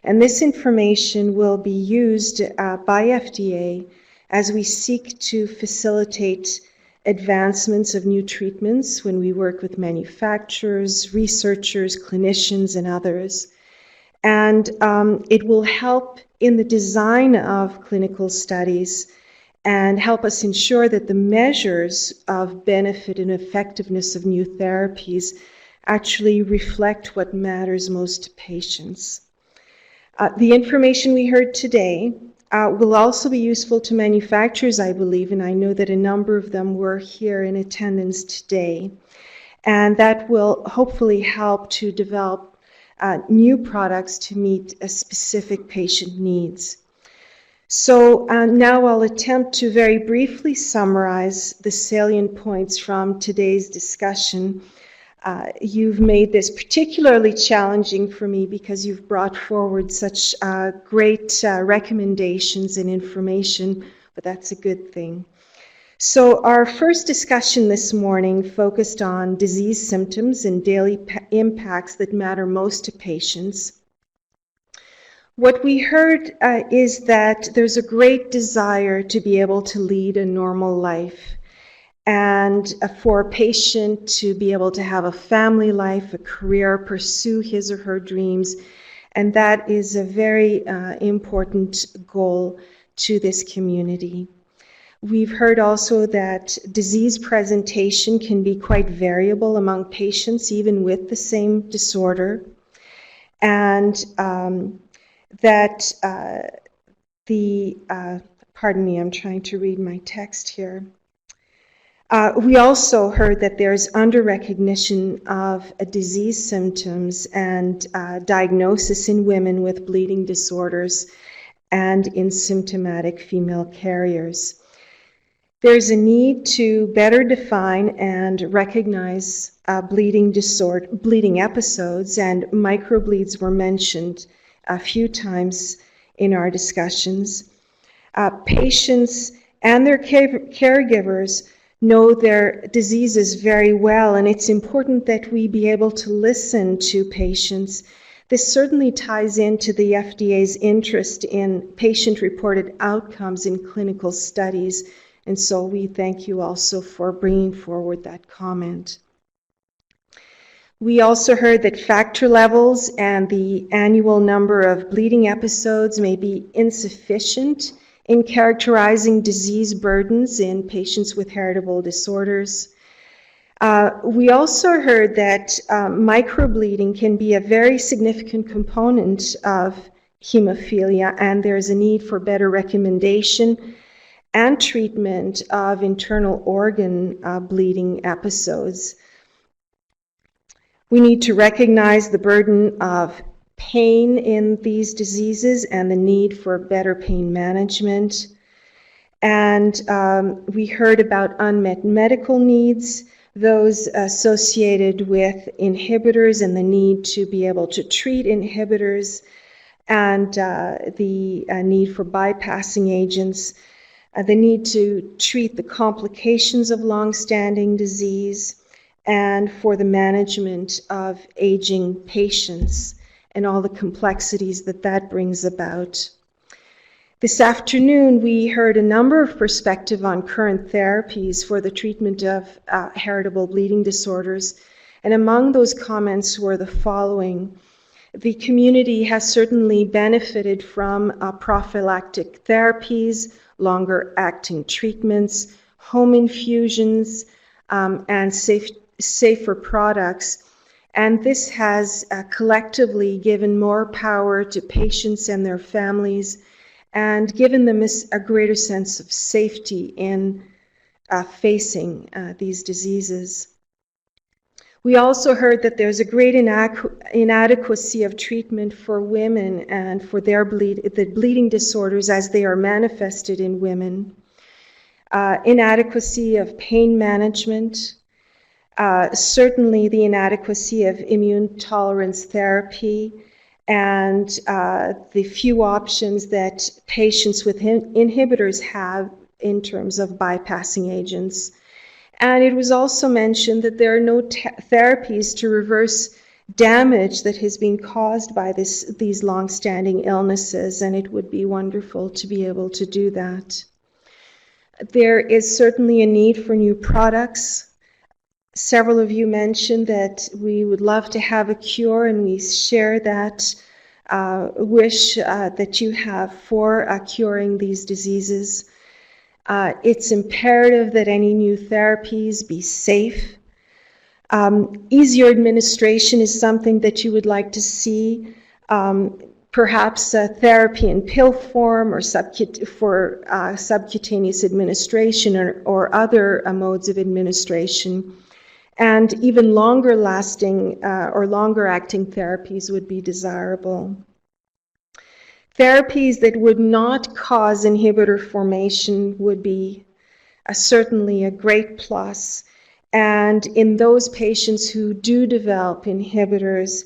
And this information will be used by FDA as we seek to facilitate advancements of new treatments when we work with manufacturers, researchers, clinicians, and others. And it will help in the design of clinical studies and help us ensure that the measures of benefit and effectiveness of new therapies actually reflect what matters most to patients. The information we heard today will also be useful to manufacturers, I believe, and I know that a number of them were here in attendance today. And that will hopefully help to develop new products to meet specific patient needs. So now I'll attempt to very briefly summarize the salient points from today's discussion. You've made this particularly challenging for me because you've brought forward such great recommendations and information, but that's a good thing. So our first discussion this morning focused on disease symptoms and daily impacts that matter most to patients. What we heard is that there's a great desire to be able to lead a normal life, and for a patient to be able to have a family life, a career, pursue his or her dreams, and that is a very important goal to this community. We've heard also that disease presentation can be quite variable among patients, even with the same disorder, and that pardon me, I'm trying to read my text here. We also heard that there's under-recognition of disease symptoms and diagnosis in women with bleeding disorders and in symptomatic female carriers. There's a need to better define and recognize bleeding episodes, and microbleeds were mentioned a few times in our discussions. Patients and their caregivers know their diseases very well, and it's important that we be able to listen to patients. This certainly ties into the FDA's interest in patient-reported outcomes in clinical studies, and so we thank you also for bringing forward that comment. We also heard that factor levels and the annual number of bleeding episodes may be insufficient in characterizing disease burdens in patients with heritable disorders. We also heard that microbleeding can be a very significant component of hemophilia, and there's a need for better recommendation and treatment of internal organ bleeding episodes. We need to recognize the burden of pain in these diseases and the need for better pain management. And we heard about unmet medical needs, those associated with inhibitors and the need to be able to treat inhibitors, and the need for bypassing agents, the need to treat the complications of long-standing disease, and for the management of aging patients and all the complexities that that brings about. This afternoon, we heard a number of perspectives on current therapies for the treatment of heritable bleeding disorders, and among those comments were the following. The community has certainly benefited from prophylactic therapies, longer-acting treatments, home infusions, and safer products. And this has collectively given more power to patients and their families and given them a greater sense of safety in facing these diseases. We also heard that there's a great inadequacy of treatment for women and for the bleeding disorders as they are manifested in women. Inadequacy of pain management, certainly the inadequacy of immune tolerance therapy, and the few options that patients with inhibitors have in terms of bypassing agents. And it was also mentioned that there are no therapies to reverse damage that has been caused by these long-standing illnesses, and it would be wonderful to be able to do that. There is certainly a need for new products. Several of you mentioned that we would love to have a cure, and we share that wish that you have for curing these diseases. It's imperative that any new therapies be safe. Easier administration is something that you would like to see. Perhaps therapy in pill form or for subcutaneous administration or other modes of administration. And even longer lasting or longer acting therapies would be desirable. Therapies that would not cause inhibitor formation would be certainly a great plus. And in those patients who do develop inhibitors,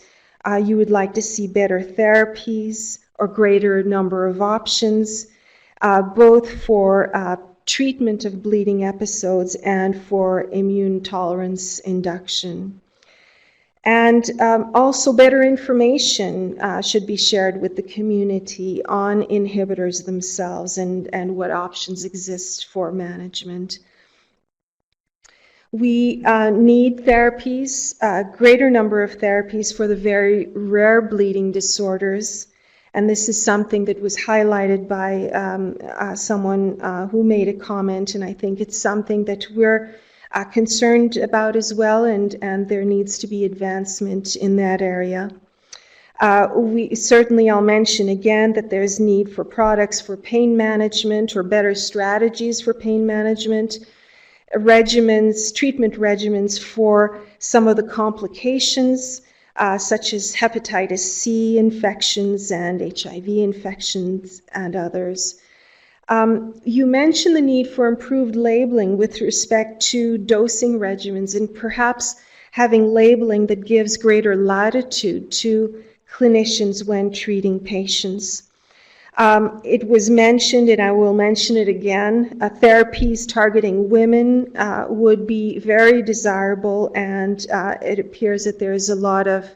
you would like to see better therapies or greater number of options, both for treatment of bleeding episodes and for immune tolerance induction. And also better information should be shared with the community on inhibitors themselves and what options exist for management. We need therapies, a greater number of therapies for the very rare bleeding disorders. And this is something that was highlighted by someone who made a comment, and I think it's something that we're concerned about as well, and there needs to be advancement in that area. I'll mention again that there's need for products for pain management or better strategies for pain management, treatment regimens for some of the complications, such as hepatitis C infections and HIV infections and others. You mentioned the need for improved labeling with respect to dosing regimens and perhaps having labeling that gives greater latitude to clinicians when treating patients. It was mentioned, and I will mention it again, therapies targeting women would be very desirable, and it appears that there is a lot of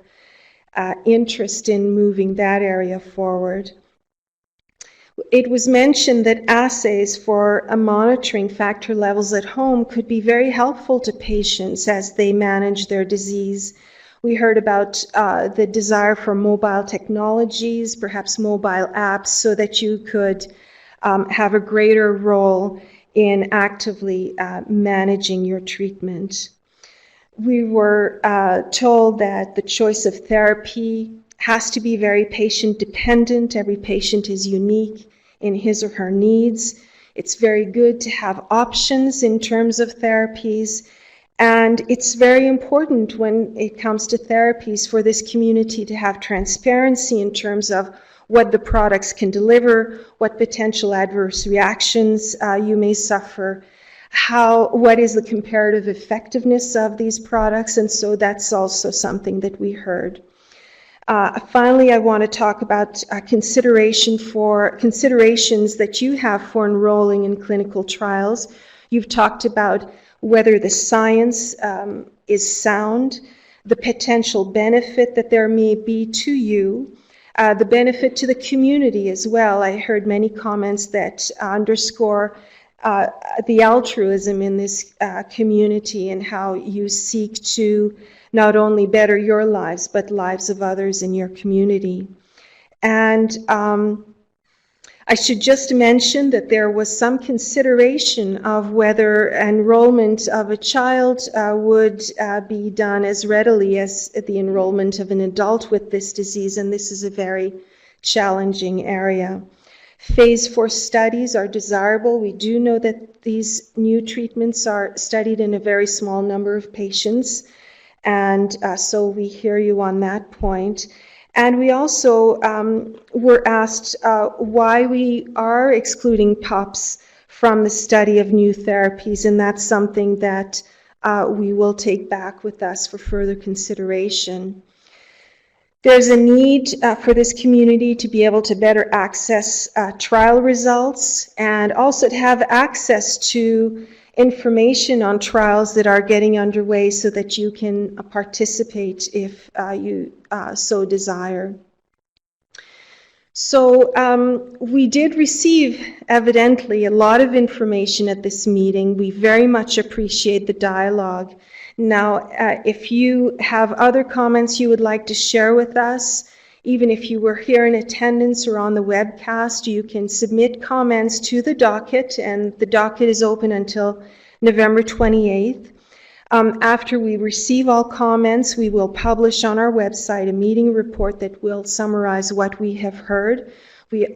interest in moving that area forward. It was mentioned that assays for monitoring factor levels at home could be very helpful to patients as they manage their disease. We heard about the desire for mobile technologies, perhaps mobile apps, so that you could have a greater role in actively managing your treatment. We were told that the choice of therapy has to be very patient dependent. Every patient is unique in his or her needs. It's very good to have options in terms of therapies. And it's very important when it comes to therapies for this community to have transparency in terms of what the products can deliver, what potential adverse reactions you may suffer, what is the comparative effectiveness of these products, and so that's also something that we heard. Finally, I want to talk about considerations that you have for enrolling in clinical trials. You've talked about whether the science is sound, the potential benefit that there may be to you, the benefit to the community as well. I heard many comments that underscore the altruism in this community and how you seek to not only better your lives, but lives of others in your community. And I should just mention that there was some consideration of whether enrollment of a child would be done as readily as the enrollment of an adult with this disease, and this is a very challenging area. Phase 4 studies are desirable. We do know that these new treatments are studied in a very small number of patients, and so we hear you on that point. And we also were asked why we are excluding PUPs from the study of new therapies, and that's something that we will take back with us for further consideration. There's a need for this community to be able to better access trial results and also to have access to information on trials that are getting underway so that you can participate if you so desire. So we did receive, evidently, a lot of information at this meeting. We very much appreciate the dialogue. Now, if you have other comments you would like to share with us, even if you were here in attendance or on the webcast, you can submit comments to the docket, and the docket is open until November 28th. After we receive all comments, we will publish on our website a meeting report that will summarize what we have heard.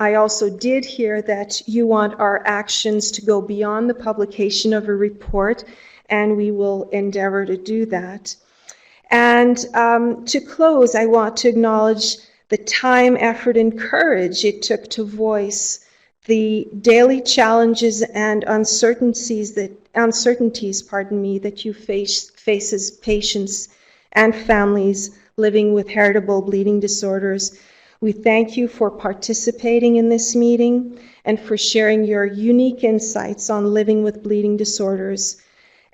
I also did hear that you want our actions to go beyond the publication of a report, and we will endeavor to do that. And to close, I want to acknowledge the time, effort, and courage it took to voice the daily challenges and uncertainties that you face as patients and families living with heritable bleeding disorders. We thank you for participating in this meeting and for sharing your unique insights on living with bleeding disorders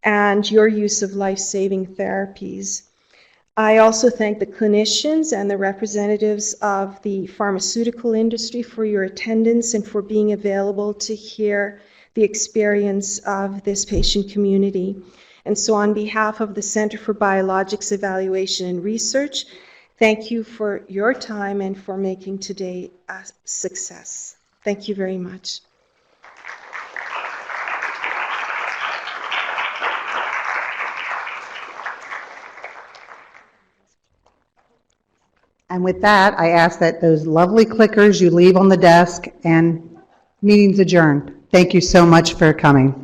and your use of life-saving therapies. I also thank the clinicians and the representatives of the pharmaceutical industry for your attendance and for being available to hear the experience of this patient community. And so on behalf of the Center for Biologics Evaluation and Research, thank you for your time and for making today a success. Thank you very much. And with that, I ask that those lovely clickers you leave on the desk, and meeting's adjourned. Thank you so much for coming.